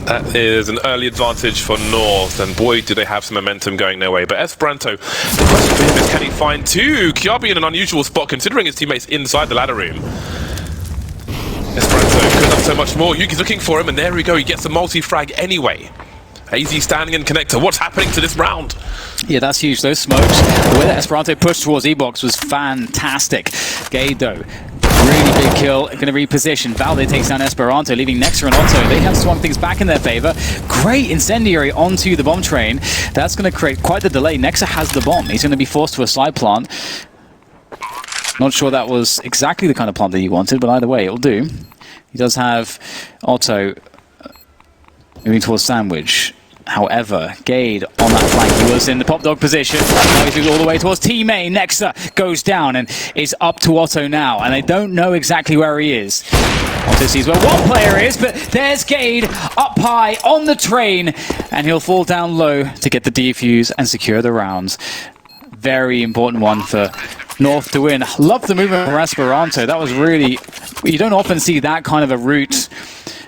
That is an early advantage for North, and boy, do they have some momentum going their way. But Esperanto, the question for him is, can he find 2? Cr4zy in an unusual spot, considering his teammates inside the ladder room. Esperanto could have so much more. Yuki's looking for him, and there we go. He gets a multi-frag anyway. AZ standing in connector. What's happening to this round? Yeah, that's huge. Those smokes, the way that Esperanto pushed towards E-Box was fantastic. Gade, though, really big kill. Going to reposition. Valde takes down Esperanto, leaving Nexa and Otto. They have swung things back in their favor. Great incendiary onto the bomb train. That's going to create quite the delay. Nexa has the bomb. He's going to be forced to a side plant. Not sure that was exactly the kind of plant that he wanted, but either way, it'll do. He does have Otto moving towards Sandwich. However, Gade on that flank, he was in the pop dog position. Now he's moved all the way towards T-Main. Nexa goes down and is up to Otto now, and they don't know exactly where he is. Otto sees where one player is, but there's Gade up high on the train, and he'll fall down low to get the defuse and secure the rounds. Very important one for North to win. Love the movement from Esperanto. That was really... You don't often see that kind of a route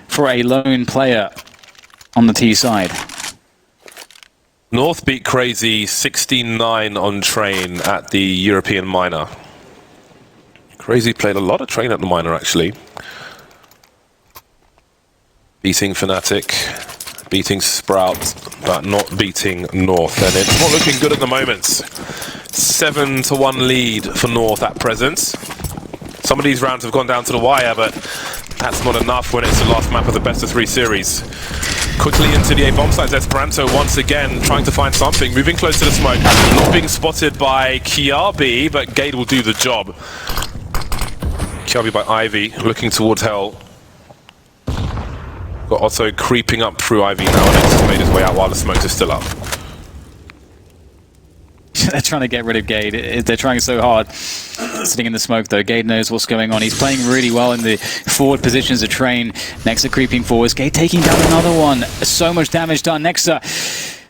for a lone player on the T side. North beat Cr4zy 69 on train at the European Minor. Cr4zy played a lot of train at the Minor, actually. Beating Fnatic, beating Sprout, but not beating North. And it's not looking good at the moment. 7-1 lead for North at present. Some of these rounds have gone down to the wire, but that's not enough when it's the last map of the best of 3 series. Quickly into the A bomb sites, Esperanto once again trying to find something, moving close to the smoke, not being spotted by Cr4zy, but Gade will do the job. Cr4zy by Ivy, looking towards Hell. Got Otto creeping up through Ivy now, and he's made his way out while the smokes are still up. They're trying to get rid of Gade. They're trying so hard. Sitting in the smoke, though. Gade knows what's going on. He's playing really well in the forward positions of train. Nexa creeping forwards. Gade taking down another one. So much damage done. Nexa,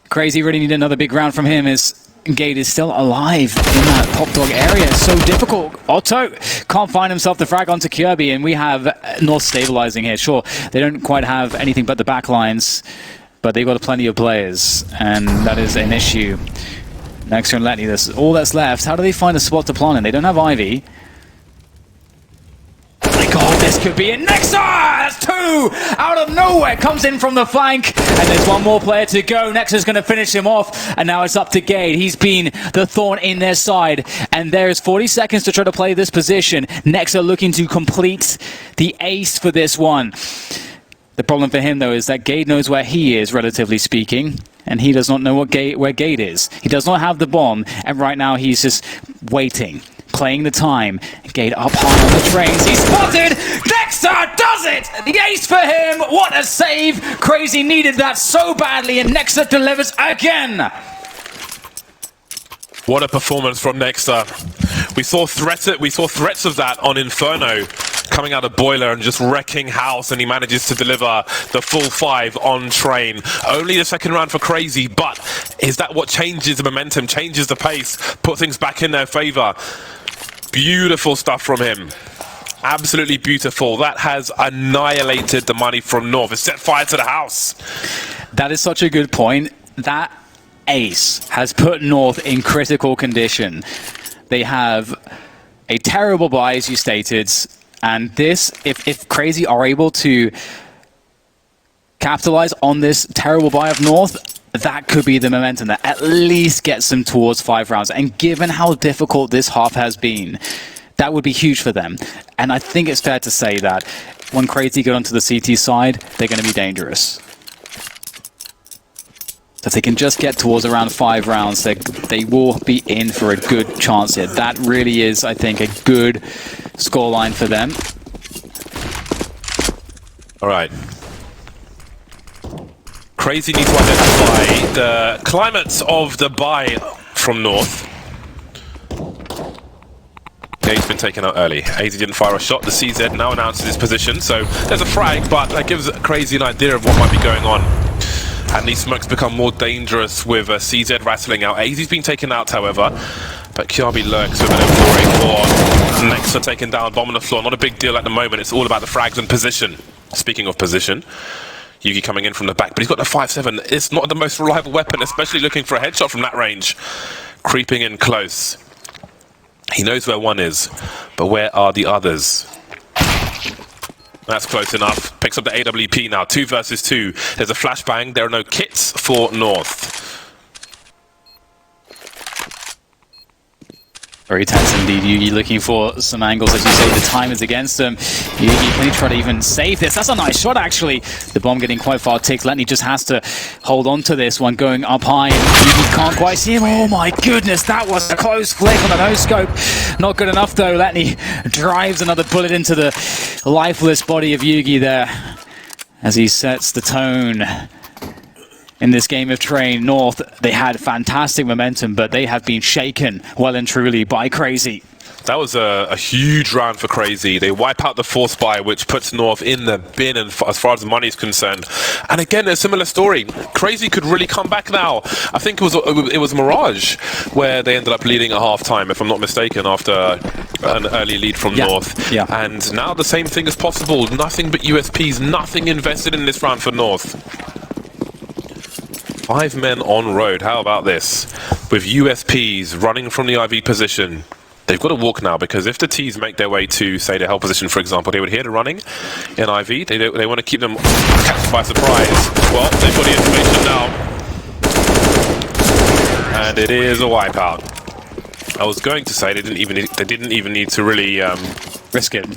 Cr4zy really need another big round from him as Gade is still alive in that pop dog area. It's so difficult. Otto can't find himself the frag onto Cr4zy, and we have North stabilizing here. Sure, they don't quite have anything but the back lines, but they've got plenty of players, and that is an issue. Nexa and Letney, that's all that's left. How do they find a spot to plant in? They don't have Ivy. Oh my god, this could be it. Nexa! That's 2! Out of nowhere! Comes in from the flank, and there's one more player to go. Nexa's going to finish him off, and now it's up to Gade. He's been the thorn in their side, and there's 40 seconds to try to play this position. Nexa looking to complete the ace for this one. The problem for him, though, is that Gade knows where he is, relatively speaking, and he does not know where Gade is. He does not have the bomb, and right now he's just waiting, playing the time. Gade up high on the trains. He's spotted! Nexa does it! The ace for him! What a save! Cr4zy needed that so badly, and Nexa delivers again! What a performance from Nexa. We saw threats of that on Inferno, coming out of Boiler and just wrecking house, and he manages to deliver the full 5 on train. Only the second round for Cr4zy, but Is that what changes the momentum, changes the pace, put things back in their favor? Beautiful stuff from him. Absolutely beautiful. That has annihilated the money from North. It's set fire to the house. That is such a good point. That ace has put North in critical condition. They have a terrible buy, as you stated, and this, if Cr4zy are able to capitalize on this terrible buy of North, that could be the momentum that at least gets them towards 5 rounds. And given how difficult this half has been, that would be huge for them. And I think it's fair to say that when Cr4zy get onto the CT side, they're going to be dangerous. So if they can just get towards around 5 rounds, they will be in for a good chance here. That really is, I think, a good scoreline for them. All right. Cr4zy needs to identify the climate of the buy from North. He's been taken out early. AZ didn't fire a shot. The CZ now announces his position, so there's a frag, but that gives Cr4zy an idea of what might be going on. And these smokes become more dangerous with CZ rattling out. AZ's been taken out, however, but Kiabi lurks with an M4A4. Nexa taken down, bomb on the floor. Not a big deal at the moment. It's all about the frags and position. Speaking of position, Yugi coming in from the back, but he's got the 5.7. It's not the most reliable weapon, especially looking for a headshot from that range. Creeping in close. He knows where one is, but where are the others? That's close enough. Picks up the AWP now. 2 versus 2. There's a flashbang. There are no kits for North. Very tense indeed. Yugi looking for some angles. As you say, the time is against him. Yugi, can he try to even save this? That's a nice shot, actually. The bomb getting quite far ticked. Letney just has to hold on to this one, going up high. And Yugi can't quite see him. Oh my goodness, that was a close flick on the no-scope. Not good enough, though. Letney drives another bullet into the lifeless body of Yugi there as he sets the tone. In this game of Train, North, they had fantastic momentum, but they have been shaken well and truly by Cr4zy. That was a huge round for Cr4zy. They wipe out the force buy, which puts North in the bin and as far as the money is concerned. And again, a similar story. Cr4zy could really come back now. I think it was Mirage where they ended up leading at halftime, if I'm not mistaken, after an early lead from North. Yeah. And now the same thing is possible. Nothing but USPs, nothing invested in this round for North. 5 men on road. How about this? With USPs running from the IV position. They've got to walk now, because if the Ts make their way to, say, the hell position, for example, they would hear the running in IV. They want to keep them catched by surprise. Well, they've got the information now. And it is a wipeout. I was going to say they didn't even need to really risk it.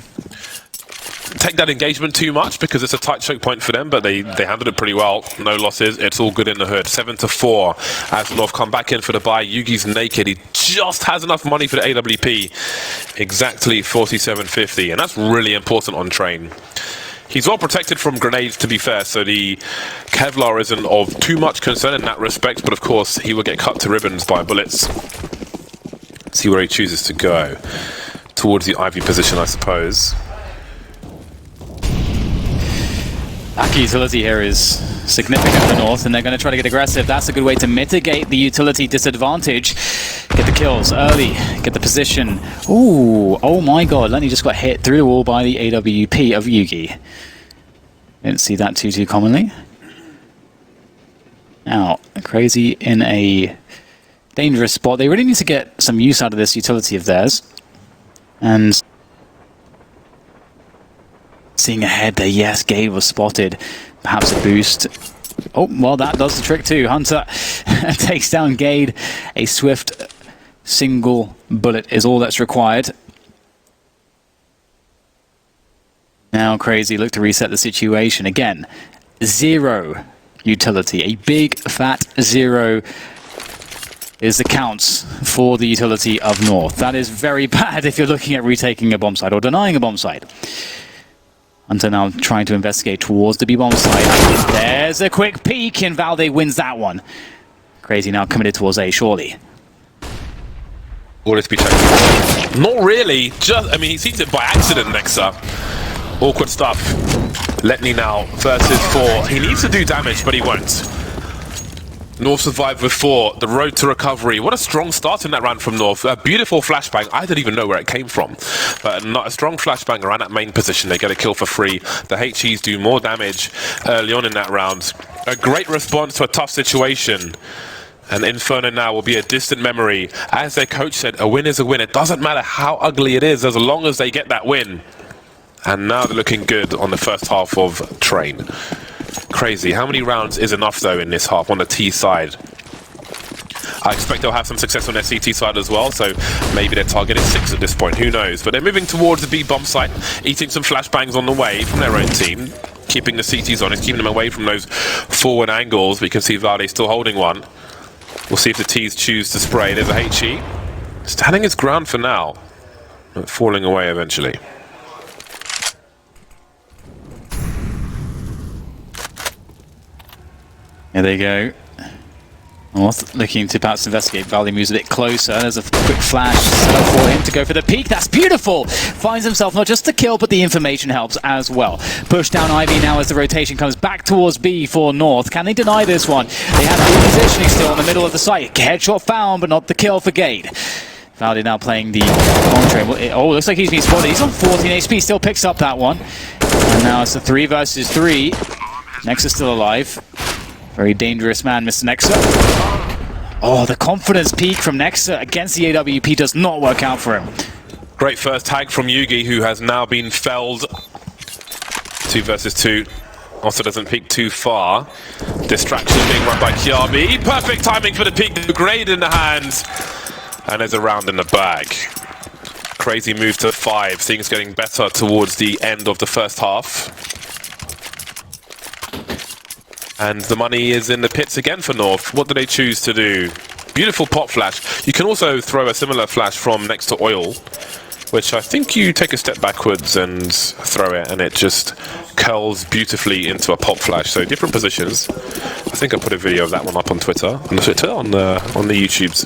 Take that engagement too much, because it's a tight choke point for them, but they handled it pretty well. No losses. It's all good in the hood. 7-4 as North come back in for the buy. Yugi's naked. He just has enough money for the AWP. Exactly 47.50, and that's really important on Train. He's well protected from grenades, to be fair, so the Kevlar isn't of too much concern in that respect, but of course he will get cut to ribbons by bullets. See where he chooses to go. Towards the IV position, I suppose. That utility here is significant for North, and they're going to try to get aggressive. That's a good way to mitigate the utility disadvantage. Get the kills early, get the position. Ooh, oh my god, Lenny just got hit through the wall by the AWP of Yugi. Didn't see that too commonly. Now, Cr4zy in a dangerous spot. They really need to get some use out of this utility of theirs. And seeing ahead there, yes, Gade was spotted. Perhaps a boost. Oh, well, that does the trick too. Hunter takes down Gade. A swift single bullet is all that's required. Now Cr4zy look to reset the situation. Again, 0 utility. A big fat 0 is the counts for the utility of North. That is very bad if you're looking at retaking a bomb site or denying a bomb site. Hunter now trying to investigate towards the B-bomb site. There's a quick peek, and Valde wins that one. Cr4zy now committed towards A, surely. Or let's be checking. Not really. I mean, he sees it by accident, Nexa. Awkward stuff. Letney now versus 4. He needs to do damage, but he won't. North survived with 4. The road to recovery. What a strong start in that round from North. A beautiful flashbang. I don't even know where it came from. But not a strong flashbang around that main position. They get a kill for free. The HEs do more damage early on in that round. A great response to a tough situation. And Inferno now will be a distant memory. As their coach said, a win is a win. It doesn't matter how ugly it is as long as they get that win. And now they're looking good on the first half of Train. Crazy. How many rounds is enough though in this half on the T side? I expect they'll have some success on their CT side as well, so maybe their target is 6 at this point, who knows. But they're moving towards the B bomb site, eating some flashbangs on the way from their own team, keeping the CTs on, it's keeping them away from those forward angles. But you can see Vlade still holding one. We'll see if the T's choose to spray. There's a HE. Standing his ground for now, but falling away eventually. Here they go. North looking to perhaps investigate. Valdi moves a bit closer. There's a quick flash set up for him to go for the peak. That's beautiful! Finds himself not just the kill, but the information helps as well. Push down Ivy now as the rotation comes back towards B for North. Can they deny this one? They have the positioning still in the middle of the site. Headshot found, but not the kill for Gade. Valdi now playing the on-train. Oh, looks like he's been spotted. He's on 14 HP, still picks up that one. And now it's a 3 versus 3. Nexus still alive. Very dangerous man, Mr. Nexa. Oh, the confidence peak from Nexa against the AWP does not work out for him. Great first tag from Yugi, who has now been felled. 2 versus 2. Also doesn't peek too far. Distraction being run by Cr4zy. Perfect timing for the peek. Great in the hands. And there's a round in the bag. Crazy move to 5. Things getting better towards the end of the first half. And the money is in the pits again for North. What do they choose to do? Beautiful pop flash. You can also throw a similar flash from next to oil, which I think you take a step backwards and throw it, and it just curls beautifully into a pop flash. So different positions. I think I put a video of that one up on Twitter, on the YouTubes.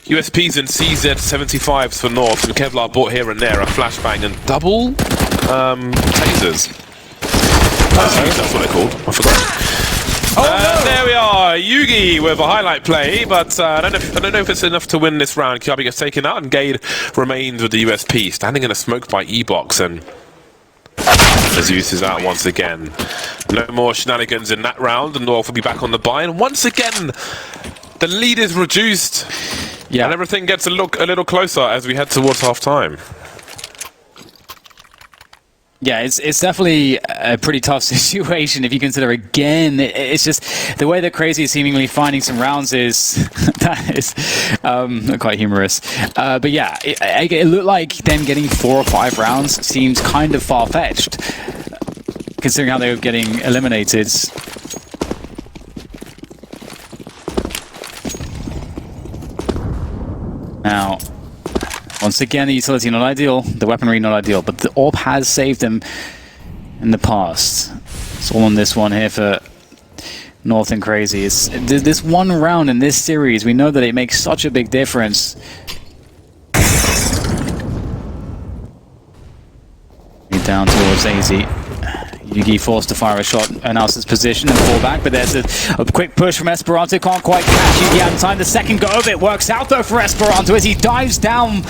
USPs and CZ75s for North, and Kevlar bought here and there a flashbang and double tasers. That's what they're called. I forgot. No. There we are, Yugi with a highlight play, but I don't know if it's enough to win this round. Cr4zy gets taken out, and Gade remains with the USP, standing in a smoke by E-Box, and Zeus is out once again. No more shenanigans in that round, and North will be back on the buy, and once again, the lead is reduced, and everything gets a little closer as we head towards half-time. Yeah, it's definitely a pretty tough situation if you consider, again, it's just the way that Cr4zy is seemingly finding some rounds is that is quite humorous. But yeah, it looked like them getting 4 or 5 rounds seems kind of far-fetched, considering how they were getting eliminated. Now, once again, the utility not ideal, the weaponry not ideal, but the AWP has saved them in the past. It's all on this one here for North and Cr4zy. It's this one round in this series, we know that it makes such a big difference. Down towards AZ. Yugi forced to fire a shot, announce his position and fall back, but there's a quick push from Esperanto, can't quite catch Yugi out in time. The second go of it works out though for Esperanto as he dives down,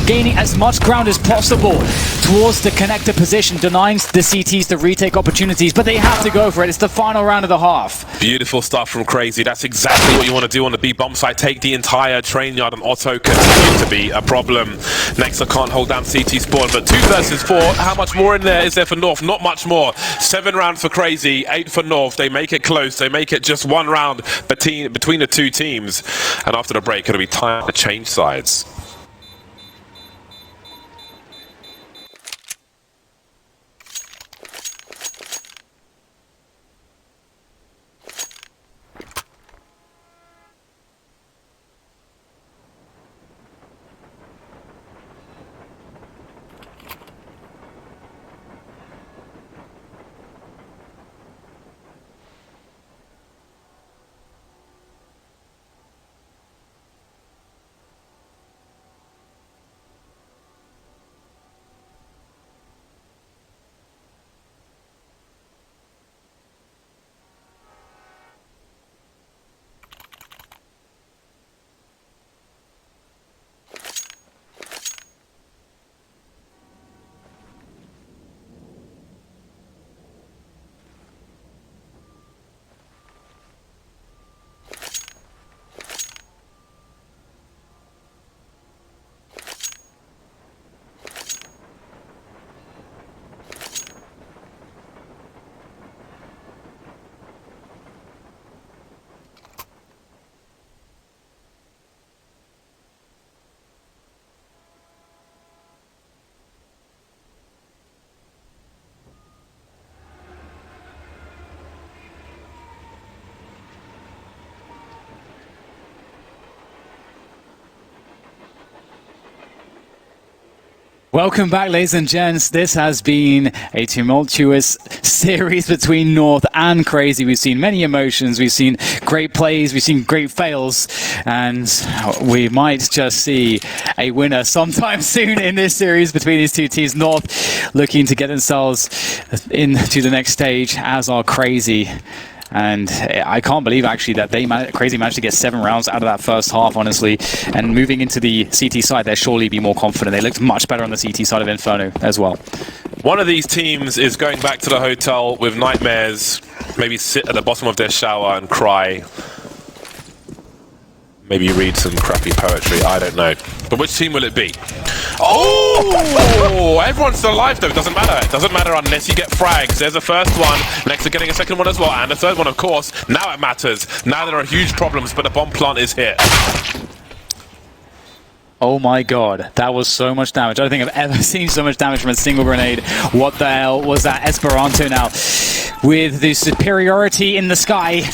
gaining as much ground as possible towards the connector position, denying the CTs the retake opportunities, but they have to go for it. It's the final round of the half. Beautiful stuff from Cr4zy. That's exactly what you want to do on the B bomb site. Take the entire train yard, and Otto continues to be a problem. Nexa can't hold down CT spawn, but 2 versus 4. How much more in there is there for North? Not much more. 7 rounds for Cr4zy, 8 for North. They make it close. They make it just 1 round between the 2 teams. And after the break, it'll be time to change sides. Welcome back, ladies and gents. This has been a tumultuous series between North and Cr4zy. We've seen many emotions, we've seen great plays, we've seen great fails, and we might just see a winner sometime soon in this series between these two teams. North looking to get themselves into the next stage, as are Cr4zy. And I can't believe actually that Cr4zy managed to get 7 rounds out of that first half, honestly. And moving into the CT side, they'll surely be more confident. They looked much better on the CT side of Inferno as well. One of these teams is going back to the hotel with nightmares, maybe sit at the bottom of their shower and cry. Maybe read some crappy poetry, I don't know. But which team will it be? Oh! Everyone's still alive though, it doesn't matter. It doesn't matter unless you get frags. There's the first one, next to getting a second one as well, and a third one of course. Now it matters. Now there are huge problems, but the bomb plant is here. Oh my god, that was so much damage. I don't think I've ever seen so much damage from a single grenade. What the hell was that? Esperanto now with the superiority in the sky.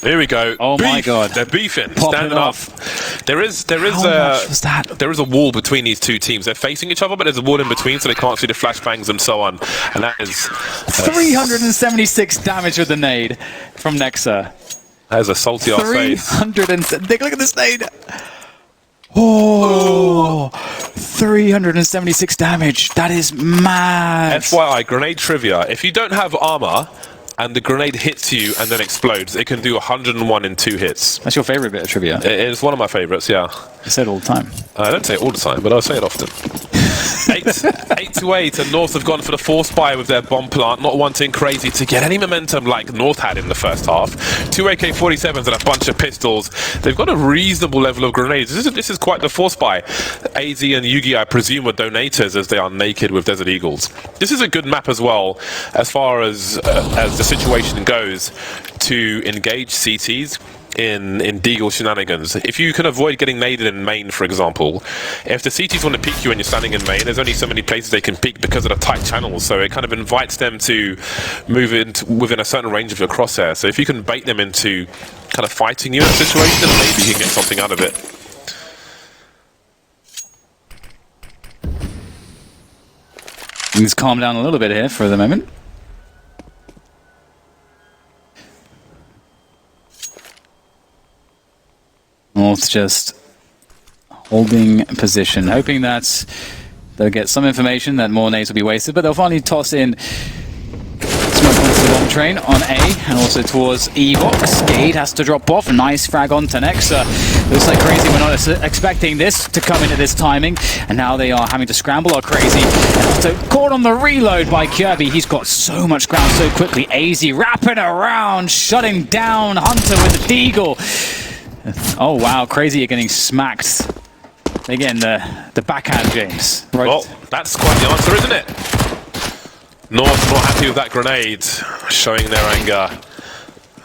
Here we go. Oh Beef. my god. They're beefing, Popping standing off. There is a wall between these two teams. They're facing each other, but there's a wall in between, so they can't see the flashbangs and so on. And that is 376 damage with the nade from Nexa. That is a salty ass face. 300. Look at this nade. Oh, 376 damage. That is mad. FYI, grenade trivia. If you don't have armor and the grenade hits you and then explodes, it can do 101 in 2 hits. That's your favorite bit of trivia? It is one of my favorites, yeah. I say it all the time. I don't say it all the time, but I say it often. 8-8, and North have gone for the force buy with their bomb plant, not wanting Cr4zy to get any momentum like North had in the first half. 2 AK-47s and a bunch of pistols. They've got a reasonable level of grenades. This is quite the force buy. AZ and Yugi, I presume, were donators as they are naked with Desert Eagles. This is a good map as well, as far as the situation goes, to engage CTs in Deagle shenanigans. If you can avoid getting naded in main, for example, if the CTs want to peek you and you're standing in main, there's only so many places they can peek because of the tight channels, so it kind of invites them to move within a certain range of your crosshair. So if you can bait them into kind of fighting you in a situation, then maybe you can get something out of it. Things calm down a little bit here for the moment. North just holding position, hoping that they'll get some information that more nades will be wasted, but they'll finally toss in smoke onto the bomb train on A and also towards E box. Gade has to drop off. Nice frag onto Nexa. Looks like Cr4zy were not expecting this to come in at this timing, and now they are having to scramble. Or Cr4zy and also caught on the reload by Kirby. He's got so much ground so quickly. AZ wrapping around, shutting down Hunter with the Deagle. Oh wow, Cr4zy are getting smacked. Again, the backhand, James. Right. Well, that's quite the answer, isn't it? North not happy with that grenade, showing their anger.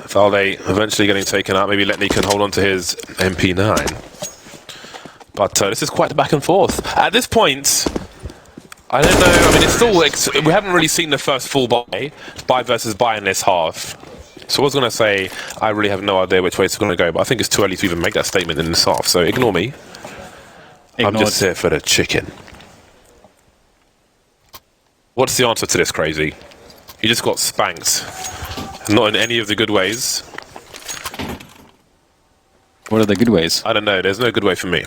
Valde eventually getting taken out. Maybe Letney can hold on to his MP9. But this is quite the back and forth. At this point, I don't know. I mean, it's still we haven't really seen the first full buy versus buy in this half. So I was going to say, I really have no idea which way it's going to go, but I think it's too early to even make that statement in this half, so ignore me. I'm just here for the chicken. What's the answer to this, Cr4zy? You just got spanked. Not in any of the good ways. What are the good ways? I don't know, there's no good way for me.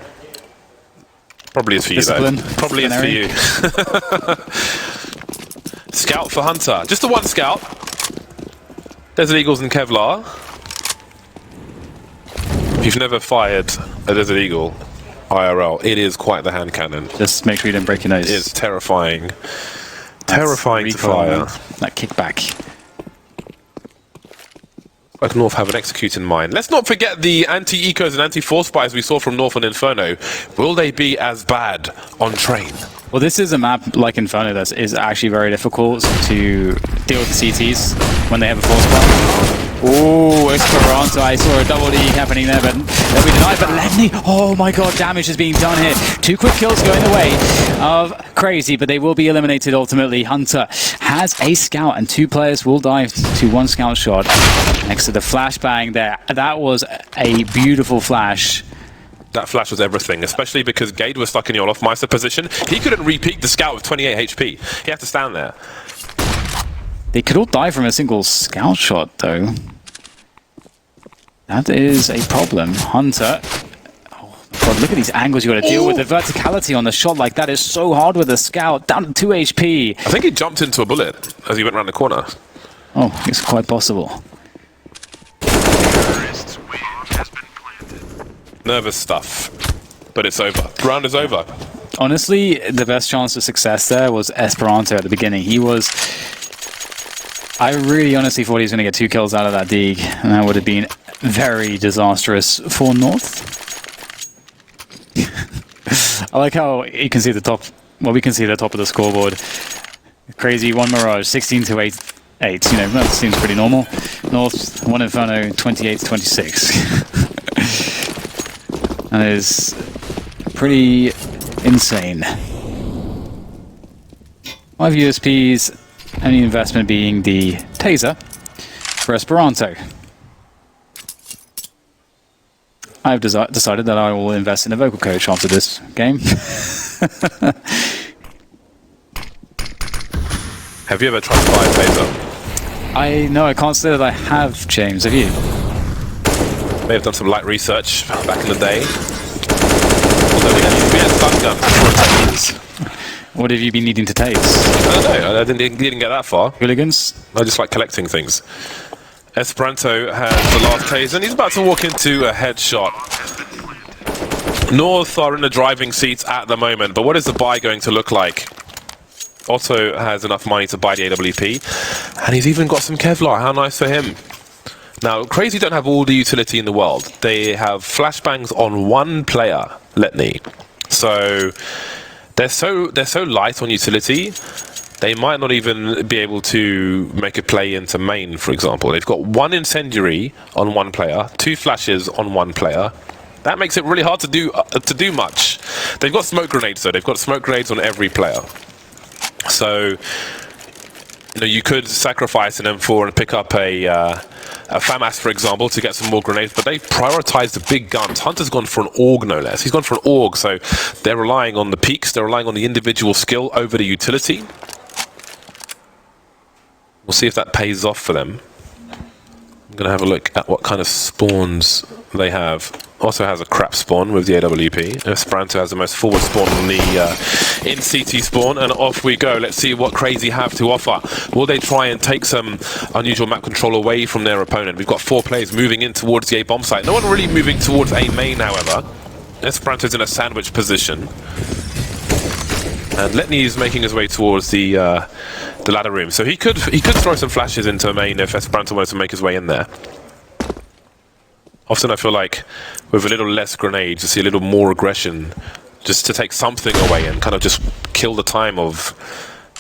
Probably is for you, though. Probably is for you. Scout for Hunter. Just the one scout. Desert Eagles and Kevlar. If you've never fired a Desert Eagle IRL, it is quite the hand cannon. Just make sure you don't break your nose. It's terrifying. Terrifying to fire. That kickback. Like North have an execute in mind. Let's not forget the anti-ecos and anti-force buys we saw from North on Inferno. Will they be as bad on train? Well, this is a map like Inferno that is actually very difficult to deal with the CTs when they have a force buy. Oh, Esperanto, I saw a double D happening there, but they'll be denied. But Ledney, oh my god, damage is being done here. 2 quick kills going the way of Cr4zy, but they will be eliminated ultimately. Hunter has a scout, and 2 players will die to 1 scout shot. Next to the flashbang there, that was a beautiful flash. that flash was everything, especially because Gade was stuck in the Olaf-Meister position. He couldn't re-peek the scout with 28 HP. He had to stand there. They could all die from a single scout shot, though. That is a problem. Hunter. Oh, God, look at these angles you got to deal with. The verticality on the shot like that is so hard with a scout. Down to 2 HP. I think he jumped into a bullet as he went around the corner. Oh, it's quite possible. Nervous stuff, but it's over. The round is over. Honestly, the best chance of success there was Esperanto at the beginning. He was... I really honestly thought he was going to get 2 kills out of that dig, and that would have been very disastrous for North. I like how you can see the top... Well, we can see the top of the scoreboard. Cr4zy, 1 Mirage, 16 to 8. You know, that seems pretty normal. North, 1 Inferno, 28 to 26. That is pretty insane. 5 USPs, and the investment being the taser for Esperanto. I've decided that I will invest in a vocal coach after this game. Have you ever tried to buy a taser? I can't say that I have, James. Have you? May have done some light research back in the day. Although we had stun guns for tases. What have you been needing to taste? I don't know. I didn't get that far. Hooligans? I just like collecting things. Esperanto has the last taser, and he's about to walk into a headshot. North are in the driving seats at the moment, but what is the buy going to look like? Otto has enough money to buy the AWP, and he's even got some Kevlar. How nice for him. Now, Cr4zy don't have all the utility in the world. They have flashbangs on 1 player, Letny. So they're so light on utility, they might not even be able to make a play into main, for example. They've got 1 incendiary on 1 player, 2 flashes on 1 player. That makes it really hard to do much. They've got smoke grenades though. They've got smoke grenades on every player. So, you know, you could sacrifice an M4 and pick up a FAMAS, for example, to get some more grenades, but they prioritize the big guns. Hunter's gone for an AUG, no less. He's gone for an AUG, so they're relying on the peaks, they're relying on the individual skill over the utility. We'll see if that pays off for them. I'm going to have a look at what kind of spawns they have. Also has a crap spawn with the AWP. Esperanto has the most forward spawn on the in CT spawn, and off we go. Let's see what Cr4zy have to offer. Will they try and take some unusual map control away from their opponent? We've got 4 players moving in towards the A bomb site. No one really moving towards A main, however. Esperanto's in a sandwich position, and Letny is making his way towards the ladder room. So he could throw some flashes into a main if Esperanto wanted to make his way in there. Often I feel like with a little less grenades, you see a little more aggression, just to take something away and kind of just kill the time of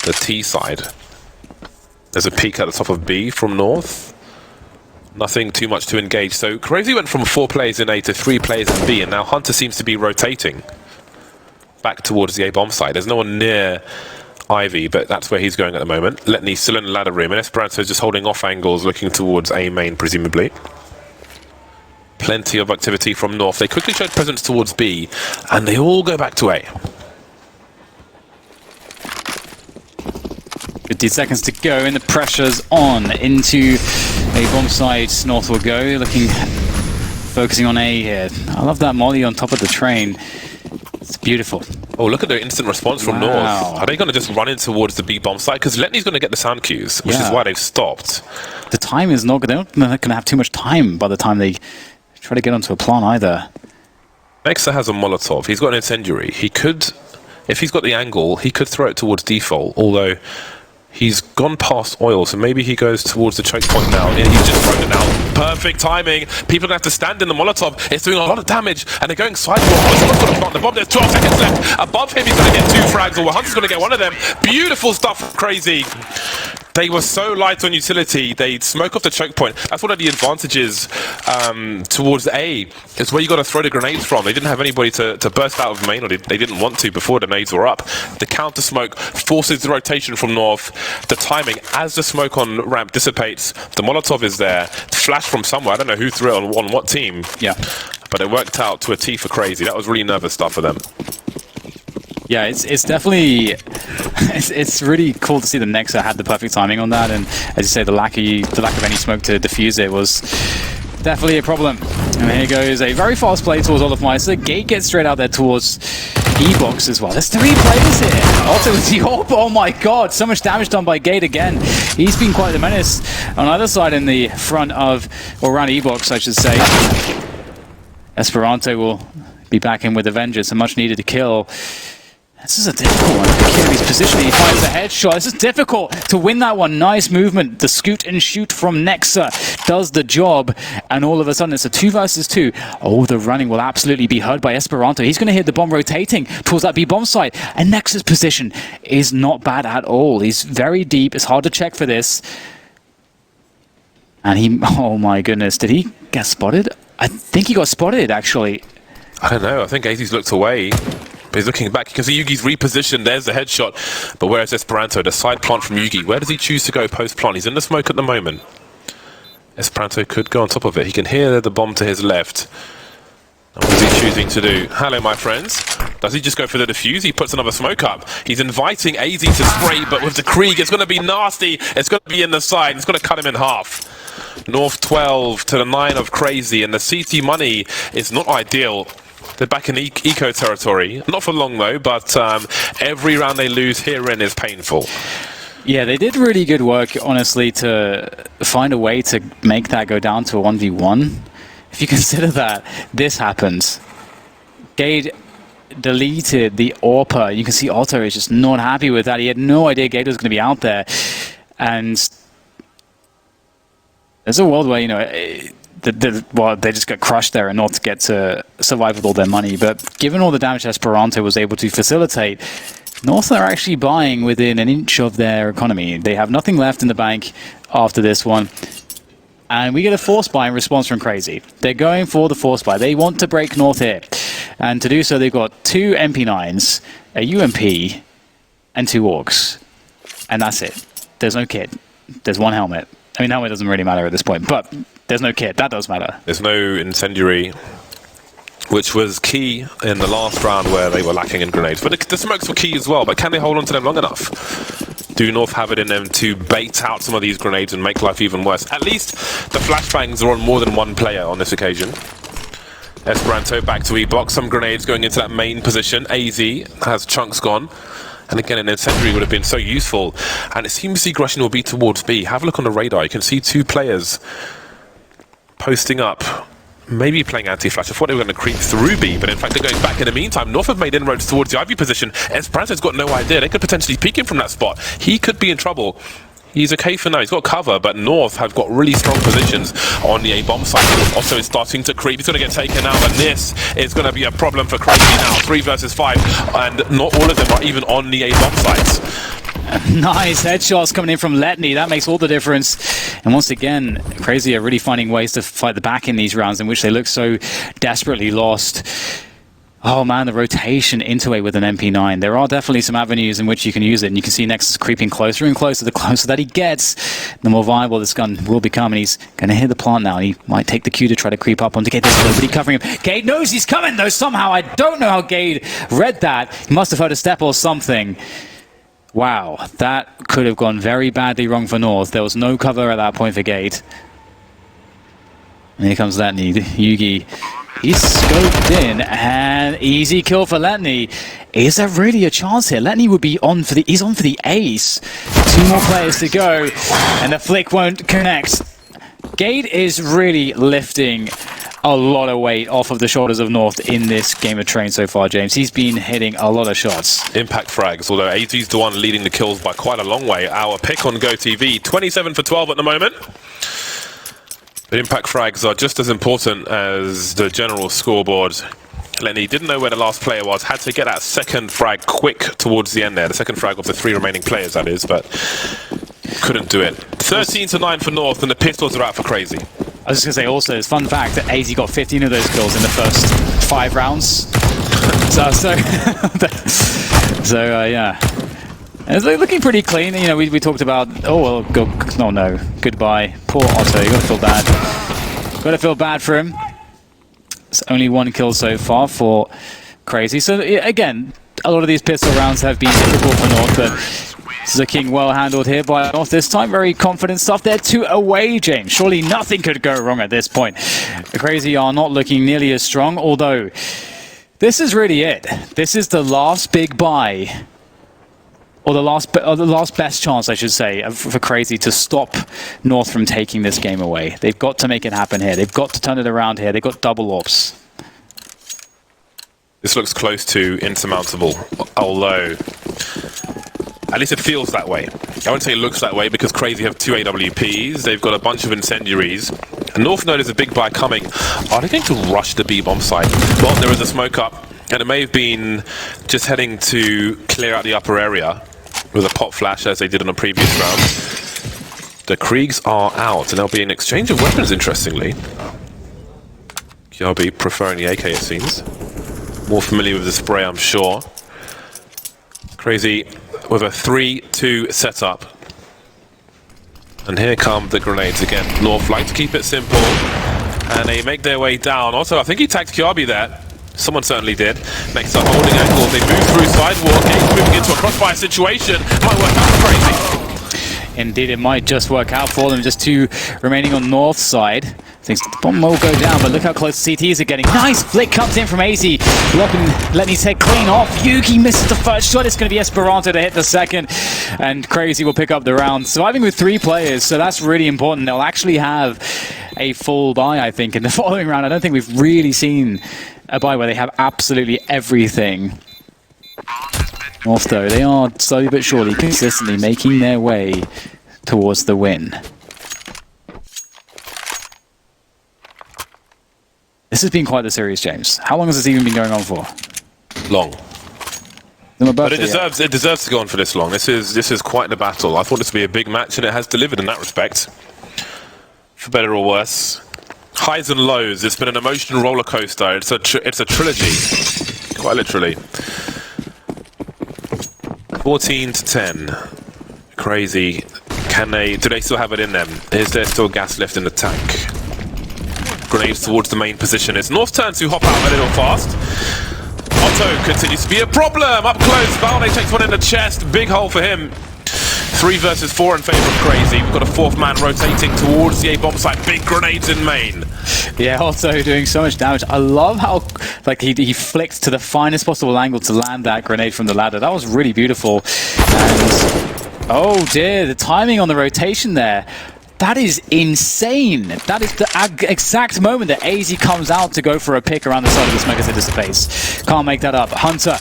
the T side. There's a peek at the top of B from North. Nothing too much to engage. So Cr4zy went from 4 players in A to 3 players in B, and now Hunter seems to be rotating back towards the A bomb side. There's no one near Ivy, but that's where he's going at the moment. Letny still in the ladder room, and Esperanto is just holding off angles, looking towards A main, presumably. Plenty of activity from North. They quickly showed presence towards B, and they all go back to A. 15 seconds to go, and the pressure's on into A bomb side. North will go, focusing on A here. I love that molly on top of the train. It's beautiful. Oh, look at the instant response from North. Are they going to just run in towards the B bomb site? Because Letny's going to get the sound cues, which is why they've stopped. The time is not going to have too much time by the time they try to get onto a plant either. Nexa has a Molotov. He's got an incendiary. He could, if he's got the angle, he could throw it towards default, although he's gone past oil, so maybe he goes towards the choke point now. And he's just thrown it now. Perfect timing. People are going to have to stand in the Molotov. It's doing a lot of damage, and they're going sidewalk. Someone's going to plant the bomb. There's 12 seconds left. Above him, he's going to get 2 frags, or Hunter's going to get 1 of them. Beautiful stuff, Cr4zy. They were so light on utility, they'd smoke off the choke point. That's one of the advantages towards A. It's where you got to throw the grenades from. They didn't have anybody to burst out of main, or they didn't want to before the nades were up. The counter smoke forces the rotation from North. The timing, as the smoke on ramp dissipates, the Molotov is there. Flash from somewhere. I don't know who threw it on what team. Yeah. but it worked out to a T for Cr4zy. That was really nervous stuff for them. Yeah, it's definitely it's really cool to see the Nexa had the perfect timing on that, and as you say, the lack of any smoke to defuse it was definitely a problem. And here goes a very fast play towards Olafmeister. Gate gets straight out there towards E-Box as well. There's 3 players here. Also with the AWP. Oh my god, so much damage done by Gate again. He's been quite the menace on either side in the front of, or around E-Box, I should say. Esperanto will be back in with a vengeance, a much needed kill. This is a difficult one. Kiri's positioning, he finds a headshot. This is difficult to win that one. Nice movement. The scoot and shoot from Nexa does the job. And all of a sudden, it's a 2 versus 2. Oh, the running will absolutely be heard by Esperanto. He's going to hit the bomb rotating towards that B-bomb site. And Nexa's position is not bad at all. He's very deep. It's hard to check for this. And he, oh my goodness, did he get spotted? I think he got spotted, actually. I don't know. I think Azi's looked away. But he's looking back. You can see Yugi's repositioned. There's the headshot. But where's Esperanto? The side plant from Yugi. Where does he choose to go post-plant? He's in the smoke at the moment. Esperanto could go on top of it. He can hear the bomb to his left. And what is he choosing to do? Hello, my friends. Does he just go for the defuse? He puts another smoke up. He's inviting AZ to spray, but with the Krieg, it's going to be nasty. It's going to be in the side. It's going to cut him in half. North 12 to the 9 of Cr4zy, and the CT money is not ideal. They're back in eco territory. Not for long, though, but every round they lose herein is painful. Yeah, they did really good work, honestly, to find a way to make that go down to a 1v1. If you consider that this happens, Gade deleted the AWPer. You can see Otto is just not happy with that. He had no idea Gade was going to be out there. And there's a world where, you know, well, they just got crushed there and not get to survive with all their money. But given all the damage Esperanto was able to facilitate, North are actually buying within an inch of their economy. They have nothing left in the bank after this one. And we get a force buy in response from Cr4zy. They're going for the force buy. They want to break North here. And to do so, they've got 2 MP9s, a UMP, and 2 AUGs. And that's it. There's no kit. There's 1 helmet. I mean, helmet doesn't really matter at this point, but there's no kit. That does matter. There's no incendiary, which was key in the last round where they were lacking in grenades. But the smokes were key as well, but can they hold on to them long enough? Do North have it in them to bait out some of these grenades and make life even worse? At least the flashbangs are on more than 1 player on this occasion. Esperanto back to E-Box. Some grenades going into that main position. AZ has chunks gone. And again, an incendiary would have been so useful. And it seems the aggression will be towards B. Have a look on the radar. You can see 2 players posting up, maybe playing anti-flash. I thought they were going to creep through B, but in fact they're going back in the meantime. North have made inroads towards the Ivy position. Esperanto's got no idea. They could potentially peek him from that spot. He could be in trouble. He's okay for now. He's got cover, but North have got really strong positions on the A-bomb site. Also is starting to creep. He's going to get taken out, and this is going to be a problem for Cr4zy now. 3 versus 5, and not all of them are even on the A-bomb sites. Nice headshots coming in from Letny. That makes all the difference. And once again, Cr4zy are really finding ways to fight the back in these rounds in which they look so desperately lost. Oh man, the rotation into it with an MP9. There are definitely some avenues in which you can use it, and you can see Nexus creeping closer and closer. The closer that he gets, the more viable this gun will become, and he's going to hit the plant now. He might take the cue to try to creep up onto Gade. There's nobody covering him. Gade knows he's coming, though, somehow. I don't know how Gade read that. He must have heard a step or something. Wow, that could have gone very badly wrong for North. There was no cover at that point for Gade. And here comes Letny. Yugi, he's scoped in, and easy kill for Letny. Is there really a chance here? Letny would be on for the, he's on for the ace. 2 more players to go, and the flick won't connect. Gade is really lifting a lot of weight off of the shoulders of North in this game of Train so far, James. He's been hitting a lot of shots. Impact frags, although AZ's the one leading the kills by quite a long way. Our pick on GoTV, 27 for 12 at the moment. But impact frags are just as important as the general scoreboard. Letny didn't know where the last player was, had to get that second frag quick towards the end there. The second frag of the 3 remaining players, that is, but couldn't do it. 13 to 9 for North, and the pistols are out for Cr4zy. I was just going to say also, it's a fun fact that AZ got 15 of those kills in the first 5 rounds. Yeah. It's looking pretty clean. You know, we talked about, oh, well, no, goodbye. Poor Otto, you got to feel bad. Got to feel bad for him. It's only 1 kill so far for Cr4zy. So again, a lot of these pistol rounds have been difficult for North, but this is a king well handled here by North this time. Very confident stuff there. 2 away, James. Surely nothing could go wrong at this point. Cr4zy are not looking nearly as strong, although this is really it. This is the last big buy, or the last best chance, I should say, for Cr4zy to stop North from taking this game away. They've got to make it happen here. They've got to turn it around here. They've got double orbs. This looks close to insurmountable, although at least it feels that way. I won't say it looks that way because Cr4zy have 2 AWPs, they've got a bunch of incendiaries. North Node is a big buy coming. Are they going to rush the B bomb site? Well, there is a smoke up, and it may have been just heading to clear out the upper area with a pop flash as they did in a previous round. The Kriegs are out, and there'll be an exchange of weapons, interestingly. Cr4zy preferring the AK, it seems. More familiar with the spray, I'm sure. Cr4zy with a 3-2 setup. And here come the grenades again. North like to keep it simple. And they make their way down. Also, I think he tagged Cr4zy there. Someone certainly did. Next up, holding angle. They move through sidewalk. Gates moving into a crossfire situation. Might work out for Cr4zy. Indeed, it might just work out for them. Just 2 remaining on North side. Thinks the bomb will go down, but look how close CTs are getting. Nice flick comes in from AZ. Letting his head clean off. Yugi misses the first shot. It's going to be Esperanto to hit the second. And Cr4zy will pick up the round. Surviving with 3 players, so that's really important. They'll actually have a full buy, I think, in the following round. I don't think we've really seen a buy where they have absolutely everything. North, though, they are slowly but surely, consistently making their way towards the win. This has been quite the series, James. How long has this even been going on for? Long. But it deserves to go on for this long. This is quite the battle. I thought this would be a big match, and it has delivered in that respect. For better or worse. Highs and lows. It's been an emotional roller coaster. It's a trilogy, quite literally. 14-10. Cr4zy. Do they still have it in them? Is there still gas left in the tank? Grenades towards the main position. It's North's turn to hop out a little fast. Otto continues to be a problem. Up close, Valde takes one in the chest. Big hole for him. 3 versus 4 in favor of Cr4zy. We've got a 4th man rotating towards the A bomb site. Big grenades in main. Yeah, Otto doing so much damage. I love how he flicked to the finest possible angle to land that grenade from the ladder. That was really beautiful. And oh dear, the timing on the rotation there. That is insane. That is the exact moment that AZ comes out to go for a pick around the side of the smoke as it dissipates. Can't make that up. Hunter,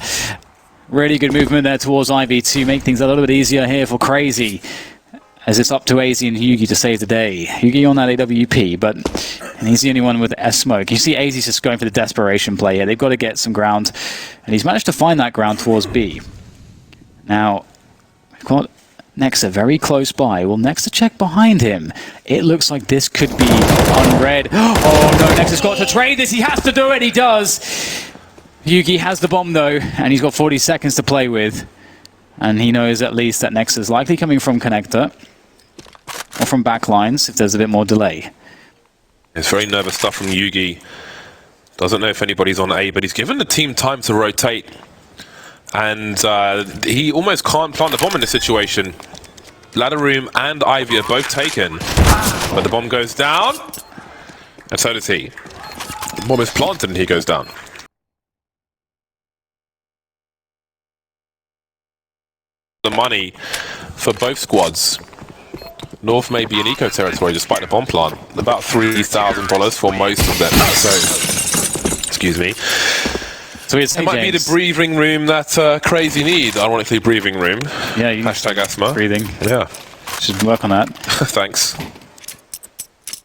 really good movement there towards Ivy to make things a little bit easier here for Cr4zy. As it's up to AZ and Yugi to save the day. Yugi on that AWP, but he's the only one with S smoke. You see AZ's just going for the desperation play here. They've got to get some ground, and he's managed to find that ground towards B. Now, we've got Nexa very close by. Will Nexa check behind him? It looks like this could be unread. Oh no, Nexa's got to trade this. He has to do it. He does. Yugi has the bomb though, and he's got 40 seconds to play with. And he knows at least that Nexa's likely coming from connector or from backlines if there's a bit more delay. It's very nervous stuff from Yugi. Doesn't know if anybody's on A, but he's given the team time to rotate. And he almost can't plant the bomb in this situation. Ladder room and Ivy are both taken. But the bomb goes down. And so does he. The bomb is planted and he goes down. The money for both squads. North may be in eco territory despite the bomb plant. About $3,000 for most of them. So, excuse me. So it might be the breathing room that Cr4zy need. Ironically, breathing room. Yeah, you hashtag asthma. Breathing. Yeah. Should work on that. Thanks.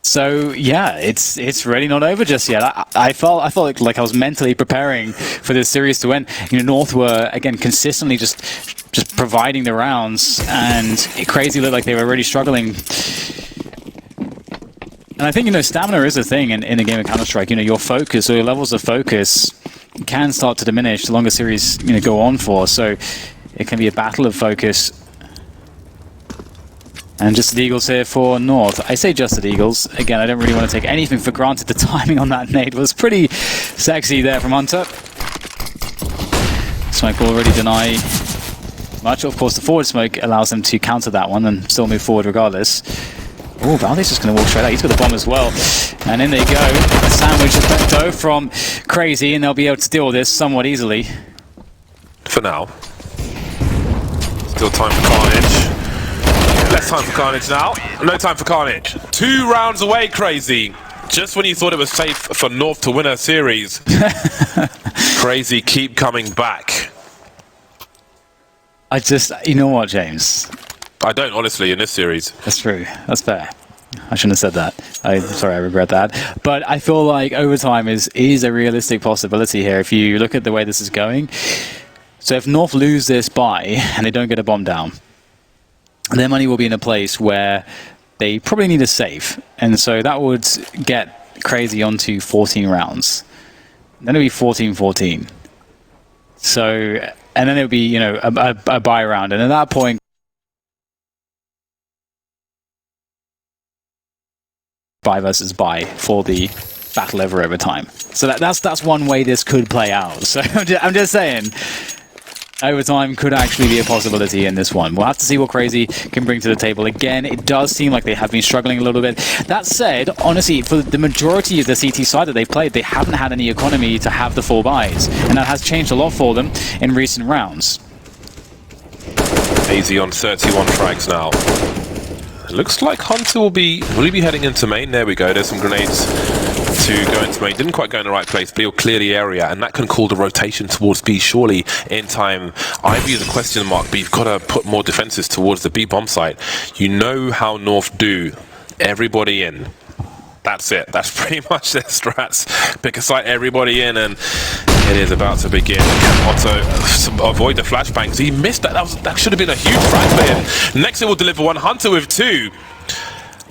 So yeah, it's really not over just yet. I felt like I was mentally preparing for this series to end. You know, North were again consistently just providing the rounds, and Cr4zy looked like they were really struggling. And I think, you know, stamina is a thing in a game of Counter-Strike. You know, your focus or your levels of focus can start to diminish the longer series, you know, go on for. So it can be a battle of focus. And just Eagles here for North. I say just Eagles. Again, I don't really want to take anything for granted. The timing on that nade was pretty sexy there from Hunter. Smoke will already deny much. Of course, the forward smoke allows them to counter that one and still move forward regardless. Oh, Valde's just going to walk straight out. He's got the bomb as well. And in they go. A sandwich of Bento from Cr4zy, and they'll be able to deal with this somewhat easily. For now. Still time for Carnage. Less time for Carnage now. No time for Carnage. 2 rounds away, Cr4zy. Just when you thought it was safe for North to win a series, Cr4zy keep coming back. You know what, James? I don't, honestly, in this series. That's true. That's fair. I shouldn't have said that. I'm sorry, I regret that. But I feel like overtime is a realistic possibility here if you look at the way this is going. So if North lose this buy and they don't get a bomb down, their money will be in a place where they probably need a save. And so that would get Cr4zy onto 14 rounds. Then it would be 14-14. So, and then it would be, you know, a buy round. And at that point, buy versus buy for the battle over overtime. So that's one way this could play out. So I'm just saying, overtime could actually be a possibility in this one. We'll have to see what Cr4zy can bring to the table. Again, it does seem like they have been struggling a little bit. That said, honestly, for the majority of the CT side that they've played, they haven't had any economy to have the full buys. And that has changed a lot for them in recent rounds. Easy on 31 frags now. Looks like Hunter will he be heading into main? There we go. There's some grenades to go into main. Didn't quite go in the right place, but he'll clear the area, and that can call the rotation towards B surely in time. Ivy is a question mark, but you've got to put more defenses towards the B bomb site. You know how North do. Everybody in. That's it. That's pretty much their strats. Pick a site, everybody in, and it is about to begin. Can Otto avoid the flashbangs? He missed that. That should have been a huge frag for him. Next it will deliver one. Hunter with 2.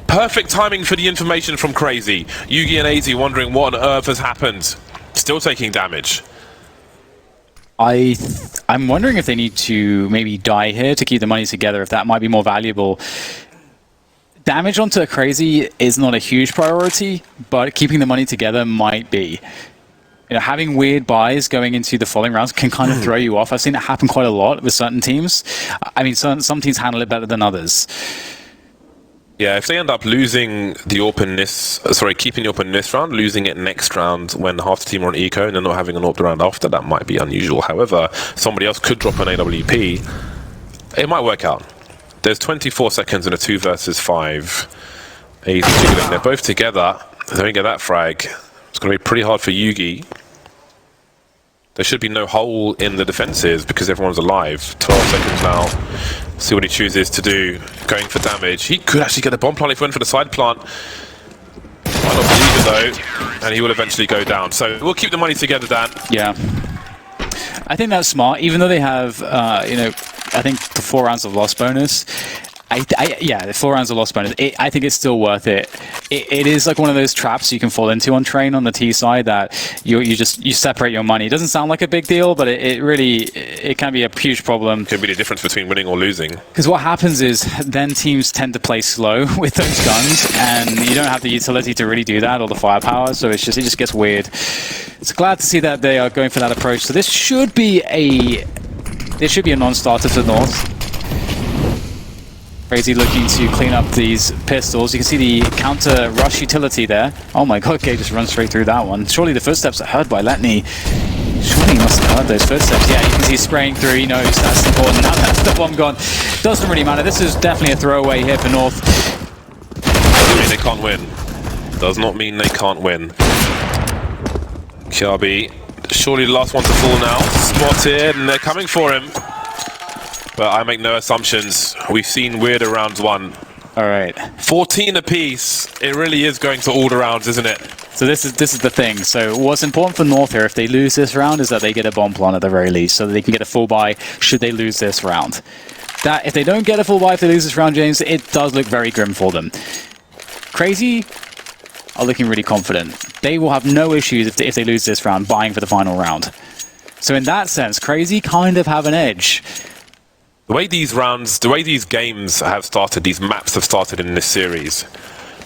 Perfect timing for the information from Cr4zy. Yugi and AZ wondering what on earth has happened. Still taking damage. I'm wondering if they need to maybe die here to keep the money together, if that might be more valuable. Damage onto Cr4zy is not a huge priority, but keeping the money together might be. You know, having weird buys going into the following rounds can kind of throw you off. I've seen it happen quite a lot with certain teams. I mean, some teams handle it better than others. Yeah, if they end up losing the openness, keeping the openness round, losing it next round when half the team are on eco and they're not having an AWP round after, that might be unusual. However, somebody else could drop an AWP. It might work out. There's 24 seconds in a 2 versus 5. Easy jiggling. They're both together. They don't get that frag. It's going to be pretty hard for Yugi. There should be no hole in the defenses because everyone's alive. 12 seconds now. See what he chooses to do. Going for damage. He could actually get a bomb plant if he went for the side plant. Might not believe it though. And he will eventually go down. So we'll keep the money together, Dan. Yeah. I think that's smart. Even though they have, you know, I think the 4 rounds of loss bonus. Yeah, the 4 rounds of loss bonus. I think it's still worth it. It is like one of those traps you can fall into on train on the T side that you separate your money. It doesn't sound like a big deal, but it can be a huge problem. Could be the difference between winning or losing. Because what happens is then teams tend to play slow with those guns, and you don't have the utility to really do that or the firepower. So it just gets weird. It's glad to see that they are going for that approach. So this should be a non-starter for North. Cr4zy looking to clean up these pistols. You can see the counter rush utility there. Oh my god, K just runs straight through that one. Surely the footsteps are heard by Letney. Surely he must have heard those footsteps. Yeah, you can see spraying through. He knows that's important. Now that's the bomb gone. Doesn't really matter. This is definitely a throwaway here for North. Doesn't mean they can't win. Does not mean they can't win. Cr4zy, surely the last one to fall now. Spotted, and they're coming for him. But I make no assumptions. We've seen weirder rounds won. All right. 14 apiece. It really is going to all the rounds, isn't it? So this is the thing. So what's important for North here, if they lose this round, is that they get a bomb plant at the very least, so that they can get a full buy should they lose this round. That if they don't get a full buy if they lose this round, James, it does look very grim for them. Cr4zy are looking really confident. They will have no issues if they lose this round buying for the final round. So in that sense, Cr4zy kind of have an edge. The way these rounds, the way these games have started, these maps have started in this series,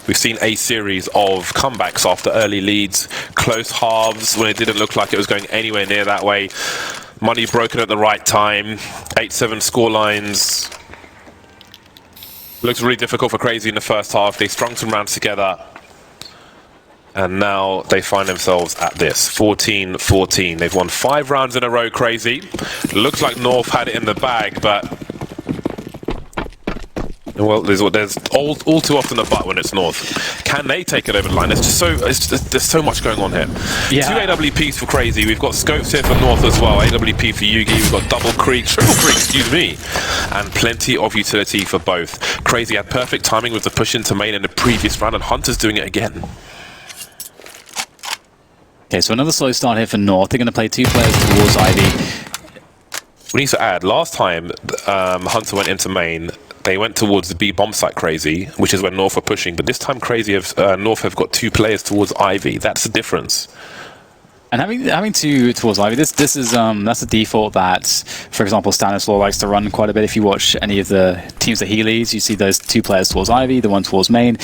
we've seen a series of comebacks after early leads, close halves when it didn't look like it was going anywhere near that way, money broken at the right time, 8-7 score lines. Looks really difficult for Cr4zy in the first half. They strung some rounds together, and now they find themselves at this 14-14. They've won 5 rounds in a row. Cr4zy. Looks like North had it in the bag, but well, there's all too often a but when it's North. Can they take it over the line? There's so much going on here. Yeah. 2 AWPs for Cr4zy. We've got scopes here for North as well. AWP for Yugi. We've got triple Creek, excuse me, and plenty of utility for both. Cr4zy had perfect timing with the push into main in the previous round, and Hunter's doing it again. Okay, so another slow start here for North. They're going to play 2 players towards Ivy. We need to add, last time Hunter went into main, they went towards the B bomb site Cr4zy, which is where North are pushing, but this time North have got 2 players towards Ivy. That's the difference. And having 2 towards Ivy, this is that's a default that, for example, Stanislaw likes to run quite a bit. If you watch any of the teams that he leads, you see those 2 players towards Ivy, the one towards main,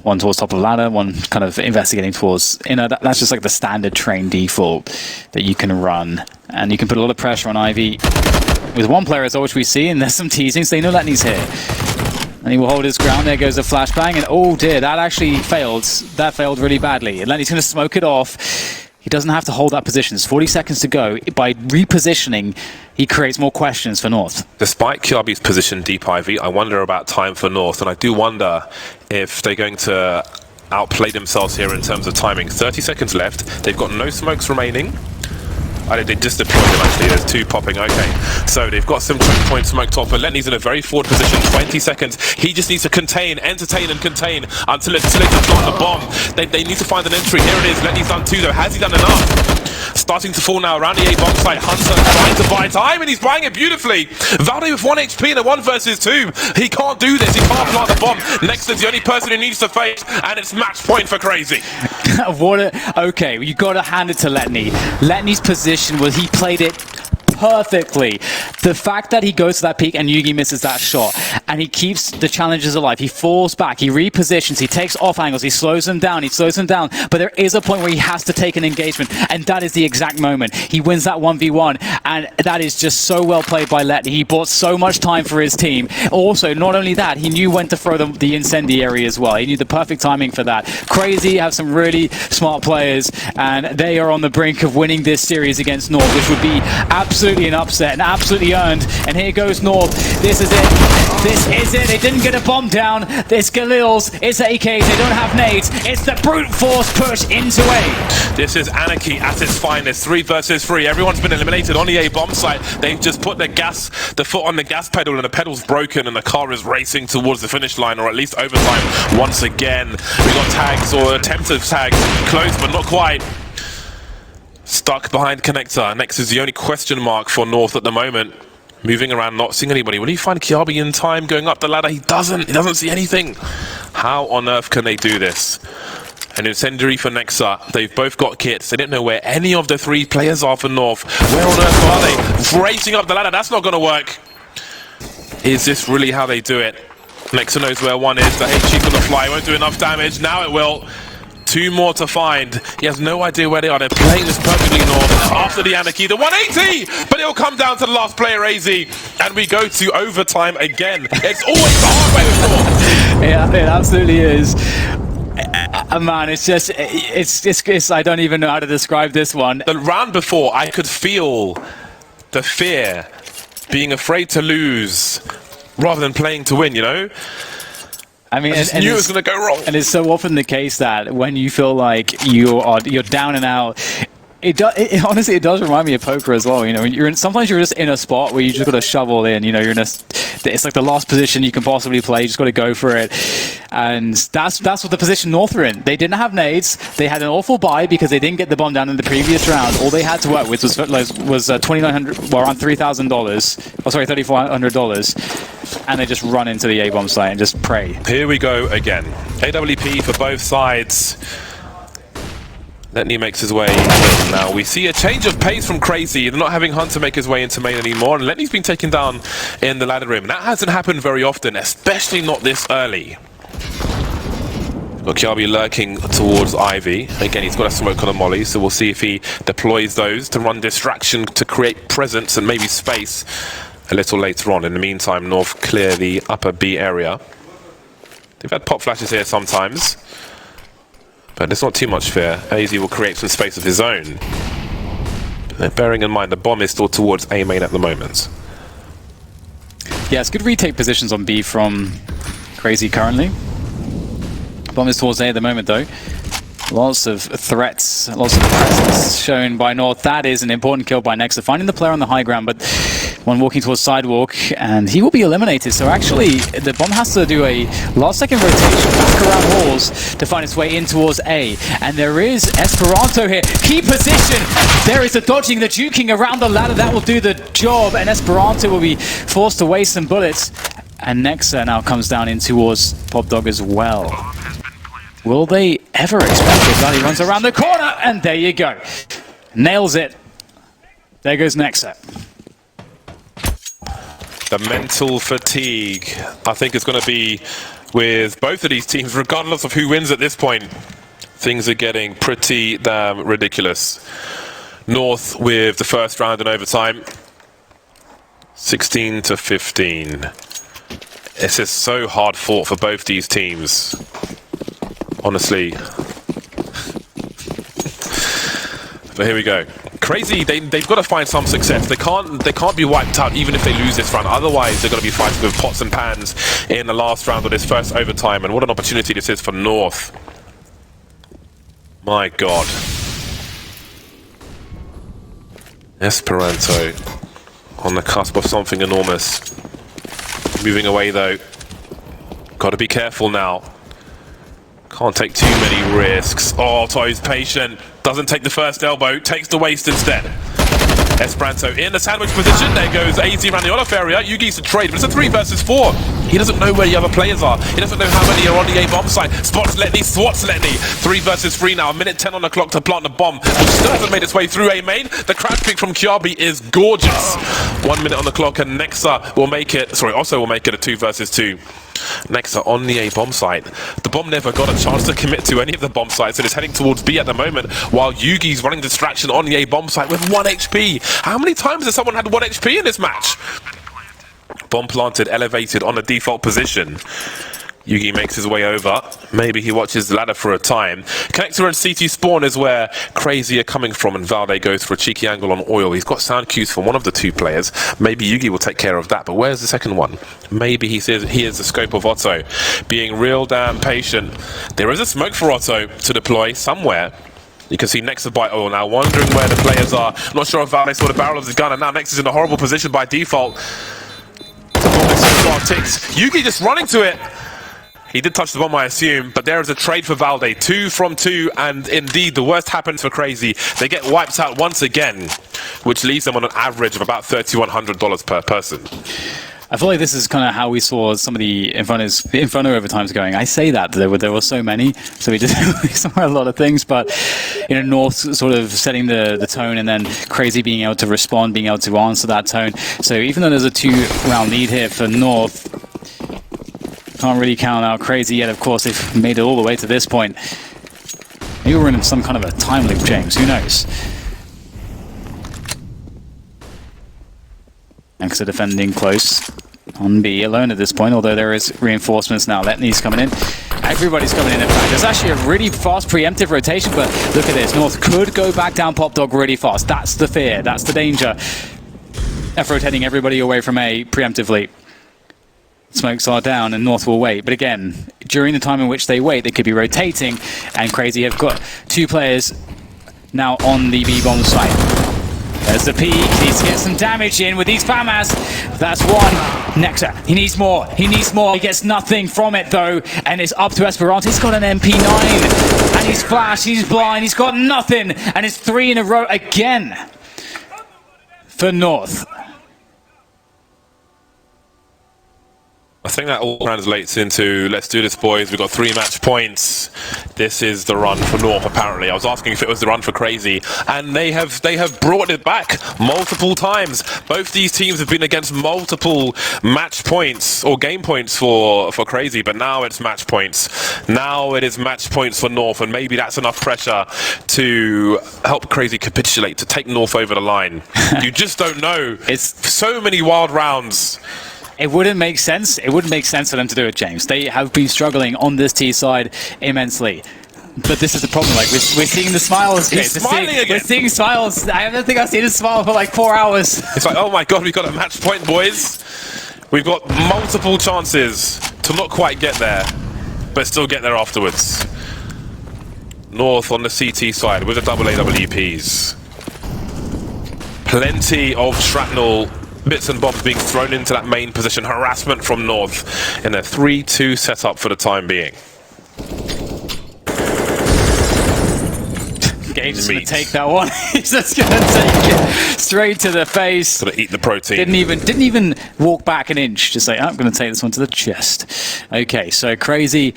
one towards top of ladder, one kind of investigating towards inner. That's just like the standard train default that you can run, and you can put a lot of pressure on Ivy with 1 player as well, which we see, and there's some teasing, so they know Letney's here. And he will hold his ground. There goes a flashbang, and oh dear, that actually failed. That failed really badly. And Letney's going to smoke it off. He doesn't have to hold that position. There's 40 seconds to go. By repositioning, he creates more questions for North. Despite Cr4zy's position deep Ivy, I wonder about time for North, and I do wonder if they're going to outplay themselves here in terms of timing. 30 seconds left. They've got no smokes remaining. They just deployed them actually. There's 2 popping. Okay, so they've got some checkpoint smoke top, but Letney's in a very forward position. 20 seconds. He just needs to contain, entertain, and contain until they can plant the bomb. They need to find an entry. Here it is. Letney's done 2 though. Has he done enough? Starting to fall now around the A bomb site. Hunter trying to buy time, and he's buying it beautifully. Valde with 1 HP in a 1 versus 2. He can't do this. He can't plant the bomb. Nexton's the only person who needs to face, and it's match point for Cr4zy. Okay, you got to hand it to Letney. Letney's position was he played it perfectly. The fact that he goes to that peak and Yugi misses that shot, and he keeps the challenges alive. He falls back, he repositions, he takes off angles, he slows them down, but there is a point where he has to take an engagement, and that is the exact moment. He wins that 1v1, and that is just so well played by Letney. He bought so much time for his team. Also, not only that, he knew when to throw the incendiary as well. He knew the perfect timing for that. Cr4zy have some really smart players, and they are on the brink of winning this series against North, which would be absolutely an upset and absolutely earned. And here goes North. This is it. This is it. They didn't get a bomb down. It's Galil's. It's AKs. They don't have nades. It's the brute force push into A. This is anarchy at its finest. 3 versus 3. Everyone's been eliminated on the A bomb site. They've just put the foot on the gas pedal, and the pedal's broken, and the car is racing towards the finish line, or at least overtime once again. We got tags, or attempts of tags, close but not quite. Stuck behind connector. Next is the only question mark for North at the moment. Moving around, not seeing anybody. Will he find Cr4zy in time going up the ladder? He doesn't. He doesn't see anything. How on earth can they do this? An incendiary for Nexa. They've both got kits. They don't know where any of the 3 players are for North. Where on earth are they? Racing up the ladder. That's not going to work. Is this really how they do it? Nexa knows where 1 is. The HG's going to fly. Won't do enough damage. Now it will. 2 more to find. He has no idea where they are. They're playing this perfectly North. After the anarchy, the 180! But it'll come down to the last player, AZ. And we go to overtime again. It's always the hard way with North. Yeah, it absolutely is. Man, it's just, it's I don't even know how to describe this one. The round before, I could feel the fear, being afraid to lose, rather than playing to win, you know? I mean, I just knew it was going to go wrong. And it's so often the case that when you feel like you're down and out, honestly, it does remind me of poker as well. You know, sometimes you're just in a spot where you just got to shovel in. You know, it's like the last position you can possibly play. You just got to go for it, and that's what the position North are in. They didn't have nades. They had an awful buy because they didn't get the bomb down in the previous round. All they had to work with was $2,900, well, around $3,000. Oh, sorry, $3,400, and they just run into the A bomb site and just pray. Here we go again. AWP for both sides. Letney makes his way in. Now we see a change of pace from Cr4zy. They're not having Hunter make his way into main anymore, and Letney's been taken down in the ladder room. That hasn't happened very often, especially not this early. Got Cr4zy lurking towards Ivy. Again, he's got a smoke on a molly, so we'll see if he deploys those to run distraction to create presence and maybe space a little later on. In the meantime, North clear the upper B area. They've had pop flashes here sometimes, but there's not too much fear. AZ will create some space of his own. But bearing in mind, the bomb is still towards A main at the moment. Yeah, it's good retake positions on B from Cr4zy currently. Bomb is towards A at the moment, though. Lots of threats, lots of presence shown by North. That is an important kill by Nexa, finding the player on the high ground, but one walking towards sidewalk, and he will be eliminated. So actually, the bomb has to do a last-second rotation back around halls to find its way in towards A. And there is Esperanto here. Key position! There is the dodging, the juking around the ladder. That will do the job, and Esperanto will be forced to waste some bullets. And Nexa now comes down in towards Popdog as well. Will they ever expect it? Well, he runs around the corner, and there you go. Nails it. There goes Nexa. The mental fatigue, I think, is going to be with both of these teams, regardless of who wins at this point. Things are getting pretty damn ridiculous. North with the first round in overtime. 16-15. This is so hard fought for both these teams. Honestly. But here we go. Cr4zy, they've got to find some success. They can't be wiped out even if they lose this round. Otherwise, they're going to be fighting with pots and pans in the last round of this first overtime. And what an opportunity this is for North. My God. Esperanto on the cusp of something enormous. Moving away though. Got to be careful now. Can't take too many risks. Oh, Toy's patient. Doesn't take the first elbow. Takes the waist instead. Esperanto in the sandwich position. There goes AZ around the on-off area. Yugi's to trade, but it's a 3 versus 4. He doesn't know where the other players are. He doesn't know how many are on the A bomb site. Spots Letney, swats Letney. 3 versus 3 now. A minute 10 on the clock to plant the bomb, which still hasn't made its way through A main. The crash pick from Cr4zy is gorgeous. 1 minute on the clock, and Nexa will make it. Sorry, also will make it a 2 versus 2. Nexa on the A bomb site. The bomb never got a chance to commit to any of the bomb sites, and it's heading towards B at the moment, while Yugi's running distraction on the A bomb site with 1 HP. How many times has someone had 1 HP in this match? Bomb planted, elevated on the default position. Yugi makes his way over. Maybe he watches the ladder for a time. Connector and CT spawn is where Cr4zy are coming from, and Valde goes for a cheeky angle on Oil. He's got sound cues from one of the 2 players. Maybe Yugi will take care of that, but where's the second one? Maybe he says he is the scope of Otto. Being real damn patient. There is a smoke for Otto to deploy somewhere. You can see Nexa by Oil now, wondering where the players are. Not sure if Valde saw the barrel of his gun, and now Nexa's in a horrible position by default. Yugi just running to it. He did touch the bomb, I assume, but there is a trade for Valde. 2 from 2, and indeed, the worst happens for Cr4zy. They get wiped out once again, which leaves them on an average of about $3,100 per person. I feel like this is kind of how we saw some of the Inferno overtimes going. I say that there were so many, so we did a lot of things, but you know, North sort of setting the tone, and then Cr4zy being able to respond, being able to answer that tone. So even though there's a 2-round lead here for North, can't really count out Cr4zy yet. Of course, they've made it all the way to this point. Maybe we're in some kind of a time loop, James. Who knows? Nexa defending close on B, alone at this point, although there is reinforcements now. Letney's coming in. Everybody's coming in fact. There's actually a really fast preemptive rotation, but look at this. North could go back down Popdog really fast. That's the fear. That's the danger. F rotating everybody away from A preemptively. Smokes are down and North will wait. But again, during the time in which they wait, they could be rotating, and Cr4zy have got 2 players now on the B-bomb site. There's the peak. He needs to get some damage in with these FAMAS. That's 1. Nexa, he needs more. He needs more. He gets nothing from it though, and it's up to Esperanto. He's got an MP9, and he's flashed, he's blind, he's got nothing, and it's 3 in a row again for North. I think that all translates into, let's do this, boys. We've got 3 match points. This is the run for North, apparently. I was asking if it was the run for Cr4zy, and they have brought it back multiple times. Both these teams have been against multiple match points or game points for Cr4zy, but now it's match points. Now it is match points for North, and maybe that's enough pressure to help Cr4zy capitulate, to take North over the line. You just don't know. It's so many wild rounds. It wouldn't make sense. It wouldn't make sense for them to do it, James. They have been struggling on this T side immensely. But this is the problem. Like we're seeing the smiles. He's smiling again. We're seeing smiles. I don't think I've seen a smile for like 4 hours. It's like, oh my god, we've got a match point, boys. We've got multiple chances to not quite get there, but still get there afterwards. North on the CT side with the double AWPs. Plenty of shrapnel bits and bobs being thrown into that main position. Harassment from North in a 3-2 setup for the time being. Gage's gonna take that one. He's just gonna take it straight to the face. Gonna eat the protein. Didn't even walk back an inch. Just say, oh, I'm gonna take this one to the chest. Okay, so Cr4zy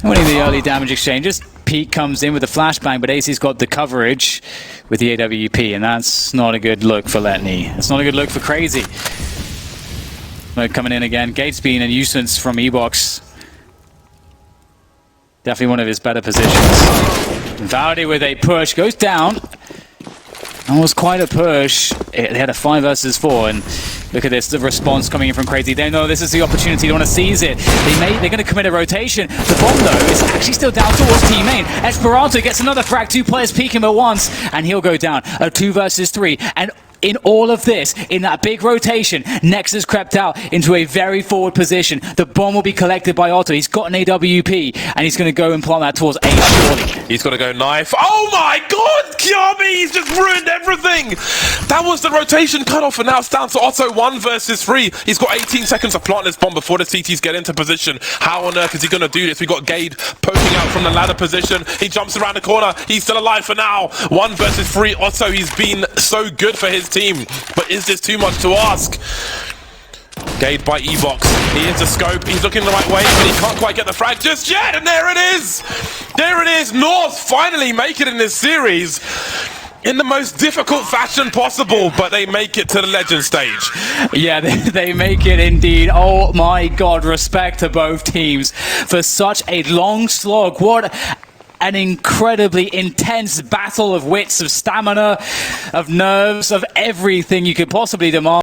winning the early damage exchanges. Pete comes in with a flashbang, but AC's got the coverage with the AWP, and that's not a good look for Letney. It's not a good look for Cr4zy. Coming in again. Gate's been a nuisance from E-Box. Definitely one of his better positions. Valdi with a push, goes down. That was quite a push. They had a 5 versus 4, and look at this, the response coming in from Cr4zy. They know this is the opportunity, they want to seize it. They're going to commit a rotation. The bomb, though, is actually still down towards team main. Esperanto gets another frag, 2 players peek him at once, and he'll go down. A 2 versus 3, and in all of this, in that big rotation, Nexus crept out into a very forward position. The bomb will be collected by Otto. He's got an AWP, and he's going to go and plant that towards A, surely. He's got to go knife. Oh my god! Kiami, he's just ruined everything! That was the rotation cutoff, and now it's down to Otto 1 versus 3. He's got 18 seconds to plant this bomb before the CTs get into position. How on earth is he going to do this? We got Gade poking out from the ladder position. He jumps around the corner. He's still alive for now. 1 versus 3. Otto, he's been so good for his team, but is this too much to ask? Gade by E-Box. He is the scope. He's looking the right way, but he can't quite get the frag just yet. And there it is. There it is. North finally make it in this series in the most difficult fashion possible, but they make it to the legend stage. Yeah, they make it indeed. Oh my god, respect to both teams for such a long slog. What an incredibly intense battle of wits, of stamina, of nerves, of everything you could possibly demand.